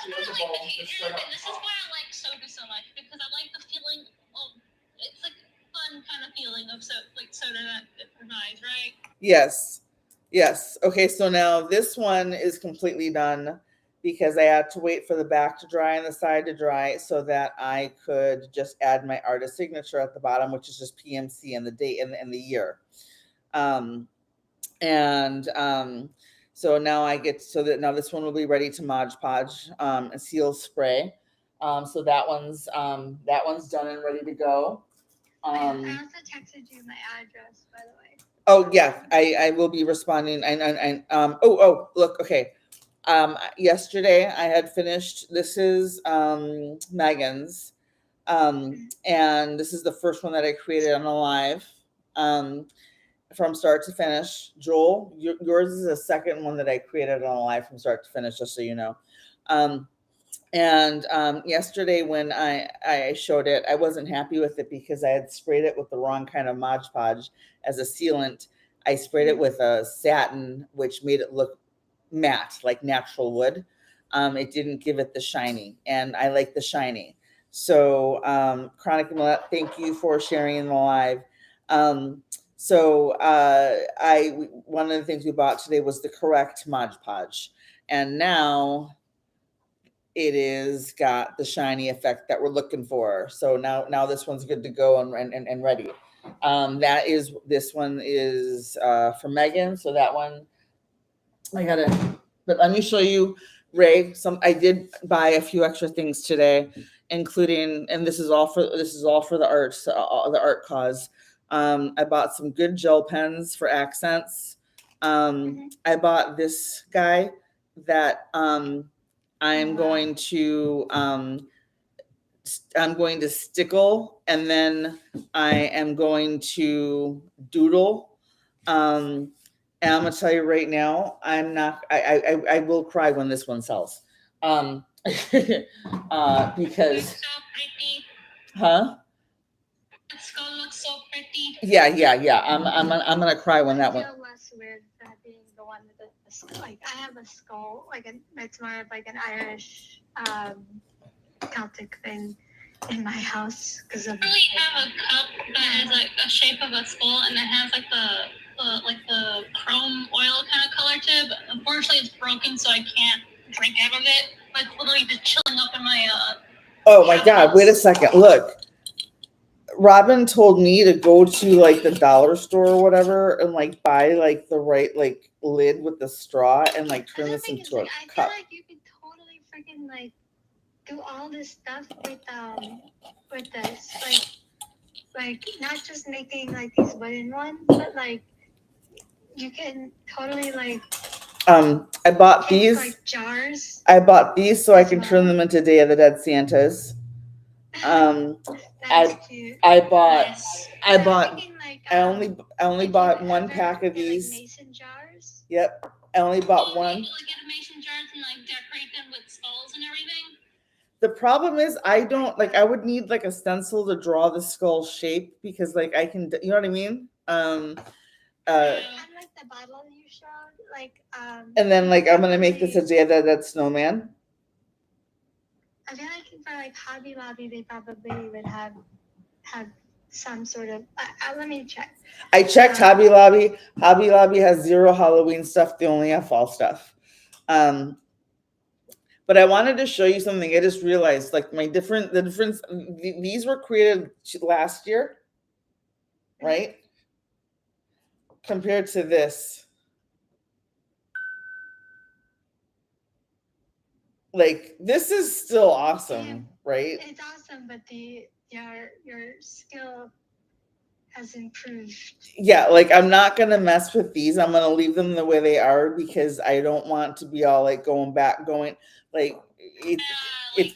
kind of like the this is why I like soda so much because I like the feeling of it's like a fun kind of feeling of soda that it provides, right? yes. Okay, so now this one is completely done because I had to wait for the back to dry and the side to dry so that I could just add my artist signature at the bottom, which is just PMC and the date and the year. So now now this one will be ready to Mod Podge and seal spray. So that one's done and ready to go. I also texted you my address, by the way. Oh yeah, I will be responding. And look, okay. Yesterday I had finished. This is Megan's, and this is the first one that I created on a live, from start to finish. Joel, yours is the second one that I created on a live from start to finish, just so you know. Yesterday when I showed it, I wasn't happy with it because I had sprayed it with the wrong kind of Mod Podge as a sealant. I sprayed it with a satin, which made it look matte, like natural wood. It didn't give it the shiny, and I like the shiny. So, Chronic Millette, thank you for sharing in the live. One of the things we bought today was the correct Mod Podge, and now it is got the shiny effect that we're looking for. So now this one's good to go and ready. This one is for Megan. So that one but let me show you, Ray. I did buy a few extra things today, including, and this is all for the art cause. I bought some good gel pens for accents. I bought this guy that I'm going to stickle, and then I am going to doodle. And I'm gonna tell you right now, I will cry when this one sells. Because It's so pretty. huh? That skull looks so pretty. Yeah. I'm gonna cry when that one. I feel less weird that being the one with the skull. Like I have a skull, it's more of like an Irish Celtic thing in my house because of. I really have a cup that is like a shape of a skull and it has like the chrome oil kind of color to it, but unfortunately it's broken, so I can't drink out of it. But it's literally just chilling up in my Oh my God! Wait a second. Look, Robin told me to go to like the dollar store or whatever and like buy like the right like lid with the straw and like turn That's this the thing, into a I feel cup. like you could totally freaking like do all this stuff with this. Like not just making like these wooden ones, but like you can totally like I bought take these. like jars. I bought these so I as can turn well. them into Day of the Dead Santas. That is cute. I bought Nice. I I'm bought thinking, like, I only did bought you one ever pack of get, like, these. mason jars? Yep. I only bought Oh, one. like get a mason jars and like decorate them with skulls and everything. The problem is I don't like I would need like a stencil to draw the skull shape because like I can you know what I mean? Yeah. And like the bottle you showed, like And then like I'm gonna make this a probably- Day of the Dead snowman. I feel like for like Hobby Lobby, they probably would have some sort of. Let me check. I checked Hobby Lobby. Hobby Lobby has 0 Halloween stuff. They only have fall stuff. But I wanted to show you something. I just realized like the difference. These were created last year, right? Compared to this. Like this is still awesome, right? It's awesome, but your skill has improved. Yeah, like I'm not gonna mess with these. I'm gonna leave them the way they are because I don't want to be all like going like it, Like, like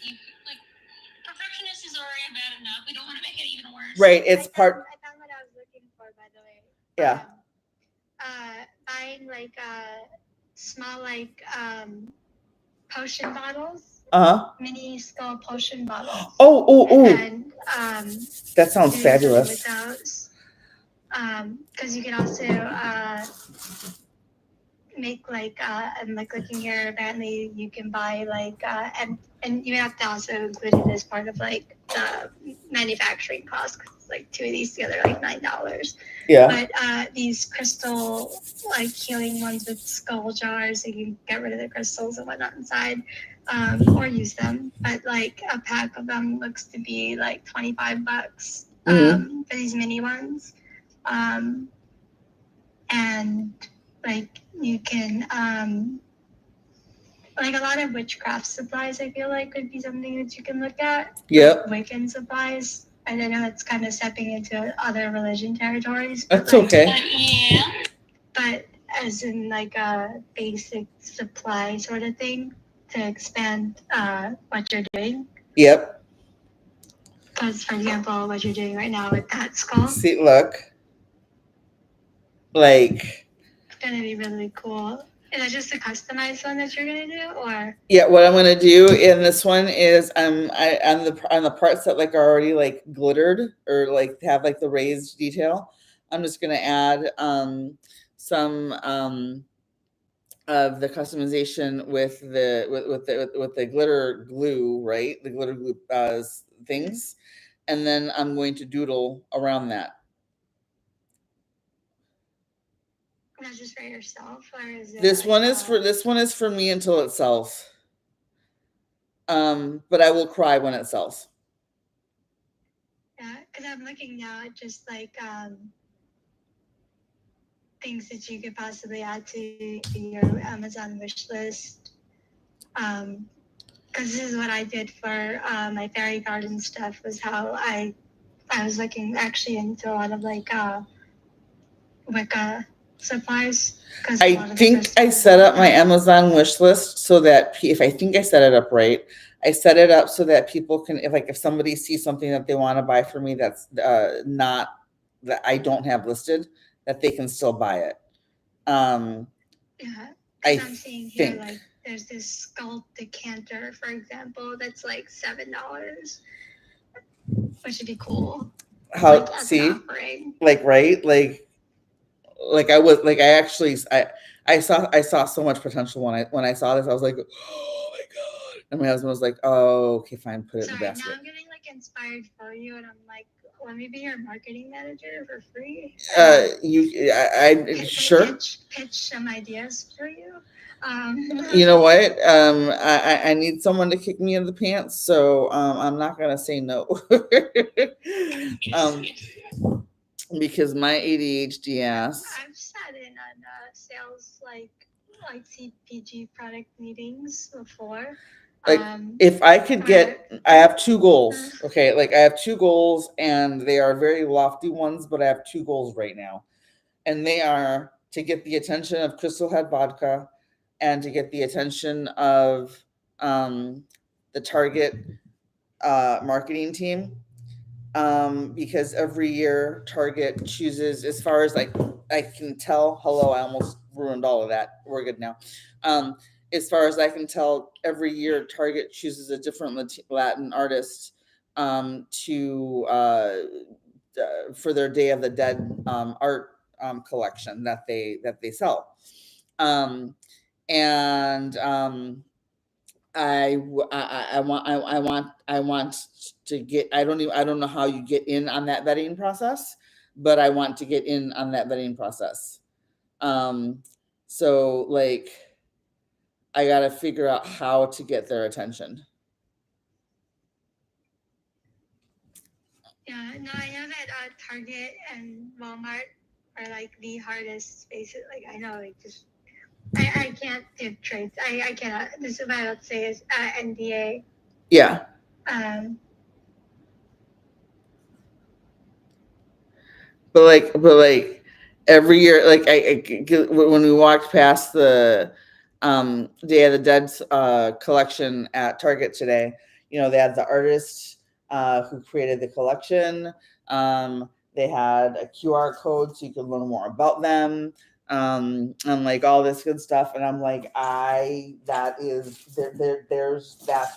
perfectionist is already bad enough. We don't want to make it even worse. right. It's I part. found what I was looking for, by the way. Yeah. Buying like small like potion bottles, mini skull potion bottles. Oh. And That sounds do fabulous. with those. Because you can also make like I'm like looking here. Apparently, you can buy like and you have to also include it as part of like the manufacturing cost. 'Cause, like 2 of these together are like $9. Yeah. But these crystal like healing ones with skull jars, so you can get rid of the crystals and whatnot inside, or use them. But like a pack of them looks to be like $25 for these mini ones. And like you can like a lot of witchcraft supplies I feel like could be something that you can look at. Yep. Like Wiccan supplies. And I know it's kind of stepping into other religion territories. But That's like, okay. Yeah. But as in like a basic supply sort of thing to expand what you're doing. Yep. Because for example, what you're doing right now with that skull. See, look. Like. It's gonna be really cool. Is that just a customized one that you're gonna do, or? Yeah, what I'm gonna do in this one is on the parts that like are already like glittered or like have like the raised detail, I'm just gonna add some of the customization with the glitter glue, right? The glitter glue things, and then I'm going to doodle around that. Not just for yourself, or is it? This like, one is for me until it sells. But I will cry when it sells. Yeah, because I'm looking now at just like things that you could possibly add to your Amazon wish list. Because this is what I did for my fairy garden stuff. Was how I was looking actually into a lot of like Wicca supplies. I think I set up my Amazon wish list so that if I think I set it up right, I set it up so that people can, if somebody sees something that they want to buy for me that's not that I don't have listed, that they can still buy it. Yeah, because I'm seeing here like there's this skull decanter, for example, that's like $7, which would be cool. How like, see, like right, like I was like I saw so much potential when I saw this. I was like, oh my god! And my husband was like, oh, okay, fine, put it in the basket. Now I'm getting like inspired for you, and I'm like, let me be your marketing manager for free. Sure. Pitch some ideas for you. You know what? I need someone to kick me in the pants, so I'm not gonna say no. Because my ADHD ass. I've sat in on sales like CPG product meetings before. Like if I could get, I have two goals. Okay, like I have two goals, and they are very lofty ones, but I have two goals right now, and they are to get the attention of Crystal Head Vodka, and to get the attention of the Target marketing team. Because every year Target chooses, as far as like I can tell, hello, I almost ruined all of that. We're good now. As far as I can tell, every year Target chooses a different Latin artist for their Day of the Dead art collection that they sell. I want to get, I don't know how you get in on that vetting process, but I want to get in on that vetting process. So like I got to figure out how to get their attention. Yeah, no, I know that Target and Walmart are like the hardest spaces. Like I know, like just I can't give trades. I cannot. This is what I would say is NDA. Yeah. But like every year, like when we walked past the Day of the Dead collection at Target today, you know, they had the artist who created the collection. They had a QR code so you could learn more about them, and like all this good stuff. And I'm like, that's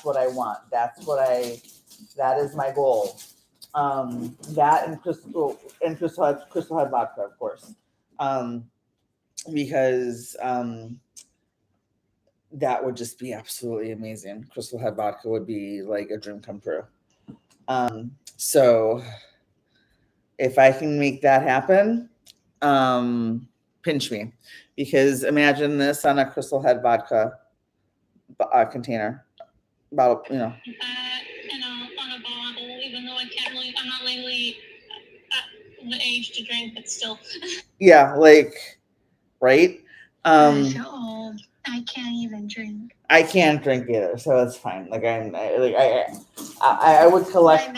what I want. That is my goal. That and Crystal Head Vodka, of course, because that would just be absolutely amazing. Crystal Head Vodka would be like a dream come true. So if I can make that happen, pinch me, because imagine this on a Crystal Head Vodka container bottle, you know. On a bottle, even though I'm not legally at the age to drink, but still. Yeah, like, right? I feel old. I can't even drink. I can't drink either, so it's fine. Like I would collect. I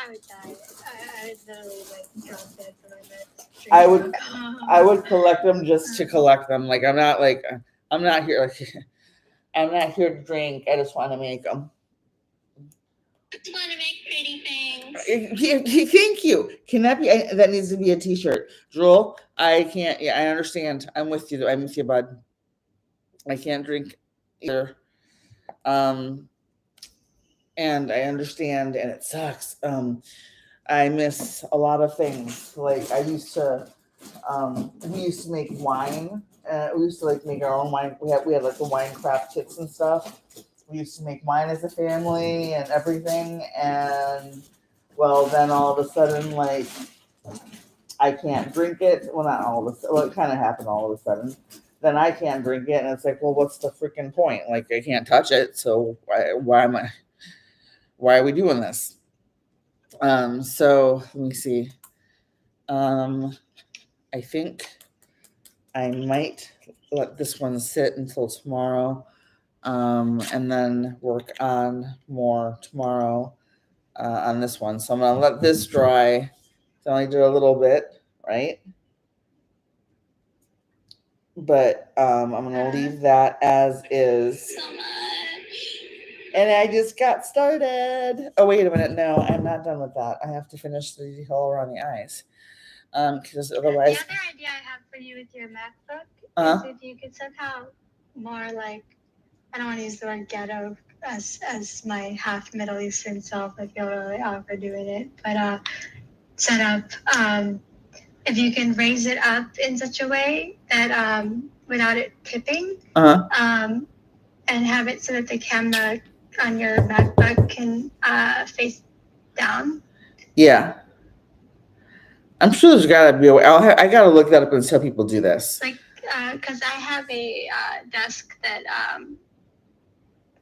would die. I would literally like drop dead for my meds. I would collect them just to collect them. Like I'm not here. Like, I'm not here to drink. I just want to make them. Just want to make pretty things. Thank you. Can that be? That needs to be a T-shirt. Joel, I can't. Yeah, I understand. I'm with you. I'm with you, bud. I can't drink either. And I understand, and it sucks. I miss a lot of things. Like I used to. We used to make wine. We used to like make our own wine. We had like the wine craft kits and stuff. We used to make wine as a family and everything. And well, then all of a sudden, like I can't drink it. Well, not all of a sudden. Well, it kind of happened all of a sudden. Then I can't drink it, and it's like, well, what's the freaking point? Like I can't touch it, so why are we doing this? So let me see. I think I might let this one sit until tomorrow, and then work on more tomorrow on this one. So I'm gonna let this dry. So I only did a little bit, right? But I'm gonna leave that as is. So much. And I just got started. Oh, wait a minute. No, I'm not done with that. I have to finish the detail around the eyes. Because otherwise. The other idea I have for you with your MacBook is if you could somehow more like, I don't want to use the word ghetto as my half Middle Eastern self. I feel really awkward doing it. But set up, if you can raise it up in such a way that without it tipping, and have it so that the camera on your MacBook can face down. Yeah. I'm sure there's gotta be a way. I gotta look that up and see how people do this. Like, because I have a desk that,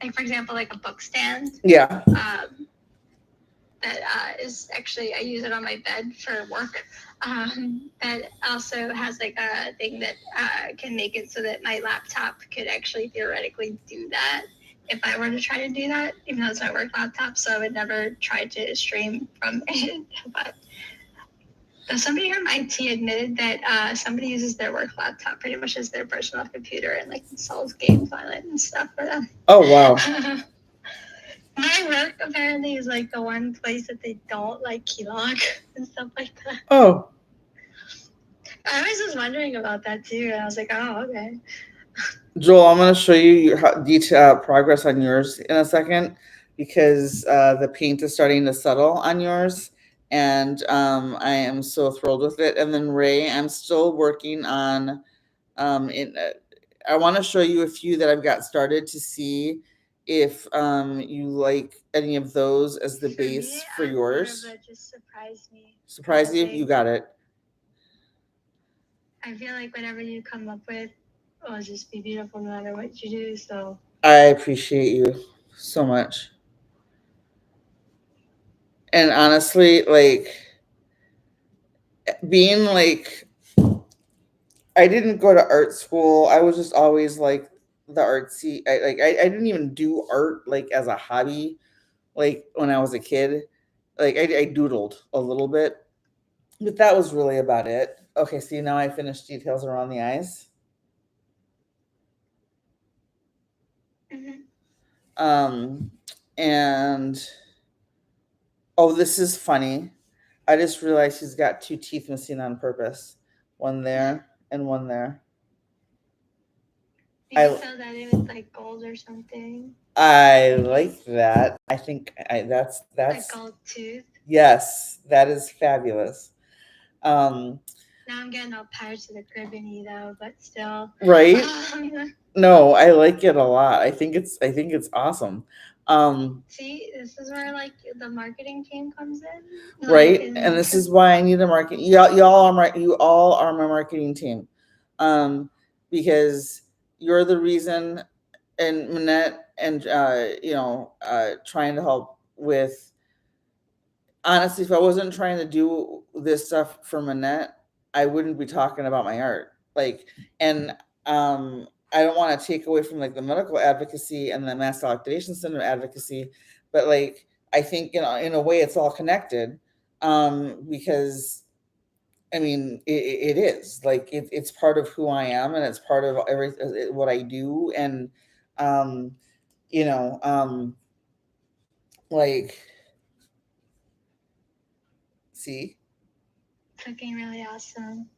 like, for example, like a book stand. Yeah. That is actually, I use it on my bed for work. That also has like a thing that can make it so that my laptop could actually theoretically do that if I were to try to do that, even though it's my work laptop. So I would never try to stream from it. But somebody from IT admitted that somebody uses their work laptop pretty much as their personal computer and like installs games on it and stuff for them. Oh, wow. My work apparently is like the one place that they don't like keylog and stuff like that. Oh. I was just wondering about that too, and I was like, oh, okay. Joel, I'm going to show you your detail progress on yours in a second because the paint is starting to settle on yours, and I am so thrilled with it. And then Ray, I'm still working on. I want to show you a few that I've got started to see if you like any of those as the base for yours. But just surprise me. Surprise you? You got it. I feel like whatever you come up with will just be beautiful no matter what you do. So I appreciate you so much. And honestly, like being like, I didn't go to art school. I was just always like the artsy. I didn't even do art like as a hobby. Like when I was a kid, like I doodled a little bit, but that was really about it. Okay, see, now I finished details around the eyes. And oh, this is funny. I just realized she's got 2 teeth missing on purpose. One there and one there. you can fill that in with like gold or something. I like that. I think that's like gold tooth. Yes, that is fabulous. Now I'm getting all Pirates of the Caribbean though, but still. Right? No, I like it a lot. I think it's awesome. See, this is where like the marketing team comes in. Right? And this is why I need a market. You all are my marketing team. Because you're the reason, and Manette and trying to help with. Honestly, if I wasn't trying to do this stuff for Manette, I wouldn't be talking about my art. Like, and I don't want to take away from like the medical advocacy and the Mass Lactation Center advocacy, but like I think in a way it's all connected, because I mean it is like it's part of who I am and it's part of what I do, and like. See? It's looking really awesome.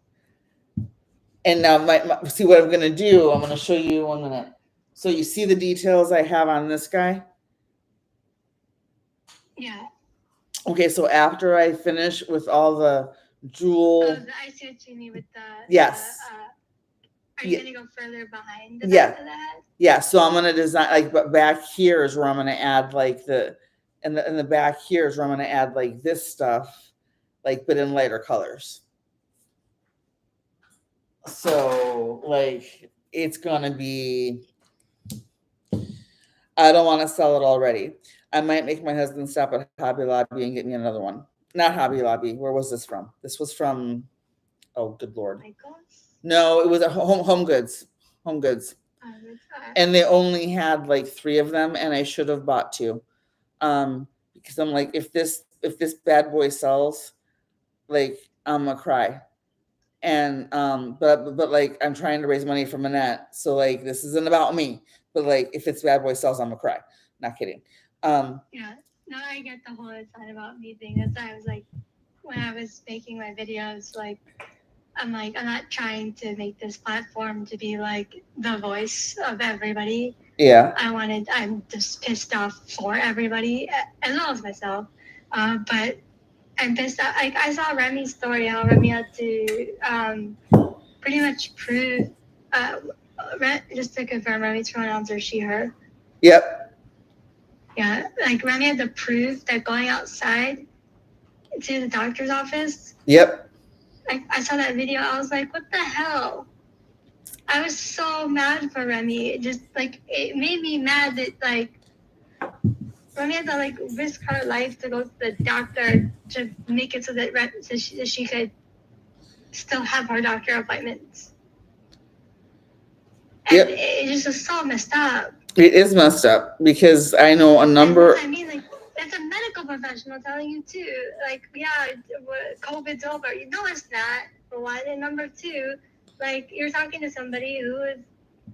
And now see what I'm going to do. I'm going to show you 1 minute. So you see the details I have on this guy? Yeah. Okay, so after I finish with all the jewel. I see what you mean with the. Yes. Are you going to go further behind the back of that? Yeah, so I'm going to design, like, but back here is where I'm going to add, like, in the back here is where I'm going to add, like, this stuff, like, but in lighter colors. So, like, it's going to be, I don't want to sell it already. I might make my husband stop at Hobby Lobby and get me another one. Not Hobby Lobby. Where was this from? This was from, oh, good Lord. Michael's? No, it was a Home Goods. Home Goods. And they only had like 3 of them, and I should have bought 2. Because I'm like, if this bad boy sells, like, I'm gonna cry. And but like I'm trying to raise money for Manette, so like this isn't about me. But like if it's bad boy sells, I'm gonna cry. Not kidding. Yeah, no, I get the whole it's not about me thing. That's why I was like, when I was making my videos, like I'm not trying to make this platform to be like the voice of everybody. Yeah. I'm just pissed off for everybody as well as myself. But I'm pissed off. Like I saw Remy's story, how Remy had to pretty much prove, just to confirm, Remy's pronouns are she, her. Yep. Yeah, like Remy had to prove that going outside to the doctor's office. Yep. like I saw that video, I was like, what the hell? I was so mad for Remy. It just like it made me mad that like Remy had to like risk her life to go to the doctor to make it so that she could still have her doctor appointments. And Yep. it just was so messed up. It is messed up because I know a number. I mean, like, it's a medical professional telling you too. Like, yeah, COVID's over. You know it's not, for one. And number two, like, you're talking to somebody who is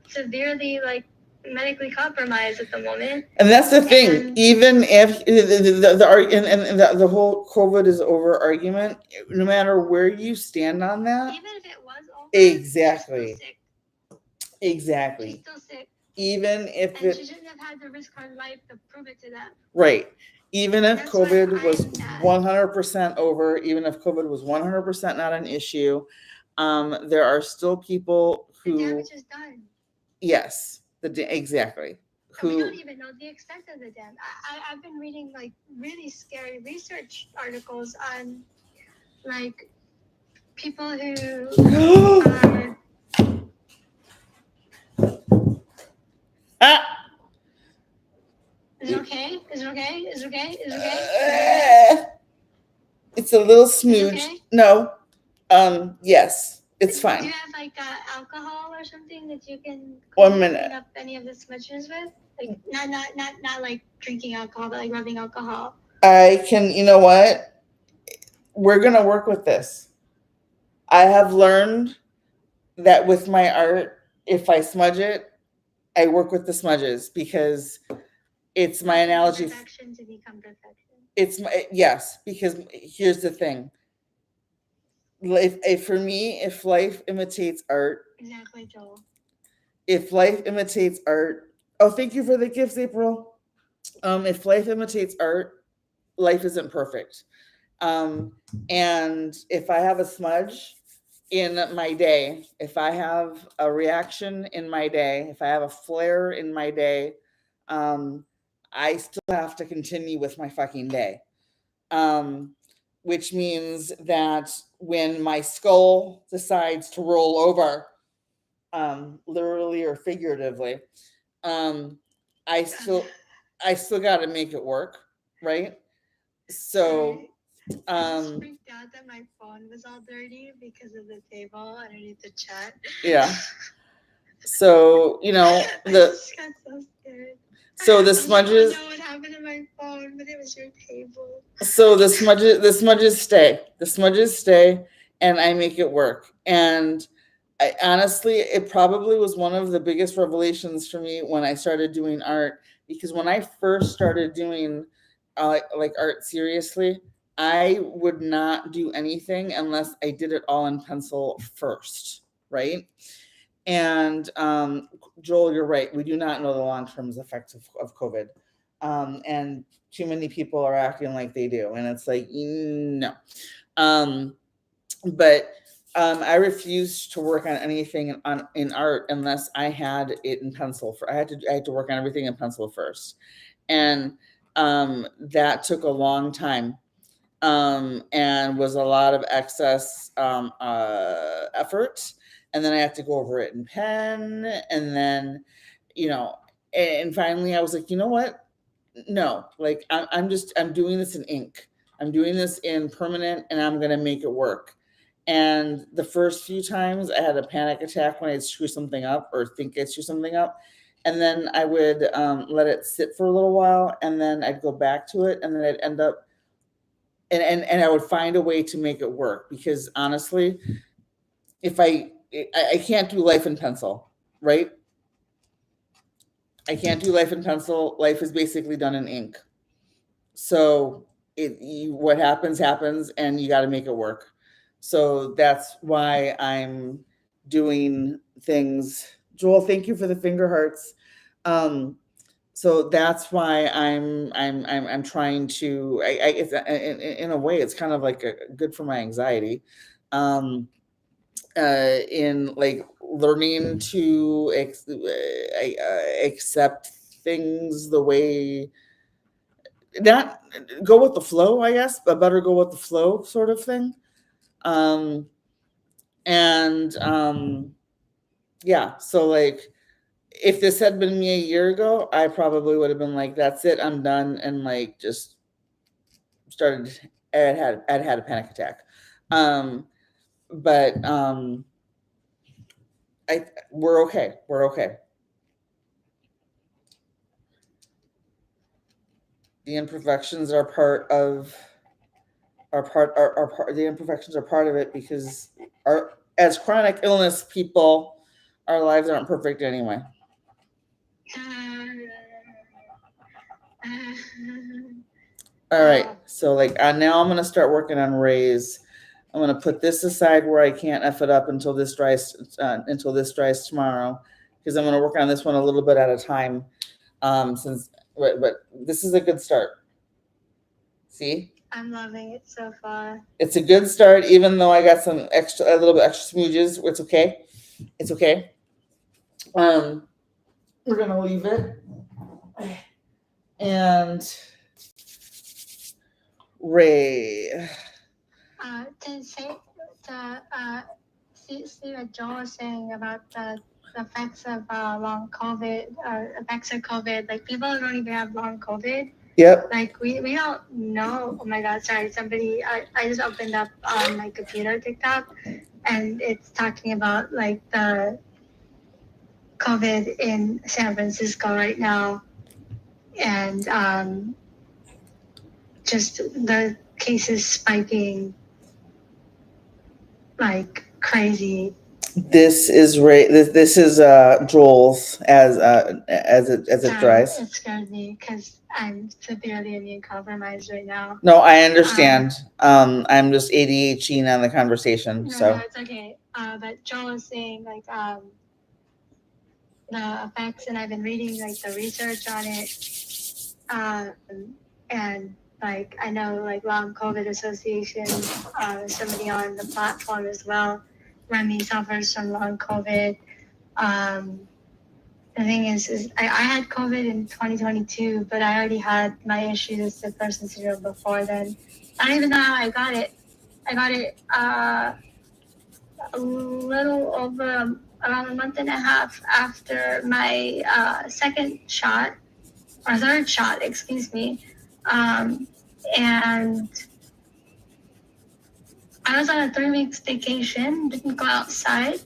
severely, like, medically compromised at the moment. And that's the thing. Even if the whole COVID is over argument, no matter where you stand on that, even if it was over, exactly, she's still sick. Exactly. She's still sick. Even if and she shouldn't have had to risk her life to prove it to them. Right. Even if That's COVID why was I'm mad. 100% over, even if COVID was 100% not an issue, there are still people The who, damage is done. yes, exactly. And we Who, don't even know the extent of the damage. I've been reading like really scary research articles on like people who are ah, Is it okay? Is it okay? Is it okay? Is it okay? it's a little Is it smooch. okay? No, yes, it's Do fine. you have like alcohol or something that you can 1 minute. clean up any of the smudges with? Like not like drinking alcohol, but like rubbing alcohol. I can, you know what? We're gonna work with this. I have learned that with my art, if I smudge it, I work with the smudges because it's my analogy. Perfection to become perfection. It's my, yes, because here's the thing. If for me, if life imitates art, Exactly, Joel. if life imitates art, oh, thank you for the gifts, April. If life imitates art, life isn't perfect. And if I have a smudge in my day, if I have a reaction in my day, if I have a flare in my day, I still have to continue with my fucking day. Which means that when my skull decides to roll over, literally or figuratively, I still got to make it work, right? So, I just freaked out that my phone was all dirty because of the table underneath the chat. Yeah. So, you know, I just got so scared. So the smudges. I don't know what happened to my phone, but it was your table. So the smudges stay. The smudges stay, and I make it work. And I honestly, it probably was one of the biggest revelations for me when I started doing art. Because when I first started doing like art seriously, I would not do anything unless I did it all in pencil first, right? And Joel, you're right. We do not know the long-term effects of COVID. And too many people are acting like they do. And it's like, no. But I refused to work on anything in art unless I had it in pencil. I had to work on everything in pencil first. And that took a long time. And was a lot of excess effort. And then I had to go over it in pen. And then, and finally I was like, you know what? No, like I'm doing this in ink. I'm doing this in permanent and I'm going to make it work. And the first few times I had a panic attack when I'd screw something up or think I'd screw something up. And then I would let it sit for a little while. And then I'd go back to it. And then I'd end up and I would find a way to make it work, because honestly, if I can't do life in pencil, right? I can't do life in pencil. Life is basically done in ink. So what happens, and you got to make it work. So that's why I'm doing things. Joel, thank you for the finger hearts. So that's why I'm trying to. It's, in a way, it's kind of like good for my anxiety. In like learning to accept things the way, not go with the flow, I guess, but better go with the flow sort of thing. And yeah, so like if this had been me a year ago, I probably would have been like, that's it, I'm done, and like just started I'd had a panic attack. But we're okay. We're okay. The imperfections are part of the imperfections are part of it, because our as chronic illness people, our lives aren't perfect anyway. All right, so like now I'm gonna start working on Ray's. I'm gonna put this aside where I can't f it up until this dries tomorrow, because I'm gonna work on this one a little bit at a time. But this is a good start. See? I'm loving it so far. It's a good start, even though I got a little bit extra smooches. It's okay. It's okay. We're gonna leave it. And Ray. To say see what Joel was saying about the effects of long COVID, effects of COVID. Like people who don't even have long COVID. Yep. Like we don't know. Oh my God, sorry. Somebody, I just opened up on my computer TikTok, and it's talking about like the COVID in San Francisco right now, and just the cases spiking like crazy. This is Ray. This is Joel's as it dries. It scared me because I'm severely immune compromised right now. No, I understand. I'm just ADHD on the conversation. No, it's okay. But Joel was saying like the effects, and I've been reading like the research on it. And like I know like Long COVID Association, somebody on the platform as well. Remy suffers from long COVID. The thing is I had COVID in 2022, but I already had my issues with the person syndrome before then. I don't even know how I got it. I got it a little over around a month and a half after my second shot, or third shot, excuse me. And I was on a 3 weeks vacation, didn't go outside.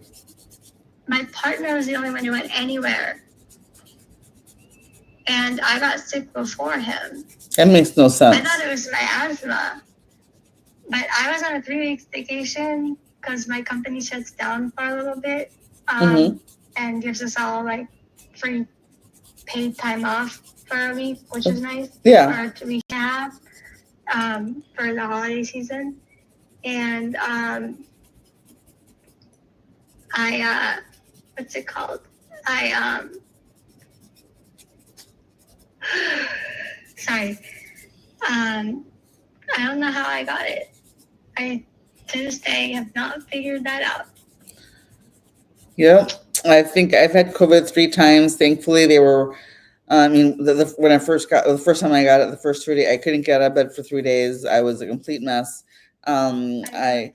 My partner was the only one who went anywhere. And I got sick before him. That makes no sense. I thought it was my asthma. But I was on a 3 weeks vacation because my company shuts down for a little bit and gives us all like free paid time off for a week, which is nice. Yeah. For a week and a half for the holiday season. And I what's it called? Sorry. I don't know how I got it. I to this day have not figured that out. Yep. I think I've had COVID 3 times. Thankfully, they were. I mean, when I first got the first time I got it, the first 3 days, I couldn't get out of bed for 3 days. I was a complete mess. I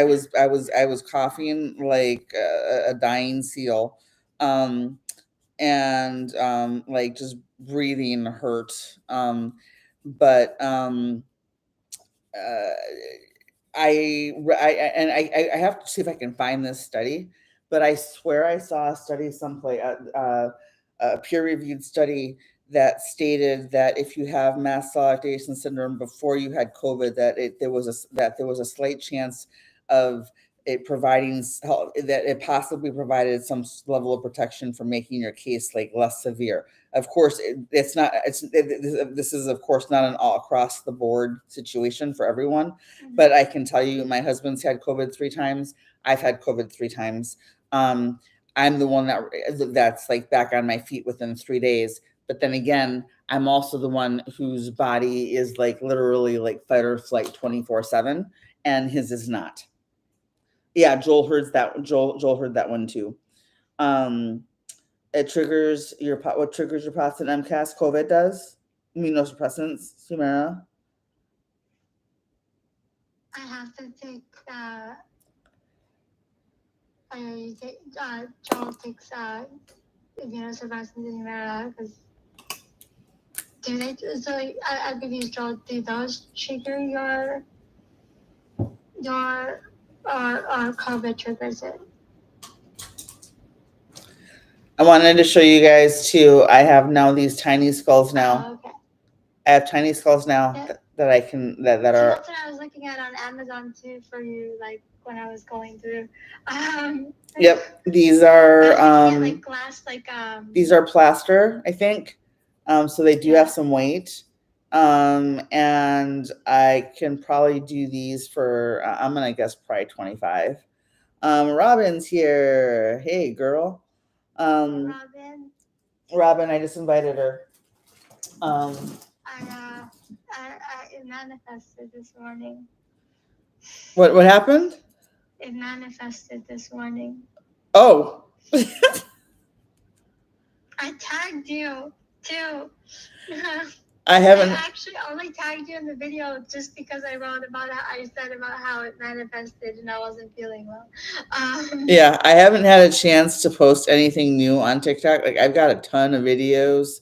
was coughing like a dying seal, and like just breathing hurt. But I have to see if I can find this study, but I swear I saw a study someplace, a peer-reviewed study that stated that if you have mast cell activation syndrome before you had COVID, that there was a slight chance of it providing help, that it possibly provided some level of protection for making your case like less severe. Of course, this is of course not an all across the board situation for everyone, but I can tell you my husband's had COVID 3 times. I've had COVID 3 times. I'm the one that's like back on my feet within 3 days. But then again, I'm also the one whose body is like literally like fight or flight 24/7, and his is not. Yeah, Joel heard that. Joel heard that one too. It triggers what triggers your POTS and MCAS? COVID does. Immunosuppressants, Humira. I have to take Joel takes immunosuppressants in Humira because do they? So I'm confused, Joel. Do those trigger your or COVID triggers it? I wanted to show you guys too. I have now these tiny skulls now. Oh, okay. I have tiny skulls now that I can that So are. that's what I was looking at on Amazon too for you, like when I was going through. Yep, these are like glass, these are plaster, I think. So they do have some weight. And I can probably do these for I'm gonna guess probably 25. Robin's here. Hey girl. Robin, I just invited her. It manifested this morning. What happened? It manifested this morning. Oh. I tagged you too. I haven't. I actually only tagged you in the video just because I wrote about it. I said about how it manifested and I wasn't feeling well. Yeah, I haven't had a chance to post anything new on TikTok. Like I've got a ton of videos,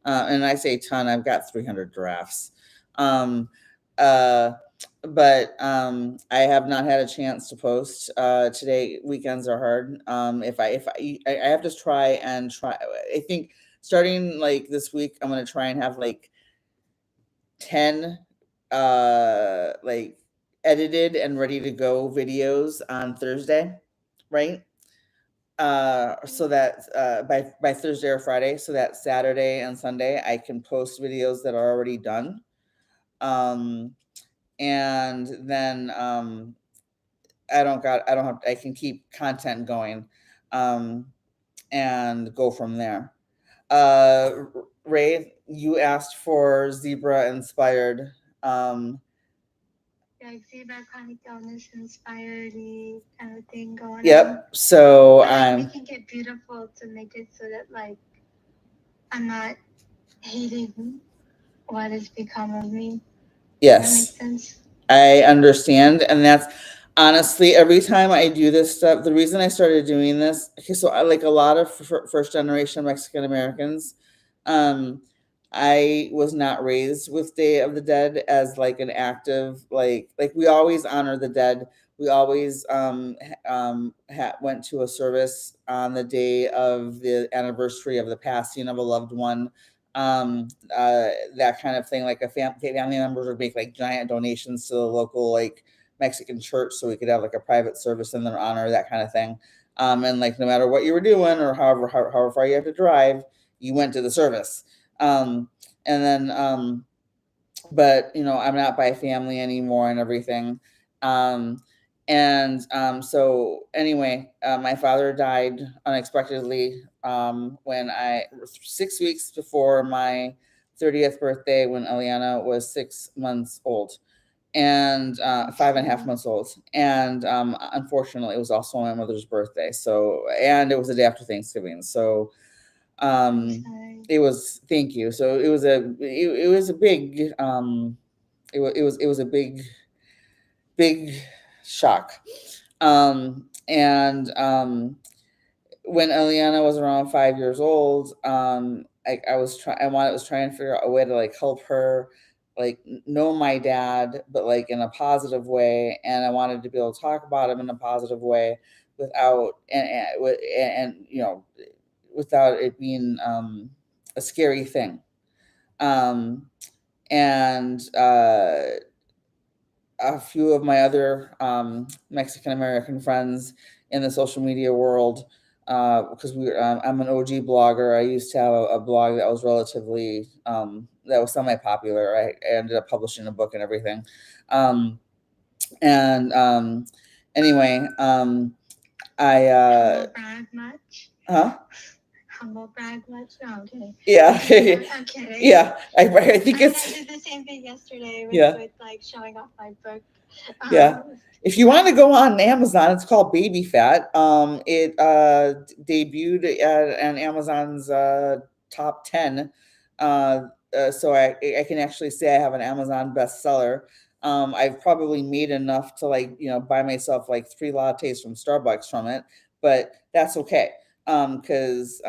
and I say ton. I've got 300 drafts. But I have not had a chance to post today. Weekends are hard. If I have to try. I think starting like this week, I'm gonna try and have like 10 like edited and ready to go videos on Thursday, right? So that by Thursday or Friday, so that Saturday and Sunday I can post videos that are already done. And then I can keep content going and go from there. Ray, you asked for zebra inspired like zebra chronic illness inspired kind of thing going on. Yep. So I'm making it beautiful to make it so that like I'm not hating what has become of me. Yes. That makes sense. I understand. And that's honestly, every time I do this stuff, the reason I started doing this, okay, so I like a lot of first generation Mexican Americans. I was not raised with Day of the Dead as like an active, like we always honor the dead. We always went to a service on the day of the anniversary of the passing of a loved one. That kind of thing. Like family members would make like giant donations to the local like Mexican church so we could have like a private service in their honor, that kind of thing. And like no matter what you were doing or however far you have to drive, you went to the service. And then but you know, I'm not by family anymore and everything. So anyway, my father died unexpectedly when 6 weeks before my 30th birthday, when Eliana was 6 months old and 5.5 months old. And unfortunately, it was also my mother's birthday. So, and it was the day after Thanksgiving. So it was, thank you. So it was a big it was a big shock. When Eliana was around 5 years old, I was trying to figure out a way to like help her like know my dad, but like in a positive way, and I wanted to be able to talk about him in a positive way without and you know, without it being a scary thing. And a few of my other Mexican American friends in the social media world, because I'm an OG blogger. I used to have a blog that was relatively that was semi-popular. I ended up publishing a book and everything. Anyway, I humble brag much? Huh? Humble brag much? No, I'm kidding. Yeah. I'm kidding. Yeah, I think I did the same thing yesterday with like showing off my book. Yeah. If you want to go on Amazon, it's called Baby Fat. It debuted on Amazon's top 10. So I can actually say I have an Amazon bestseller. I've probably made enough to like, you know, buy myself like 3 lattes from Starbucks from it, but that's okay. Because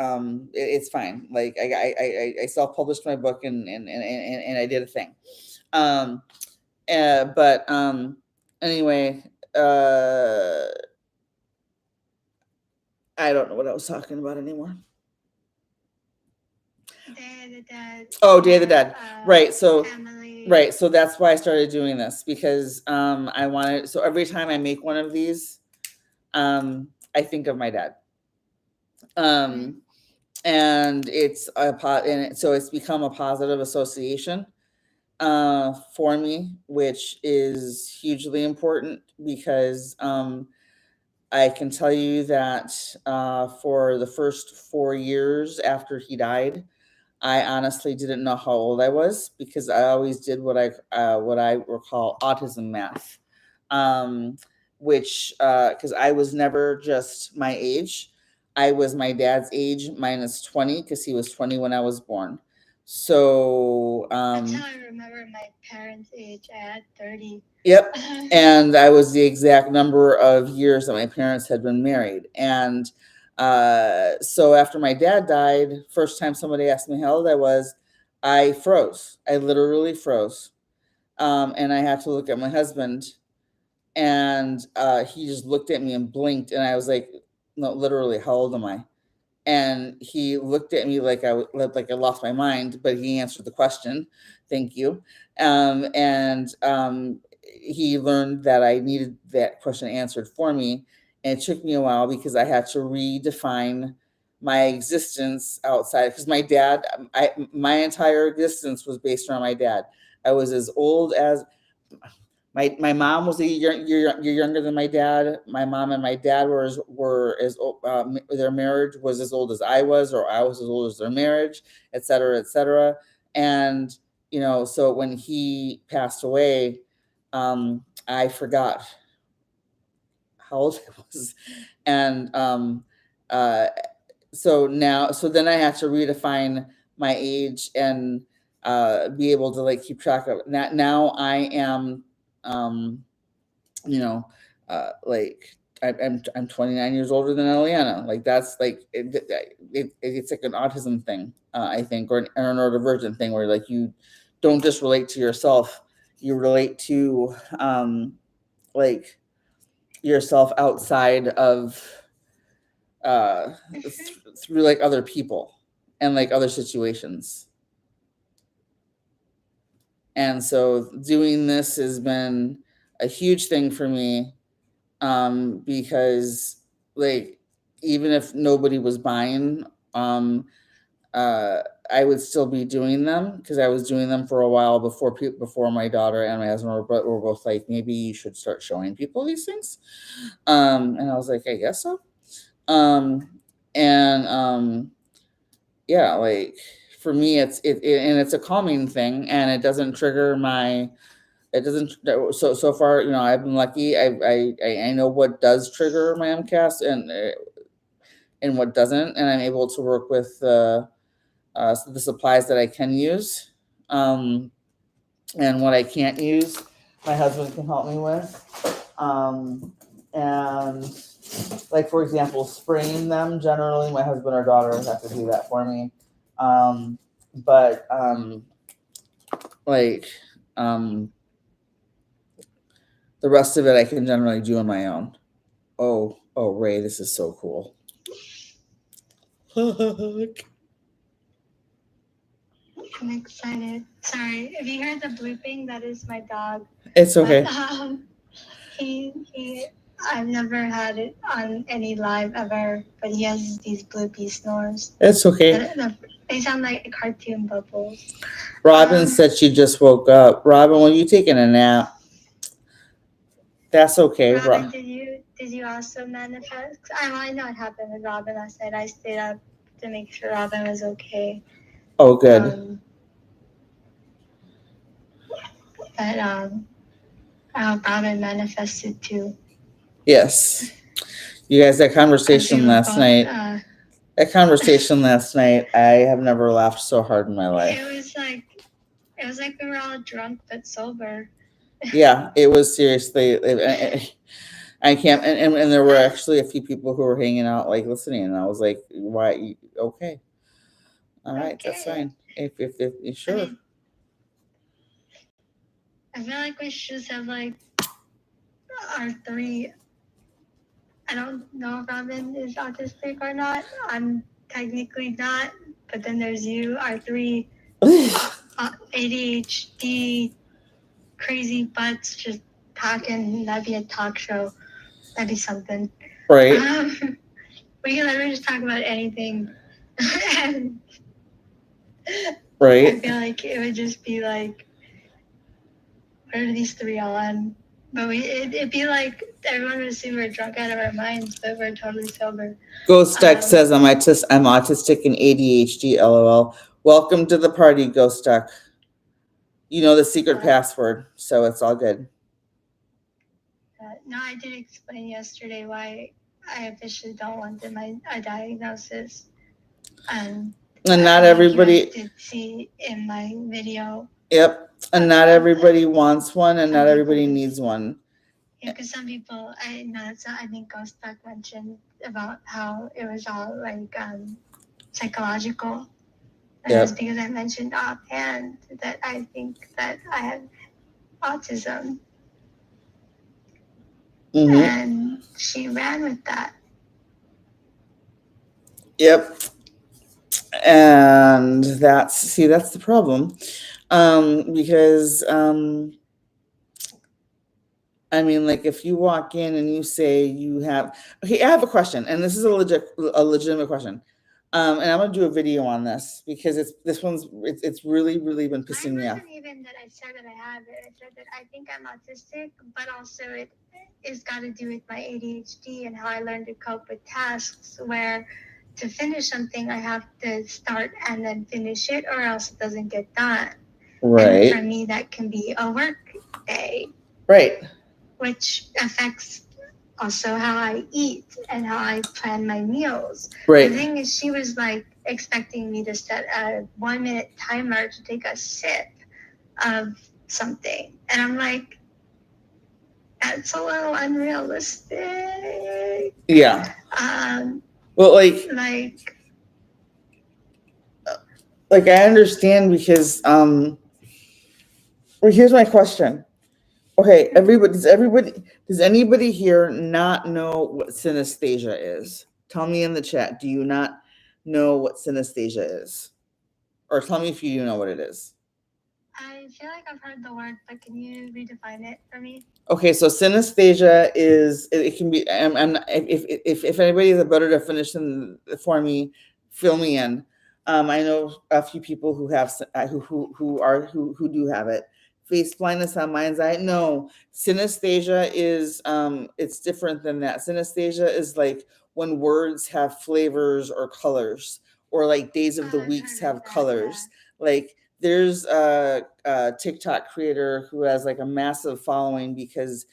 it's fine. Like I self-published my book and I did a thing. Um, but anyway, I don't know what I was talking about anymore. Day of the Dead. Oh, Day of the Dead. Right. So Family. right. So that's why I started doing this, because I wanted. So every time I make one of these, I think of my dad. And it's so it's become a positive association for me, which is hugely important, because I can tell you that for the first 4 years after he died, I honestly didn't know how old I was, because I always did what I recall autism math, um, which because I was never just my age, I was my dad's age minus 20, because he was 20 when I was born. So That's how I remember my parents' age. I had 30. Yep. And I was the exact number of years that my parents had been married. And so after my dad died, first time somebody asked me how old I was, I froze. I literally froze. And I had to look at my husband, and he just looked at me and blinked. And I was like, no, literally, how old am I? And he looked at me like I lost my mind, but he answered the question. Thank you. And he learned that I needed that question answered for me. And it took me a while, because I had to redefine my existence outside. Because my entire existence was based around my dad. I was as old as my mom was a year younger than my dad. My mom and my dad were as their marriage was as old as I was, or I was as old as their marriage, et cetera, et cetera. And so when he passed away, I forgot how old I was, and so then I have to redefine my age and be able to like keep track of it. Now I am like I'm 29 years older than Eliana. Like that's like it's like an autism thing, I think, or an neurodivergent thing, where like you don't just relate to yourself, you relate to like yourself outside of through like other people and like other situations. And so doing this has been a huge thing for me, because like even if nobody was buying, I would still be doing them, because I was doing them for a while before my daughter and my husband were both like, maybe you should start showing people these things. And I was like, I guess so. And yeah, like for me, and it's a calming thing, and it doesn't trigger my. It doesn't. So far, I've been lucky. I know what does trigger my MCAS and what doesn't, and I'm able to work with the supplies that I can use, and what I can't use, my husband can help me with. And like for example, spraying them, generally my husband or daughter have to do that for me. But the rest of it I can generally do on my own. Oh, Ray, this is so cool. I'm excited. Sorry, if you heard the blooping, that is my dog. It's okay. But, I've never had it on any live ever, but he has these bloopy snores. It's okay. They sound like cartoon bubbles. Robin said she just woke up. Robin, were you taking a nap? That's okay. Robin, did you also manifest? I know what happened with Robin last night. I stayed up to make sure Robin was okay. Oh, good. I hope Robin manifested too. Yes. You guys, that conversation last night. I have never laughed so hard in my life. It was like we were all drunk but sober. Yeah, it was seriously. I can't, and there were actually a few people who were hanging out, like listening, and I was like, "Why? Okay, all right, that's Okay. fine. If sure, I mean, I feel like we should just have like our three. I don't know if Robin is autistic or not. I'm technically not, but then there's you, our three ADHD crazy butts just talking. That'd be a talk show. That'd be something. right, We can literally just talk about anything. And I right. feel like it would just be like, what are these three on? But it'd be like everyone would assume we're drunk out of our minds, but we're totally sober. Ghost Duck says I'm autistic and ADHD. LOL. Welcome to the party, Ghost Duck. You know the secret password, so it's all good. No, I did explain yesterday why I officially don't want a diagnosis. And not everybody. You guys did see in my video. Yep, and not everybody wants one, and not everybody needs one. Yeah, because some people, I think Ghost Duck mentioned about how it was all like psychological. And it was because I mentioned offhand that I think that I have autism. Mm-hmm. And she ran with that. Yep. And that's the problem. Because I mean, like if you walk in and you say you have, okay, I have a question, and this is a legitimate question. And I'm gonna do a video on this because it's really been pissing me off. It wasn't even that I said that I have it. I said that I think I'm autistic, but also it's got to do with my ADHD and how I learned to cope with tasks where to finish something I have to start and then finish it or else it doesn't get done. Right. And for me, that can be a work day. Right. Which affects also how I eat and how I plan my meals. Right. The thing is, she was like expecting me to set a 1 minute timer to take a sip of something. And I'm like, that's a little unrealistic. Yeah. Well, like I understand because well, here's my question. Okay, does anybody here not know what synesthesia is? Tell me in the chat. Do you not know what synesthesia is? Or tell me if you do know what it is. I feel like I've heard the word, but can you redefine it for me? Okay, so synesthesia is it can be. If anybody has a better definition for me, fill me in. I know a few people who have who do have it. Face blindness on mind's eye. No, synesthesia is it's different than that. Synesthesia is like when words have flavors or colors, or like days of the weeks have colors. Yeah. Like there's a TikTok creator who has like a massive following because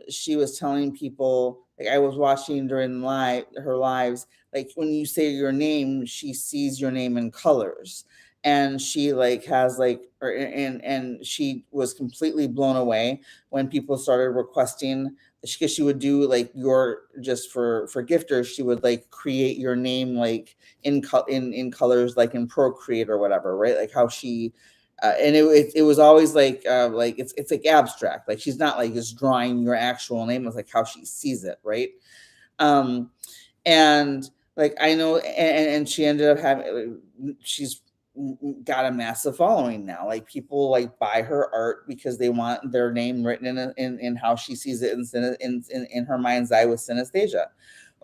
she was telling people, like I was watching during her lives, like when you say your name, she sees your name in colors. And she like has like, and she was completely blown away when people started requesting, because she would do like just for gifters, she would like create your name like in colors, like in Procreate or whatever, right? Like how she, and it was always like it's like abstract, like she's not like just drawing your actual name, it's like how she sees it, right? And like I know, and she ended up having, she's got a massive following now. Like people like buy her art because they want their name written in how she sees it in her mind's eye with synesthesia.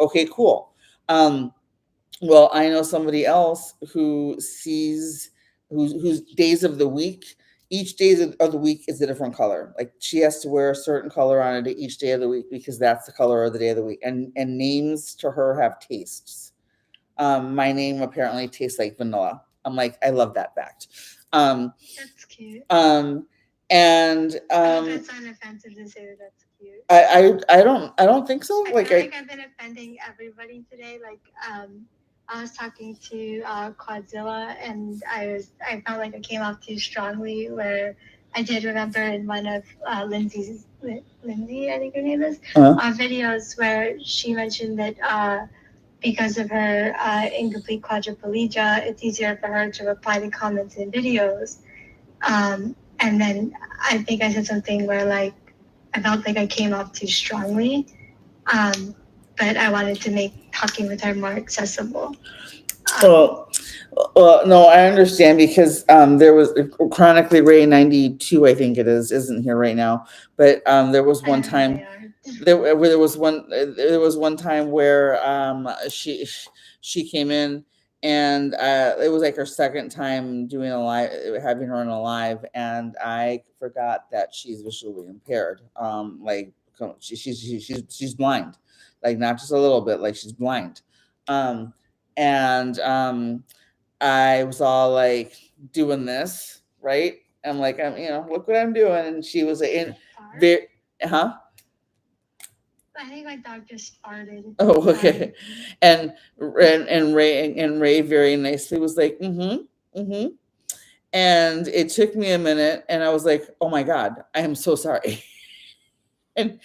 Okay, cool. Well, I know somebody else who sees whose days of the week, each day of the week is a different color. Like she has to wear a certain color on it each day of the week because that's the color of the day of the week. And names to her have tastes. My name apparently tastes like vanilla. I'm like, I love that fact. That's cute. And that's unoffensive to say that's cute. I don't think so. I feel like I've been offending everybody today. Like I was talking to Quadzilla, and I felt like I came off too strongly. Where I did remember in one of Lindsay, I think her name is, Uh-huh. videos where she mentioned that because of her incomplete quadriplegia, it's easier for her to reply to comments in videos. And then I think I said something where like I felt like I came off too strongly, but I wanted to make talking with her more accessible. Well, no, I understand because there was chronically Ray 92, I think it is, isn't here right now. But there was one time there was one time where she came in and it was like her second time doing having her on a live, and I forgot that she's visually impaired. Like she's blind, like not just a little bit, like she's blind. And I was all like doing this, right? I'm like, look what I'm doing. And she was in very, huh? I think my dog just farted. Oh, okay. And Ray very nicely was like, mm-hmm. And it took me a minute, and I was like, oh my God, I am so sorry. And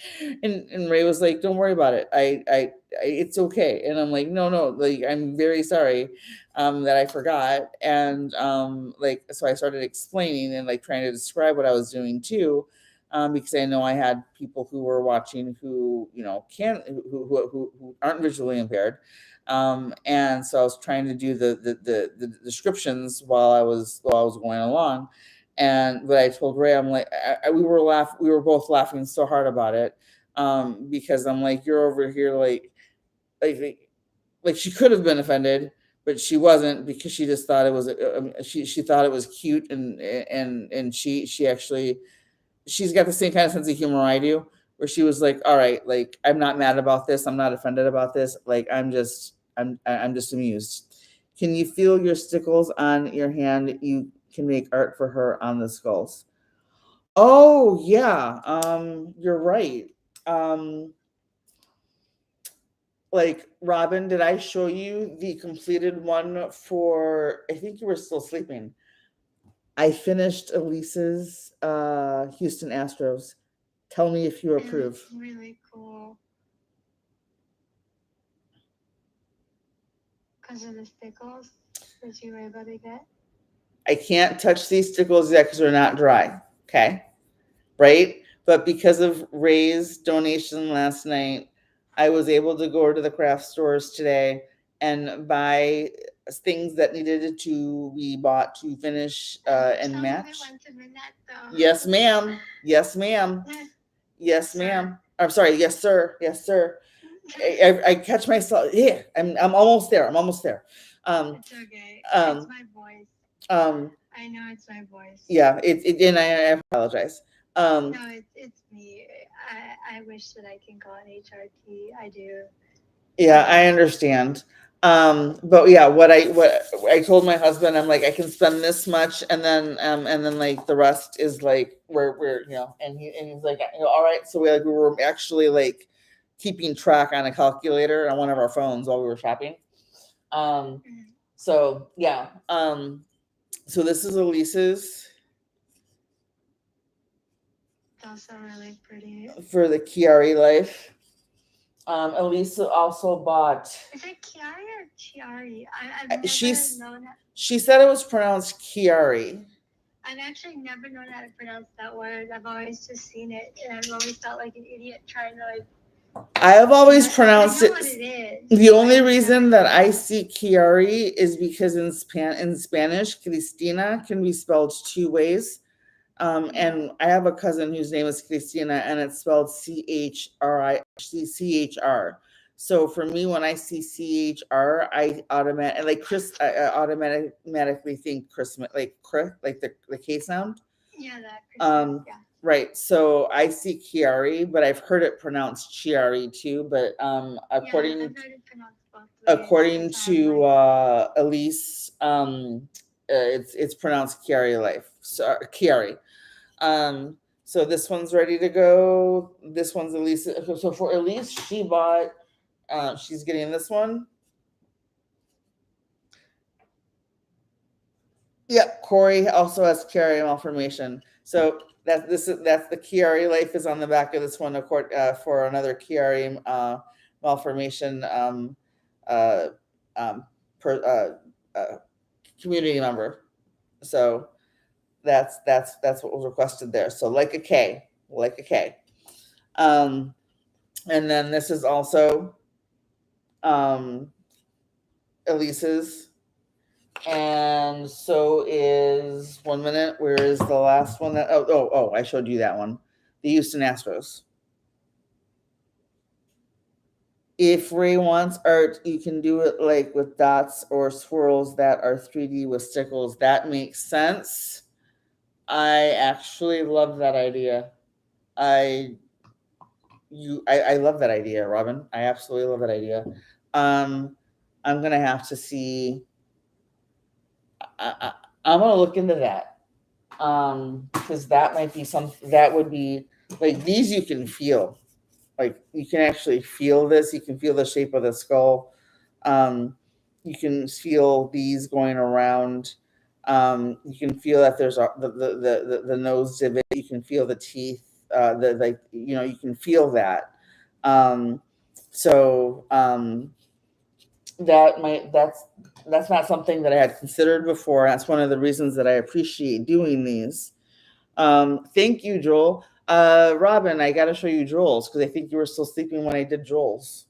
Ray was like, "Don't worry about it. I it's okay." And I'm like, "No, like I'm very sorry, that I forgot." And like so I started explaining and like trying to describe what I was doing too, because I know I had people who were watching who can who aren't visually impaired, and so I was trying to do the descriptions while I was going along. And but I told Ray, I'm like, we were both laughing so hard about it, because I'm like, you're over here like she could have been offended, but she wasn't because she just thought it was she thought it was cute, and she actually she's got the same kind of sense of humor I do, where she was like, all right, like I'm not mad about this, I'm not offended about this, like I'm just amused. Can you feel your stickles on your hand? You can make art for her on the skulls. Oh yeah, you're right. Um, like Robin, did I show you the completed one for? I think you were still sleeping. I finished Elise's Houston Astros. Tell me if you approve. It's really cool. Because of the stickles that you were able to get. I can't touch these stickles yet because they're not dry. Okay. Right? But because of Ray's donation last night, I was able to go to the craft stores today and buy things that needed to be bought to finish and match. Yes, ma'am. Yes, ma'am. Yes, ma'am. I'm sorry. Yes, sir. Yes, sir. I catch myself. Yeah, I'm almost there. I'm almost there. It's okay. It's my voice. I know it's my voice. Yeah, and I apologize. No, it's me. I wish that I can go on HRT. I do. Yeah, I understand. But yeah, what I told my husband, I'm like, I can spend this much, and then like the rest is like we're and he's like, all right. So we were actually like keeping track on a calculator on one of our phones while we were shopping. So yeah. So this is Elise's. It's also really pretty. For the Chiari life. Elisa also bought. Is it Chiari or Chiari? I've never known that. She said it was pronounced Chiari. I've actually never known how to pronounce that word. I've always just seen it, and I've always felt like an idiot trying to like. I have always pronounced it. What it is. The only reason that I see Chiari is because in Spanish, Cristina can be spelled two ways. And I have a cousin whose name is Cristina, and it's spelled CHR. So for me, when I see CHR, I automatically think Christmas, like the K sound. Yeah, that Christmas, yeah. Right. So I see Chiari, but I've heard it pronounced Chiari too. But according to Elise, it's pronounced Chiari life. So Chiari. So this one's ready to go. This one's Elise. So for Elise, she bought. She's getting this one. Yep, Corey also has Chiari malformation. So that's the Chiari life is on the back of this one for another Chiari malformation uh, um, per, community member. So that's what was requested there. So like a K. And then this is also Elise's. And so is 1 minute. Where is the last one that I showed you that one. The Houston Astros. If Ray wants art, you can do it like with dots or swirls that are 3D with stickles. That makes sense. I actually love that idea. I love that idea, Robin. I absolutely love that idea. I'm gonna have to see. I'm gonna look into that. Because that might be something that would be like these you can feel. Like you can actually feel this. You can feel the shape of the skull. You can feel these going around. You can feel that there's the nose divot. You can feel the teeth. You can feel that. So that's not something that I had considered before. That's one of the reasons that I appreciate doing these. Thank you, Joel. Robin, I got to show you Joel's because I think you were still sleeping when I did Joel's.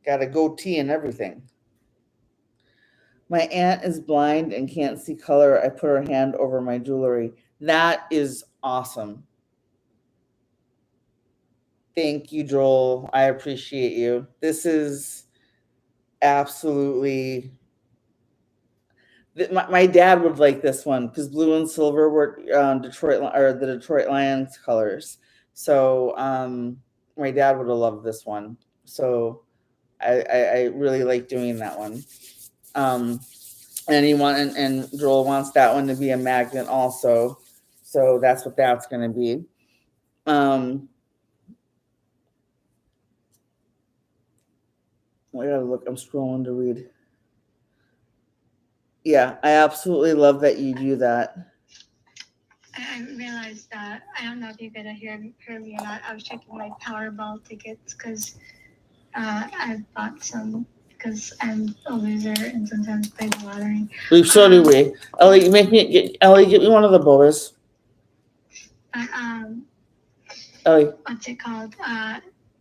Got a goatee and everything. My aunt is blind and can't see color. I put her hand over my jewelry. That is awesome. Thank you, Joel. I appreciate you. This is absolutely. My dad would like this one because blue and silver were the Detroit Lions colors. So my dad would have loved this one. So I really like doing that one. And Joel wants that one to be a magnet also. So that's what that's going to be. I gotta look. I'm scrolling to read. Yeah, I absolutely love that you do that. I realized that I don't know if you could hear me or not. I was checking my Powerball tickets because I bought some because I'm a loser and sometimes play the lottery. So do we. Ellie, get me one of the boas. But Ellie, what's it called?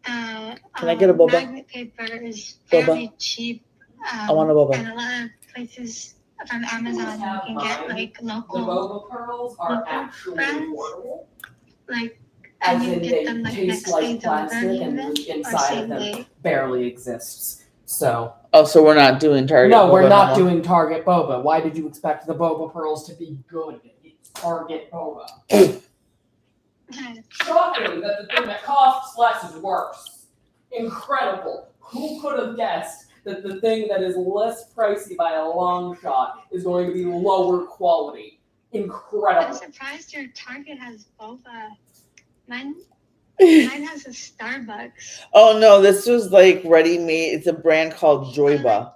can I get a boba? Magnet paper is fairly Boba. cheap. I want a boba. And a lot of places from Amazon you can get like The local boba pearls are local actually brands. affordable. Like As and you in get they them like taste next like day plastic delivery and even, or inside of same them day. barely exists. So Oh, so we're not doing Target. no, boba we're not no more. doing Target boba. Why did you expect the boba pearls to be good? It's Target boba. Shocking that the thing that costs less is worse. Incredible. Who could have guessed that the thing that is less pricey by a long shot is going to be lower quality? I'm Incredible. surprised your Target has boba. Mine has a Starbucks. Oh no, this was like ready made. It's a brand called Joyba.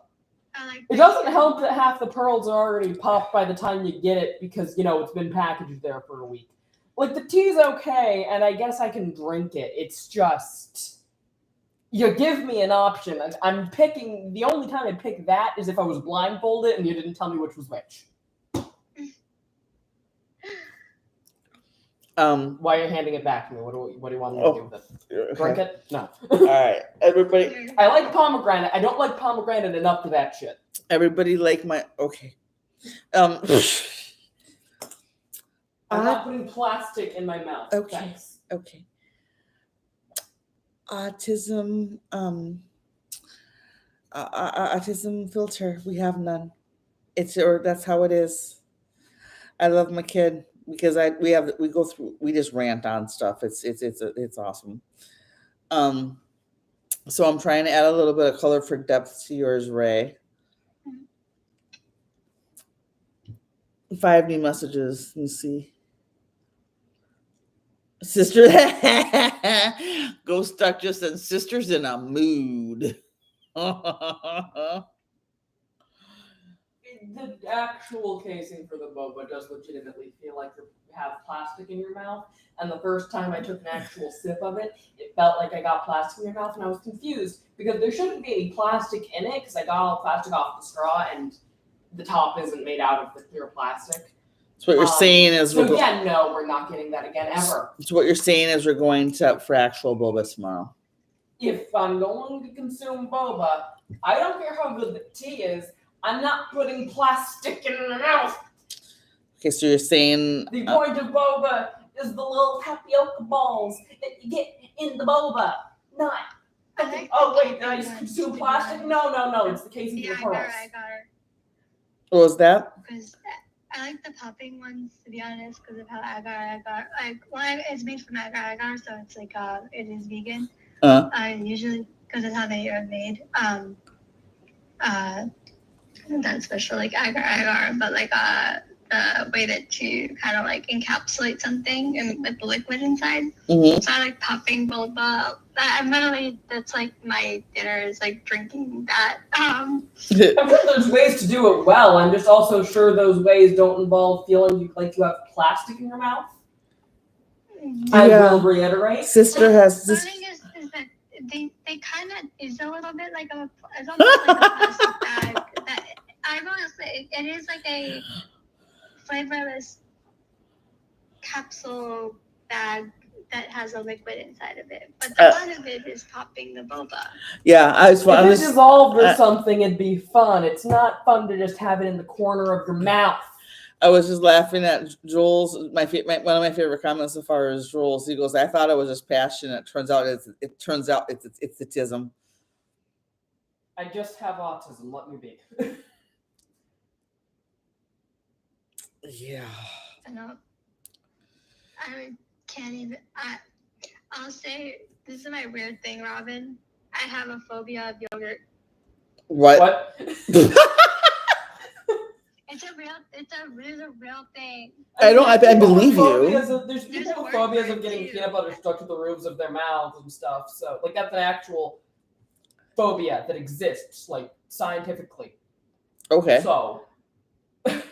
It doesn't help that half the pearls are already popped by the time you get it because, it's been packaged there for a week. Like, the tea's okay, and I guess I can drink it. It's just, you give me an option. I'm picking, the only time I'd pick that is if I was blindfolded and you didn't tell me which was which. Why are you handing it back to me? What do you want me to do with it? Okay. Drink it? No. All right, everybody. I like pomegranate. I don't like pomegranate enough for that shit. Everybody like my okay. I'm not putting plastic in my mouth. Okay. Thanks. Okay. Autism. Autism filter. We have none. That's how it is. I love my kid because we just rant on stuff. It's awesome. So I'm trying to add a little bit of color for depth to yours, Ray. 5 new messages. Let me see. Sister, Ghost Duck just said, sister's in a mood. The actual casing for the boba does legitimately feel like you have plastic in your mouth. And the first time I took an actual sip of it, it felt like I got plastic in your mouth, and I was confused because there shouldn't be any plastic in it because I got all plastic off the straw and the top isn't made out of the clear plastic. So what you're saying is so yeah, no, we're not getting that again ever. So what you're saying is we're going to for actual boba tomorrow. If I'm going to consume boba, I don't care how good the tea is. I'm not putting plastic in my mouth. Okay, so you're saying the point of boba is the little tapioca balls that you get in the boba. Not. Oh wait, did I just consume plastic? No. It's the casing for the pearls. I got her. What was that? Because I like the popping ones, to be honest, because of how agar it's made from agar, so it's like it is vegan. Usually because of how they are made. Not special like agar, but like the way that you kind of like encapsulate something and with the liquid inside. Mm-hmm. So I like popping boba. I'm literally, that's like my dinner is like drinking that. I'm sure there's ways to do it well. I'm just also sure those ways don't involve feeling like you have plastic in your mouth. I will reiterate. Sister has The thing is that they kind of is a little bit like it's almost like a plastic bag. That I want to say it is like a flavorless capsule bag that has a liquid inside of it, but the fun of it is popping the boba. Yeah, if it dissolved or something, it'd be fun. It's not fun to just have it in the corner of your mouth. I was just laughing at Joel's one of my favorite comments so far is Joel's. He goes, "I thought it was just passion. It turns out it's autism." I just have autism. Let me be. Yeah. No, I can't even. I'll say this is my weird thing, Robin. I have a phobia of yogurt. What? It's a real thing. I believe you. There's people with phobias of getting peanut butter stuck to the roofs of their mouths and stuff. So, like, that's an actual phobia that exists, like, scientifically. Okay. So, I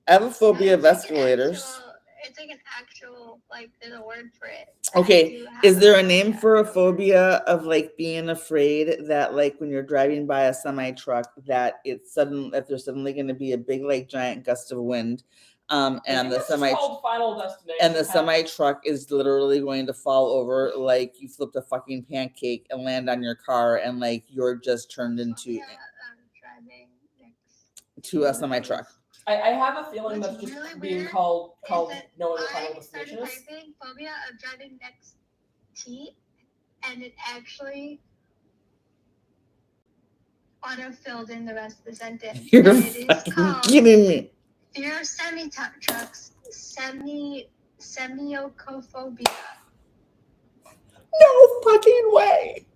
have a phobia of escalators. It's like an actual, like, there's a word for it. Okay, is there a name for a phobia of like being afraid that like when you're driving by a semi truck that that there's suddenly going to be a big like giant gust of wind, and the semi truck is literally going to fall over like you flipped a fucking pancake and land on your car and like you're just turned into a semi truck. I have a feeling that's just really being called knowing the final destination is. Phobia of driving next to, and it actually auto-filled in the rest of the sentence. You're fucking kidding me. Fear of semi-trucks, semiocophobia. No fucking way.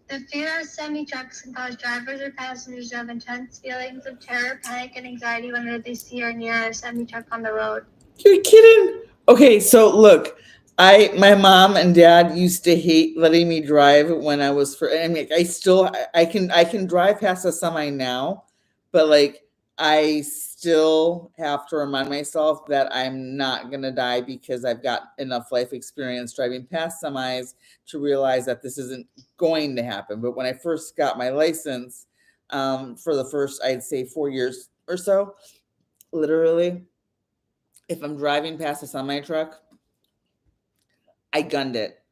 The fear of semi-trucks can cause drivers or passengers to have intense feelings of terror, panic, and anxiety whenever they see or near a semi-truck on the road. You're kidding? Okay, so look, my mom and dad used to hate letting me drive when I was I can drive past a semi now, but like I still have to remind myself that I'm not gonna die because I've got enough life experience driving past semis to realize that this isn't going to happen. But when I first got my license, for the first, I'd say 4 years or so, literally, if I'm driving past a semi truck, I gunned it.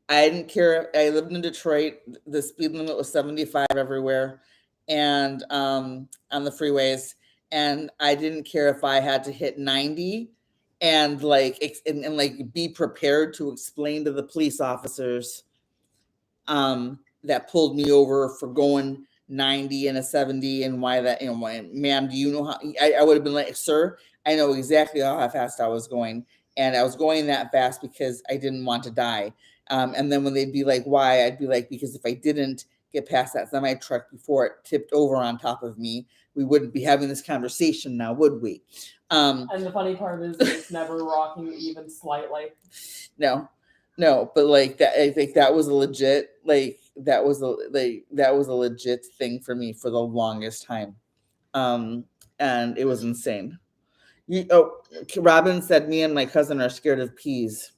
I didn't care. I lived in Detroit. The speed limit was 75 everywhere, and on the freeways. And I didn't care if I had to hit 90, and like be prepared to explain to the police officers that pulled me over for going 90 and a 70 and why that. Ma'am, do you know how? I would have been like, sir, I know exactly how fast I was going. And I was going that fast because I didn't want to die. And then when they'd be like, why? I'd be like, because if I didn't, get past that semi truck before it tipped over on top of me, we wouldn't be having this conversation now, would we? And the funny part is it's never rocking even slightly. No, but like that, I think that was a legit, that was a legit thing for me for the longest time. And it was insane. Robin said, me and my cousin are scared of peas.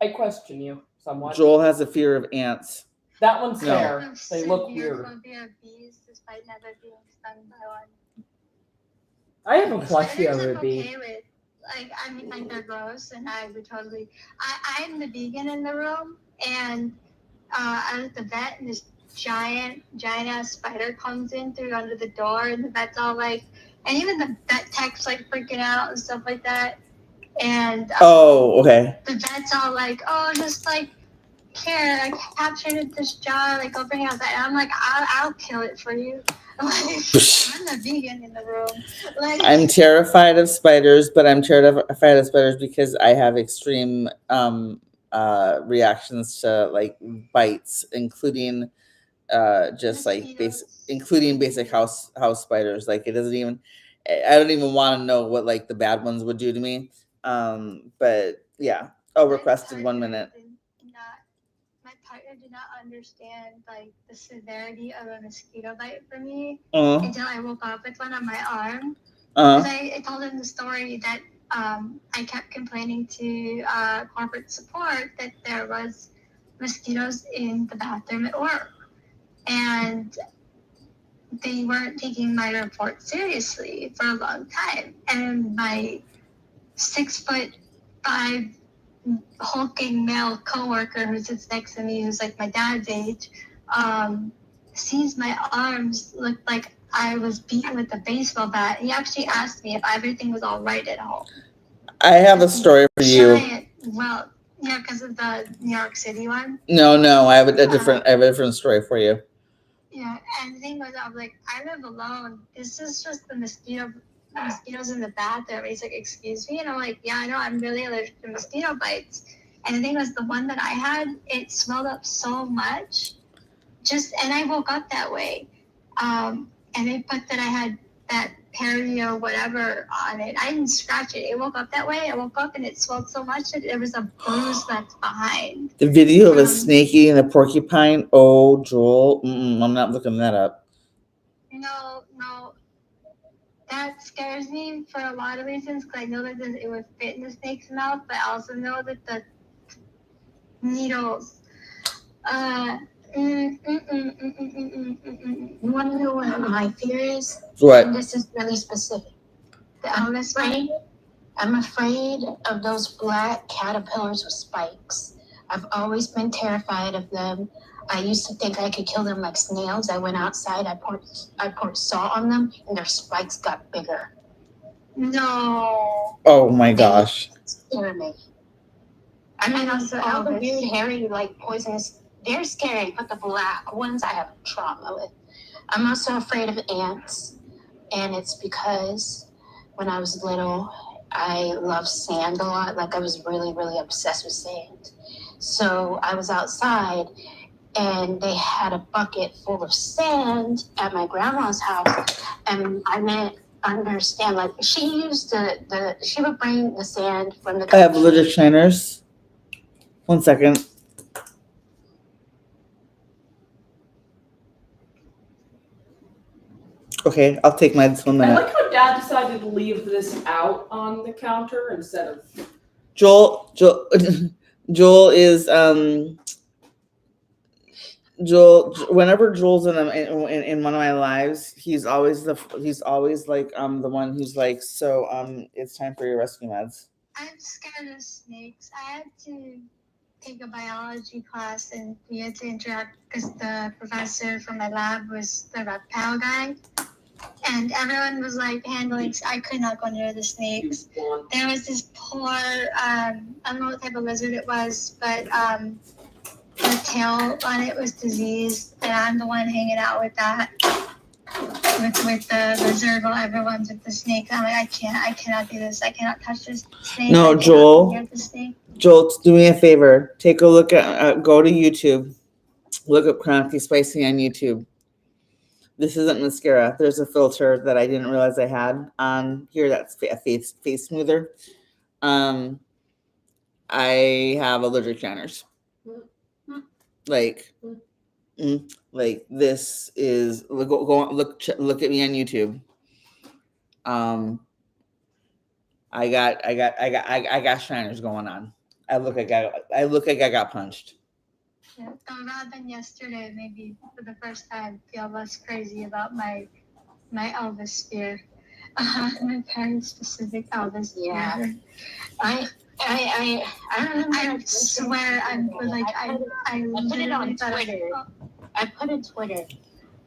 I question you somewhat. Joel has a fear of ants. That one's No. fair. They look weird. Phobia of bees, despite never being stung by one. I have a plushie Spiders of I'm a bee. okay with. Like, I mean, like, they're gross, and I would totally. I'm the vegan in the room, and I was at the vet, and this giant ass spider comes in through under the door, and the vet's all like, and even the vet tech's like freaking out and stuff like that. And okay. the vet's all like, oh, just like, here, I captured it this jar, like, go bring it outside. And I'm like, I'll kill it for you. Like, I'm the vegan in the room. Like, I'm terrified of spiders, but I'm terrified of spiders because I have extreme reactions to like bites, including just like basic house spiders. Like, it doesn't even, I don't even want to know what like the bad ones would do to me. But yeah. Oh, requested 1 minute. My partner did not understand like the severity of a mosquito bite for me Uh-huh. until I woke up with one on my arm. Uh-huh. Because I told him the story that I kept complaining to corporate support that there was mosquitoes in the bathroom at work, and they weren't taking my report seriously for a long time. And my 6'5" hulking male coworker who sits next to me, who's like my dad's age, sees my arms look like I was beaten with a baseball bat. He actually asked me if everything was all right at home. I have a story for you. Well, yeah, because of the New York City one. No, I have a different story for you. Yeah, and the thing was, I was like, I live alone. This is just the mosquitoes in the bathroom. He's like, excuse me? And I'm like, yeah, I know, I'm really allergic to mosquito bites. And the thing was, the one that I had, it swelled up so much. And I woke up that way. And they put that I had that parody or whatever on it. I didn't scratch it. It woke up that way. I woke up and it swelled so much that there was a bruise left behind. The video of a snake eating a porcupine. Oh, Joel. I'm not looking that up. No. That scares me for a lot of reasons, because I know that it would fit in the snake's mouth, but I also know that the needles. You want to know what my fear is? What? And this is really specific. I'm afraid of those black caterpillars with spikes. I've always been terrified of them. I used to think I could kill them like snails. I went outside, I poured salt on them, and their spikes got bigger. No. Oh my gosh. They scare me. I mean, also all the weird, hairy, like poisonous, they're scary, but the black ones I have trauma with. I'm also afraid of ants, and it's because when I was little, I loved sand a lot. Like, I was really, really obsessed with sand. So I was outside, and they had a bucket full of sand at my grandma's house, and I didn't understand. Like, she used she would bring the sand from the. I have allergic shiners. 1 second. Okay, I'll take mine 1 minute. I like how Dad decided to leave this out on the counter instead of. Joel is Joel. Whenever Joel's in one of my lives, he's always like the one who's like, so it's time for your rescue meds. I'm scared of snakes. I had to take a biology class, and we had to interact because the professor from my lab was the reptile guy, and everyone was like handling. I could not go near the snakes. There was this poor, I don't know what type of lizard it was, but the tail on it was diseased, and I'm the one hanging out with that, with the lizard while everyone's with the snake. I'm like, I cannot do this. I cannot touch this snake. No, Joel. The snake. Joel, do me a favor. Take a look at, go to YouTube Look up chronically spicy on YouTube. This isn't mascara. There's a filter that I didn't realize I had on here. That's a face smoother. I have allergic shiners. Like, like this is look at me on YouTube. I got shiners going on. I look like I got punched. Yeah, rather than yesterday, maybe for the first time, feel less crazy about my Elvis fear. My parents' specific Elvis fear. Yeah. I remember. I swear, I put it on Twitter. I put it Twitter,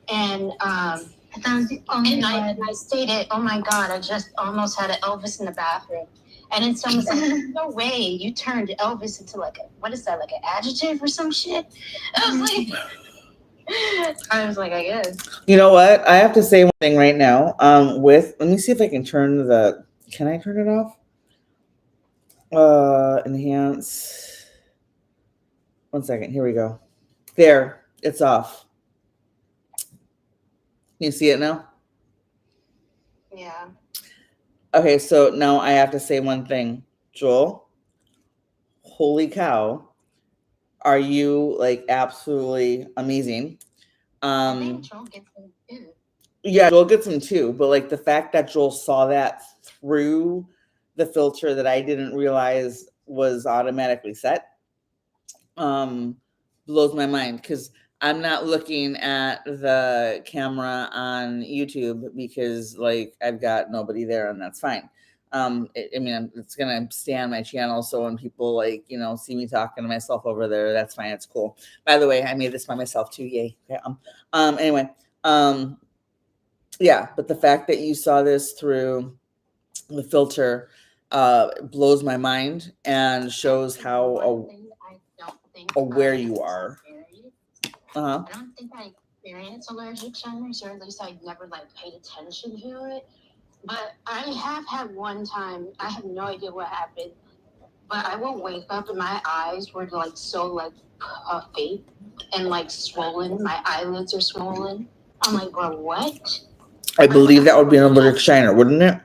and I thought it was the only and one. I stated, "Oh my God, I just almost had an Elvis in the bathroom." And then someone's like, "No way, you turned Elvis into like what is that, like an adjective or some shit?" I was like, I guess. You know what? I have to say one thing right now. Let me see if I can turn can I turn it off? Enhance. 1 second. Here we go. There. It's off. Can you see it now? Yeah. Okay, so now I have to say one thing. Joel, holy cow. Are you like absolutely amazing? I think Joel gets them too. Yeah, Joel gets them too. But like the fact that Joel saw that through the filter that I didn't realize was automatically set blows my mind, because I'm not looking at the camera on YouTube because like I've got nobody there, and that's fine. I mean, it's gonna stay on my channel, so when people like see me talking to myself over there, that's fine. It's cool. By the way, I made this by myself too. Yay. Okay. Anyway. Yeah, but the fact that you saw this through the filter blows my mind and shows how aware you are. I don't think I experienced allergic shiners, or at least I never like paid attention to it. But I have had one time, I have no idea what happened, but I will wake up and my eyes were like so like puffy and like swollen. My eyelids are swollen. I'm like, bro, what? I believe that would be an allergic shiner, wouldn't it?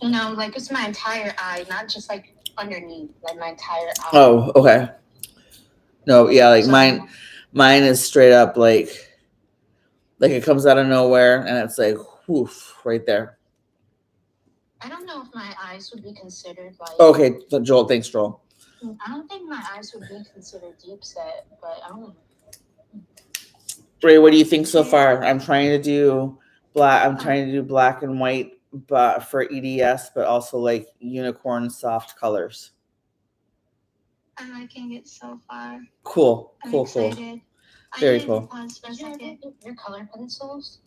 No, like it's my entire eye, not just like underneath, like my entire eye. Oh, okay. No, yeah, like mine is straight up like it comes out of nowhere, and it's like whoof right there. I don't know if my eyes would be considered like. Okay, so Joel, thanks, Joel. I don't think my eyes would be considered deep set, but I don't know. Ray, what do you think so far? I'm trying to do black and white, but for EDS, but also like unicorn soft colors. I'm liking it so far. Cool. I'm Cool. excited. Very cool. Pause for a second. Your color pencils?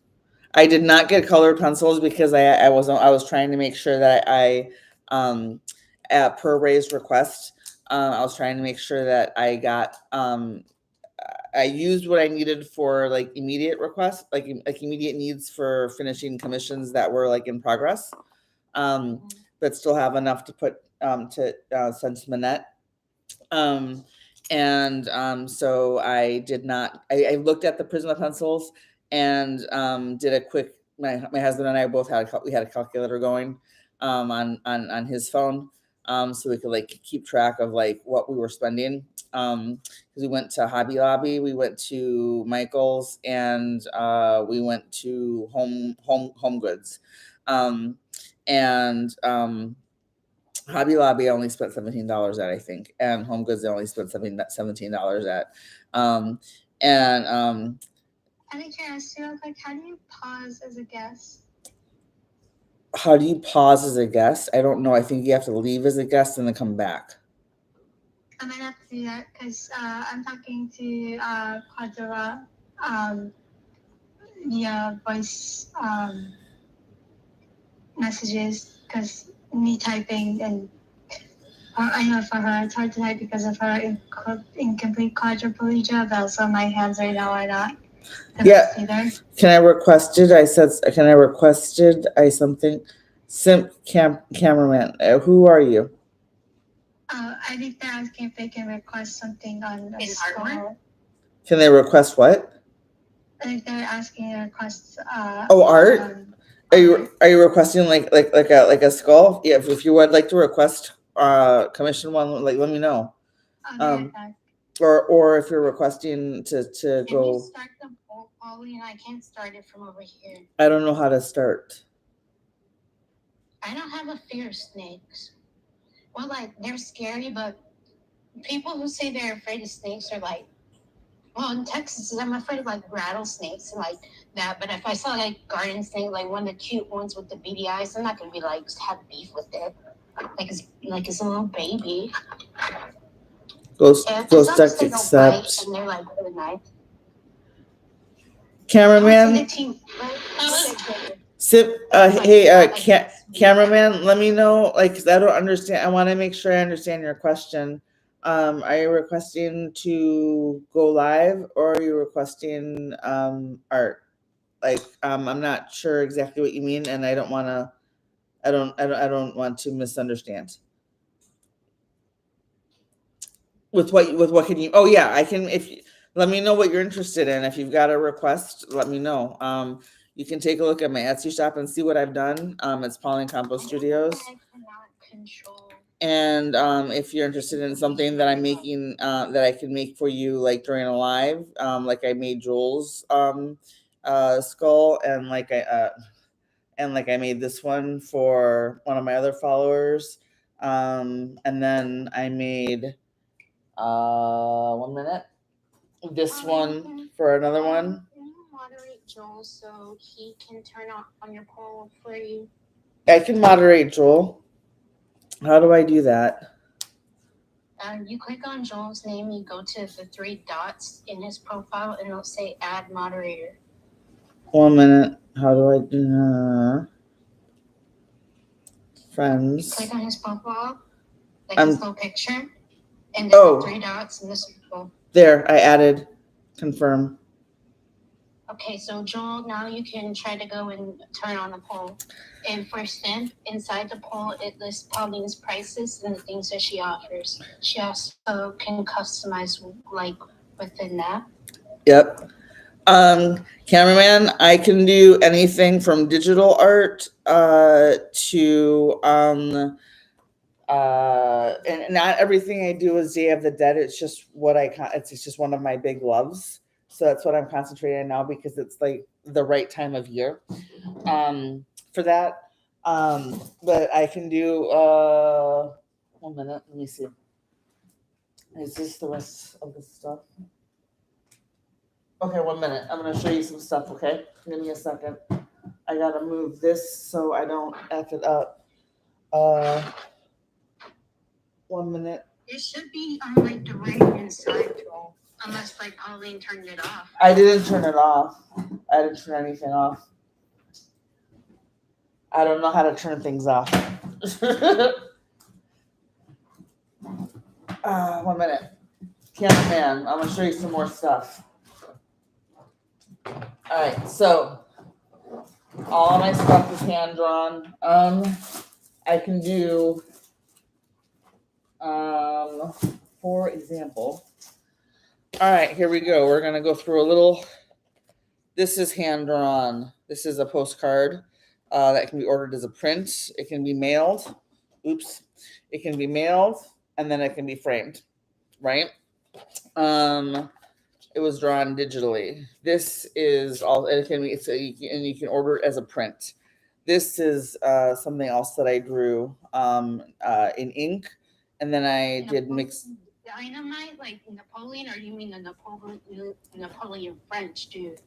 I did not get colored pencils because I was trying to make sure that I per Ray's request, I was trying to make sure that I got I used what I needed for like immediate requests, like immediate needs for finishing commissions that were like in progress, but still have enough to put to send to Manette. So I did not. I looked at the Prisma pencils and did a quick. My husband and I both had a calculator going on his phone, so we could like keep track of like what we were spending. Because we went to Hobby Lobby, we went to Michael's, and we went to Home Goods, Hobby Lobby I only spent $17 at, I think, and Home Goods I only spent $17 at. I think I asked you, like, how do you pause as a guest? How do you pause as a guest? I don't know. I think you have to leave as a guest and then come back. I might have to do that because I'm talking to Quadra via voice messages, because me typing, and I know for her it's hard to type because of her incomplete quadriplegia, but also my hands right now are not the best either. Can I requested? I something? Simp cameraman. Who are you? I think they're asking if they can request something on artwork. Can they request what? Like they're asking to request. Oh, art. Are art. you requesting like a skull? Yeah, if you would like to request commission one, like let me know. Okay. Or if you're requesting to Can you go. start the poll, Pauline? I can't start it from over here. I don't know how to start. I don't have a fear of snakes. Well, like, they're scary, but people who say they're afraid of snakes are like, well, in Texas, I'm afraid of like rattlesnakes and like that. But if I saw like garden snake, like one of the cute ones with the beady eyes, I'm not gonna be like have beef with it. Like it's a little baby. Ghost Yeah, as long as duck they don't bite accept. and they're like really nice. Cameraman, sip. Hey, cameraman. Let me know, like, cause I don't understand. I want to make sure I understand your question. Are you requesting to go live, or are you requesting art? Like, I'm not sure exactly what you mean, and I don't want to. I don't want to misunderstand. With what can you? Oh yeah, I can. If you, let me know what you're interested in. If you've got a request, let me know. You can take a look at my Etsy shop and see what I've done. It's Pauline Compost Studios. And if you're interested in something that I'm making, that I can make for you, like during a live, like I made Joel's skull, and like I made this one for one of my other followers, and then I made 1 minute, this one for another one. Can you moderate Joel so he can turn on your poll for you? I can moderate Joel. How do I do that? You click on Joel's name, you go to the 3 dots in his profile, and it'll say add moderator. 1 minute. How do I do friends? Click on his profile, like his little picture, and then Oh. 3 dots in the circle. There, I added confirm. Okay, so Joel, now you can try to go and turn on the poll. And for Stamp, inside the poll, it lists Pauline's prices and the things that she offers. She also can customize like within that. Yep. Cameraman, I can do anything from digital art to and not everything I do is Day of the Dead. It's just what it's just one of my big loves. So that's what I'm concentrating on now, because it's like the right time of year for that. But I can do 1 minute. Let me see. Is this the rest of the stuff? Okay, 1 minute. I'm gonna show you some stuff. Okay, give me a second. I gotta move this so I don't F it up. 1 minute. It should be on like the right hand side, Joel, unless like Pauline turned it off. I didn't turn it off. I didn't turn anything off. I don't know how to turn things off. 1 minute. Cameraman, I'm gonna show you some more stuff. All right, so all my stuff is hand drawn. I can do, for example. All right, here we go. We're gonna go through a little. This is hand drawn. This is a postcard that can be ordered as a print. It can be mailed. Oops. It can be mailed, and then it can be framed, right? It was drawn digitally. This is all. It can be. And you can order it as a print. This is something else that I drew in ink, and then I did mix. Dynamite, like Napoleon, or you mean the Napoleon French dude?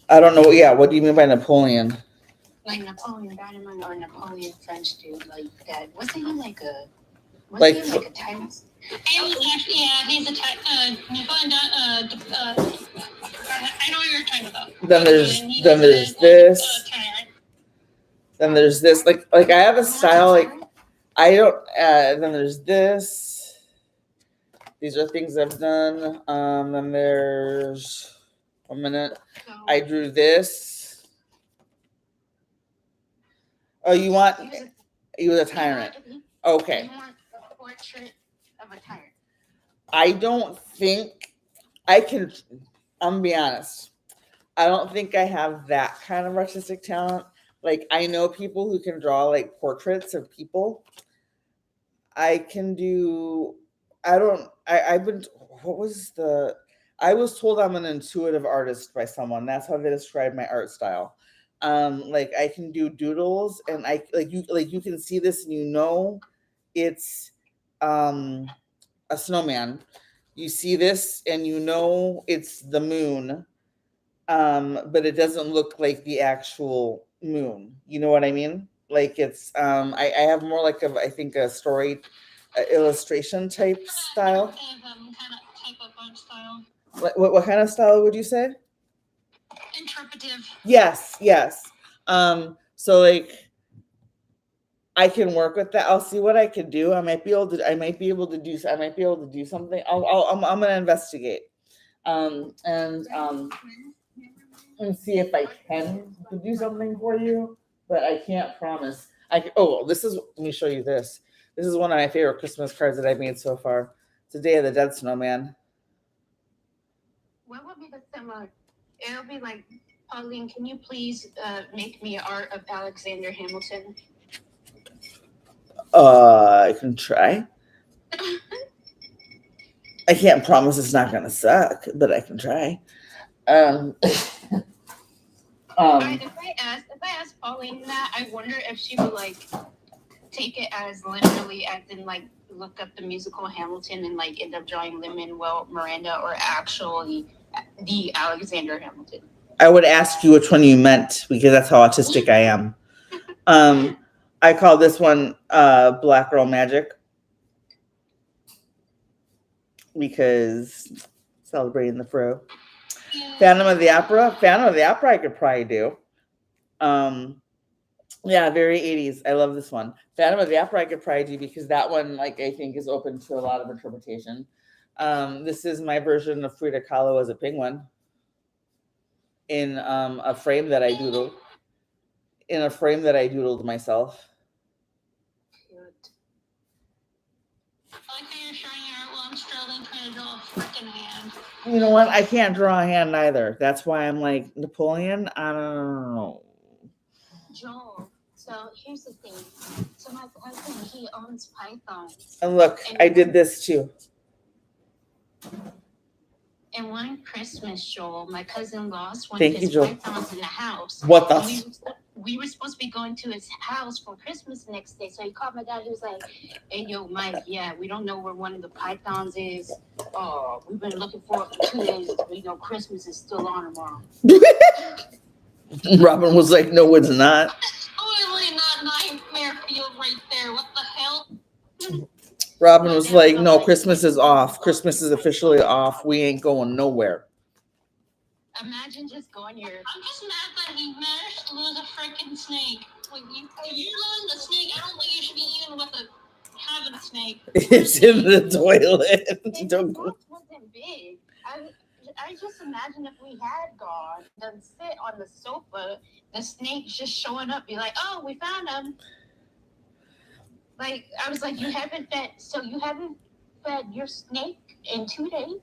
I don't know. Yeah, what do you mean by Napoleon? Like Napoleon Dynamite or Napoleon French dude, like that. Wasn't he like a? Like he like a tyrant? He was actually, yeah, he's a Napoleon. I know what you're talking about. Then there's this. Then there's this. Like I have a style. Like I don't. Then there's this. These are things I've done. Then there's 1 minute. I drew this. Oh, you want? You was a tyrant. Okay. You want a portrait of a tyrant. I don't think I'm gonna be honest. I don't think I have that kind of artistic talent. Like I know people who can draw like portraits of people. I can do. I don't. I've been. What was the? I was told I'm an intuitive artist by someone. That's how they describe my art style. Like I can do doodles, and I like you can see this, and you know, it's a snowman. You see this, and you know it's the moon, but it doesn't look like the actual moon. You know what I mean? Like it's I have more like I think a story illustration type style. Kind of type of art style. What kind of style would you say? Interpretive. Yes, yes. So like I can work with that. I'll see what I can do. I might be able to. I might be able to do. I might be able to do something. I'm gonna investigate. And see if I can do something for you, but I can't promise. This is. Let me show you this. This is one of my favorite Christmas cards that I've made so far. It's a Day of the Dead snowman. What would be the similar? It'll be like, Pauline, can you please make me art of Alexander Hamilton? I can try. I can't promise it's not gonna suck, but I can try. If I ask Pauline that, I wonder if she would like take it as literally, as in like look up the musical Hamilton and like end up drawing Lin-Manuel Miranda, or actually the Alexander Hamilton. I would ask you which one you meant because that's how autistic I am. I call this one Black Girl Magic because celebrating the fro. Phantom of the Opera I could probably do. Yeah, very 80s. I love this one. Phantom of the Opera I could probably do because that one, like, I think is open to a lot of interpretation. This is my version of Frida Kahlo as a penguin in a frame that I doodled. In a frame that I doodled myself. I like how you're showing your art while I'm struggling trying to draw a freaking hand. You know what? I can't draw a hand either. That's why I'm like, Napoleon, I don't know. Joel, so here's the thing. So my cousin, he owns pythons. And look, I did this too. And one Christmas, Joel, my cousin lost one Thank of you, his Joel. pythons in the house. What the? And we were supposed to be going to his house for Christmas the next day. So he called my dad. He was like, "Hey, yo, Mike, yeah, we don't know where one of the pythons is. Oh, we've been looking for it for 2 days. We know Christmas is still on tomorrow." Robin was like, no, it's not. Totally not nightmare field right there. What the hell? Robin was like, no, Christmas is off. Christmas is officially off. We ain't going nowhere. Imagine just going here. I'm just mad that he managed to lose a freaking snake. Like, you losing the snake, I don't think you should be even with having a snake. It's in the toilet. It wasn't big. I just imagine if we had gone, then sit on the sofa, the snake just showing up, be like, "Oh, we found him." Like, I was like, you haven't fed your snake in 2 days?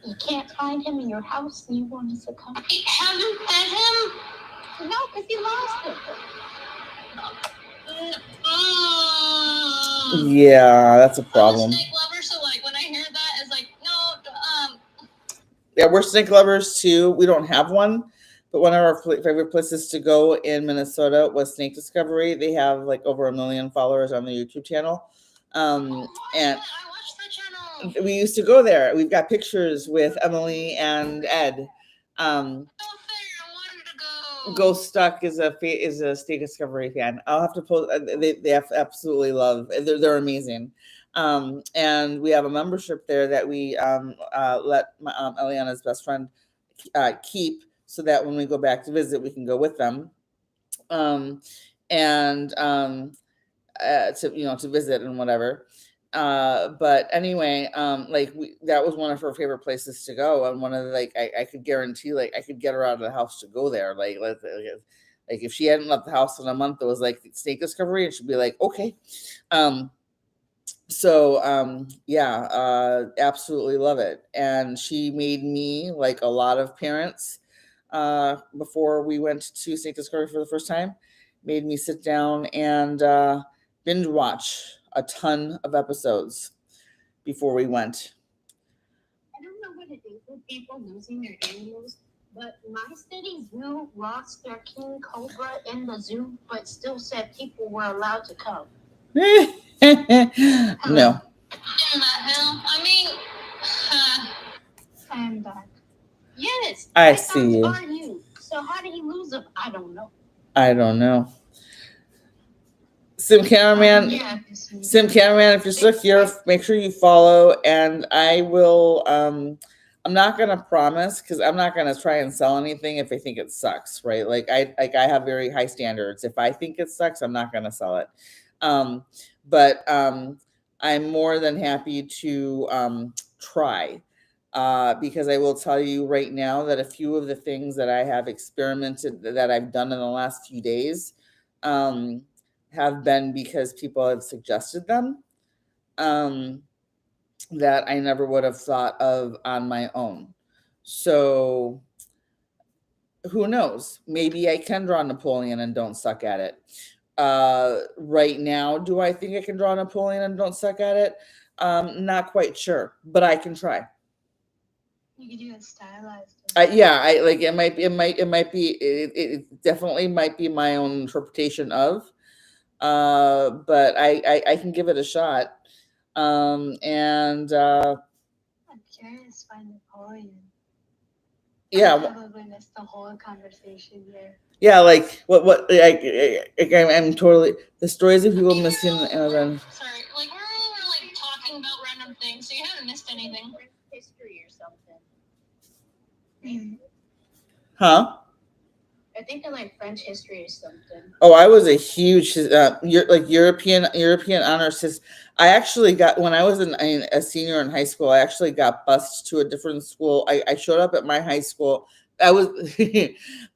You can't find him in your house and you want us to come? You haven't fed him? No, because he lost him. Yeah, that's a problem. I'm a snake lover, so like when I hear that, it's like, no, Yeah, we're snake lovers too. We don't have one, but one of our favorite places to go in Minnesota was Snake Discovery. They have like over 1 million followers on the YouTube channel. And I watched the channel. we used to go there. We've got pictures with Emily and Ed. Ghost Stuck is a Snake Discovery fan. I'll have to post. They absolutely love. They're amazing. And we have a membership there that we let Eliana's best friend keep, so that when we go back to visit, we can go with them. To visit and whatever. But anyway, that was one of her favorite places to go, and one of the, I could guarantee, I could get her out of the house to go there. Like if she hadn't left the house in a month, it was like Snake Discovery, and she'd be like, okay. So yeah, absolutely love it. And she made me, like a lot of parents, before we went to St. Discovery for the first time, made me sit down and binge watch a ton of episodes before we went. I don't know what it is with people losing their animals, but my city zoo lost their king cobra in the zoo, but still said people were allowed to come. No. In the hell? I mean, I'm back. Yes, I pythons see you. are you. So how did he lose them? I don't know. I don't know. Sim Cameraman, Yeah. Sim Cameraman, if you're still here, make sure you follow, and I will. I'm not gonna promise, because I'm not gonna try and sell anything if I think it sucks, right? Like I have very high standards. If I think it sucks, I'm not gonna sell it. But I'm more than happy to try. Because I will tell you right now that a few of the things that I have experimented, that I've done in the last few days, have been because people have suggested them, that I never would have thought of on my own. So who knows? Maybe I can draw Napoleon and don't suck at it. Right now, do I think I can draw Napoleon and don't suck at it? Not quite sure, but I can try. You could do it stylized. Yeah, I like it. Might be. It definitely might be my own interpretation of. But I can give it a shot. And I'm curious by Napoleon. yeah, I probably missed the whole conversation here. yeah, like what I'm totally the stories of people missing and then. sorry, like we're like talking about random things, so you haven't missed anything. History or something. Huh? I think I like French history or something. Oh, I was a huge European honors. I actually got, when I was a senior in high school, I actually got bused to a different school. I showed up at my high school. I was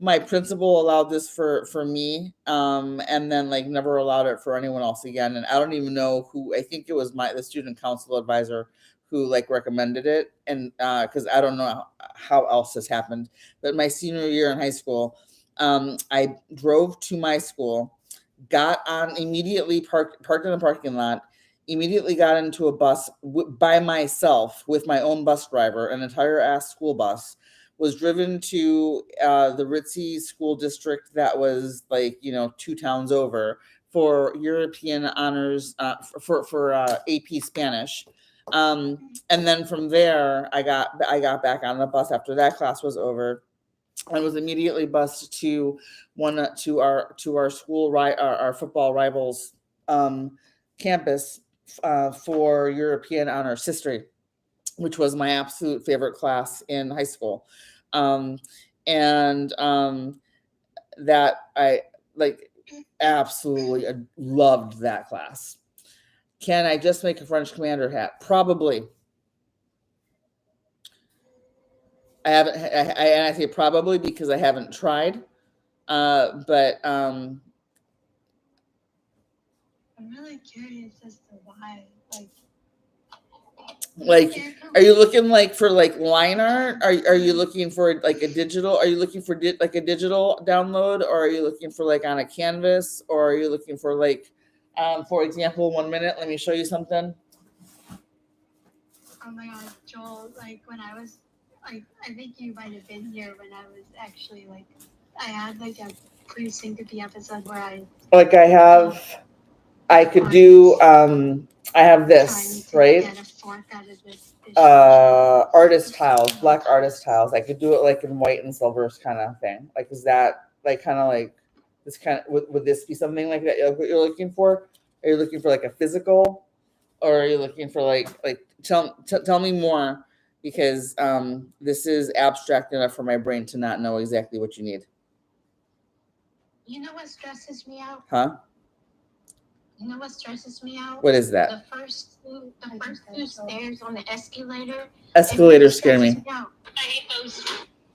my principal allowed this for me, and then like never allowed it for anyone else again. And I don't even know who. I think it was the student council advisor who like recommended it, and because I don't know how else this happened. But my senior year in high school, I drove to my school, got on immediately, parked in the parking lot, immediately got into a bus by myself with my own bus driver, an entire ass school bus, was driven to the ritzy school district that was like, 2 towns over for European honors, for AP Spanish. And then from there, I got back on the bus after that class was over. I was immediately bused to our school, our football rivals campus, for European honors history, which was my absolute favorite class in high school, and that I like absolutely loved that class. Can I just make a French commander hat? Probably. I haven't. I say probably because I haven't tried. But I'm really curious as to why. Like, are you looking like for like line art? Are you looking for like a digital? Are you looking for like a digital download, or are you looking for like on a canvas, or are you looking for like, for example, 1 minute? Let me show you something. Oh my God, Joel! Like when I was I think you might have been here when I was actually like, I had like a pre-syncope episode where I could do, I have this, right? Get a fork out of this Artist tiles, black artist tiles. I could do it like in white and silvers kind of thing. Like, is that like kind of like this kind of, would this be something like that? What you're looking for? Are you looking for like a physical, or are you looking for like tell me more, because this is abstract enough for my brain to not know exactly what you need. You know what stresses me out? Huh? You know what stresses me out? What is that? The first two stairs on the escalator. Escalators scare me. I hate those.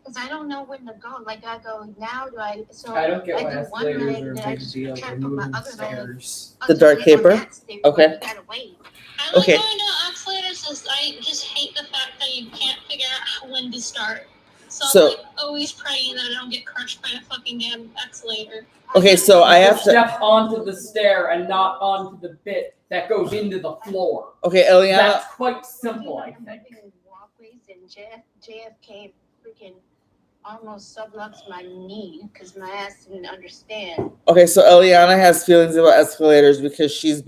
Because I don't know when to go. Like I go now, do I? So I don't get I why do one escalators leg, are a then I big just deal. try We're to put my moving other leg stairs. The dark underneath on paper? that stair, Okay. but you gotta wait. I like Okay. going down escalators. I just hate the fact that you can't figure out when to start. So I'm like always praying that I don't get crushed by a fucking damn escalator. Okay, so I have to. Step onto the stair and not onto the bit that goes into the floor. Okay, Eliana. That's quite simple, I think. Walkways and JFK freaking almost sublux my knee because my ass didn't understand. Okay, so Eliana has feelings about escalators because she's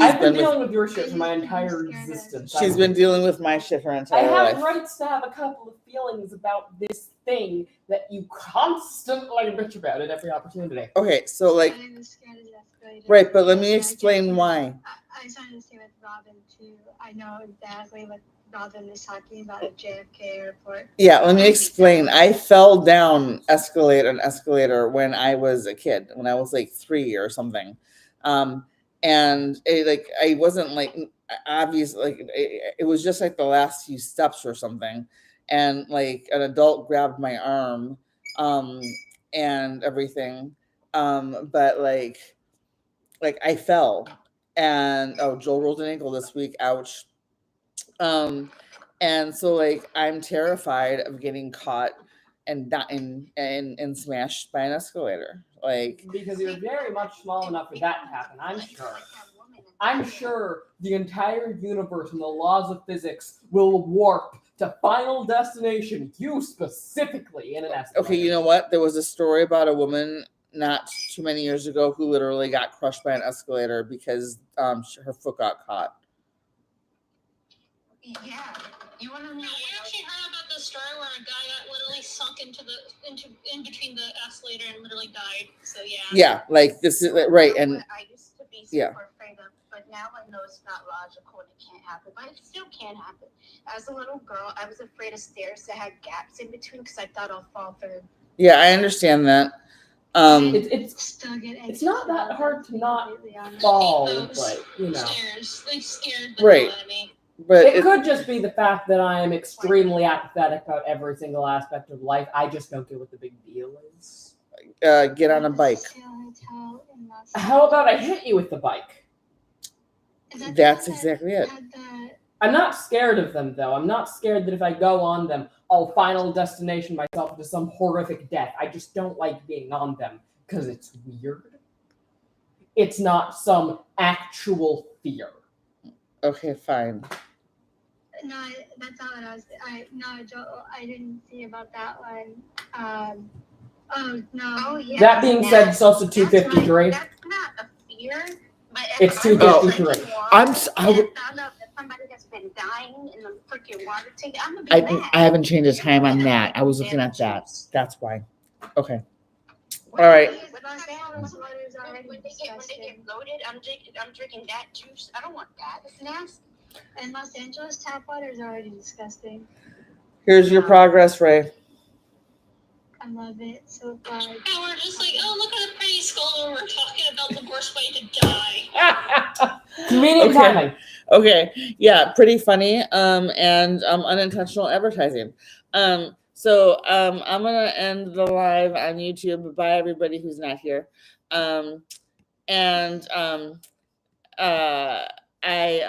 I've been dealing with your shit for my entire existence. She's been dealing with my shit her I entire have life. rights to have a couple of feelings about this thing that you constantly bitch about at every opportunity. Okay, so like, I'm scared of the escalator. right, but let me explain why. I started to say with Robin too. I know exactly what Robin is talking about at JFK Airport. Yeah, let me explain. I fell down an escalator when I was a kid, when I was like 3 or something. And I wasn't like obvious, like it was just like the last few steps or something. And like an adult grabbed my arm, and everything. But like I fell, and Joel rolled an ankle this week. Ouch. And so like I'm terrified of getting caught and and smashed by an escalator. Like, because you're very much small enough for that to happen, I'm sure the entire universe and the laws of physics will warp to Final Destination, you specifically, in an escalator. okay, you know what? There was a story about a woman not too many years ago who literally got crushed by an escalator because her foot got caught. Yeah. You want to know? I actually heard about this story where a guy got literally sunk in between the escalator and literally died. So yeah. Yeah, like this is right, and I used to be super afraid of, but now I know it's not logical and it can't happen, but it still can happen. As a little girl, I was afraid of stairs that had gaps in between because I thought I'll fall through. yeah, I understand that. It's not that hard to not fall, but you know. Stairs. They scared the Right. hell out of me. But it could just be the fact that I am extremely apathetic about every single aspect of life. I just don't get what the big deal is. Get on a bike. How about I hit you with the bike? That's exactly it. I'm not scared of them, though. I'm not scared that if I go on them, I'll Final Destination myself to some horrific death. I just don't like being on them because it's weird. It's not some actual fear. Okay, fine. No, that's not what I was. Joel, I didn't see about that one. Oh no. Oh yeah. That being said, it's also 253. That's not a fear, but It's 253. I found out that somebody has been dying in the freaking water tank. I'm gonna be mad. I haven't changed the time on that. I was looking at that. That's why. Okay. All right. When they get loaded, I'm drinking that juice. I don't want that. It's nasty. And Los Angeles tap water is already disgusting. Here's your progress, Ray. I love it so far. And we're just like, oh, look at the pretty skull where we're talking about the worst way to die. Convenient timing. Okay. Yeah, pretty funny. And unintentional advertising. So I'm gonna end the live on YouTube. Bye everybody who's not here. I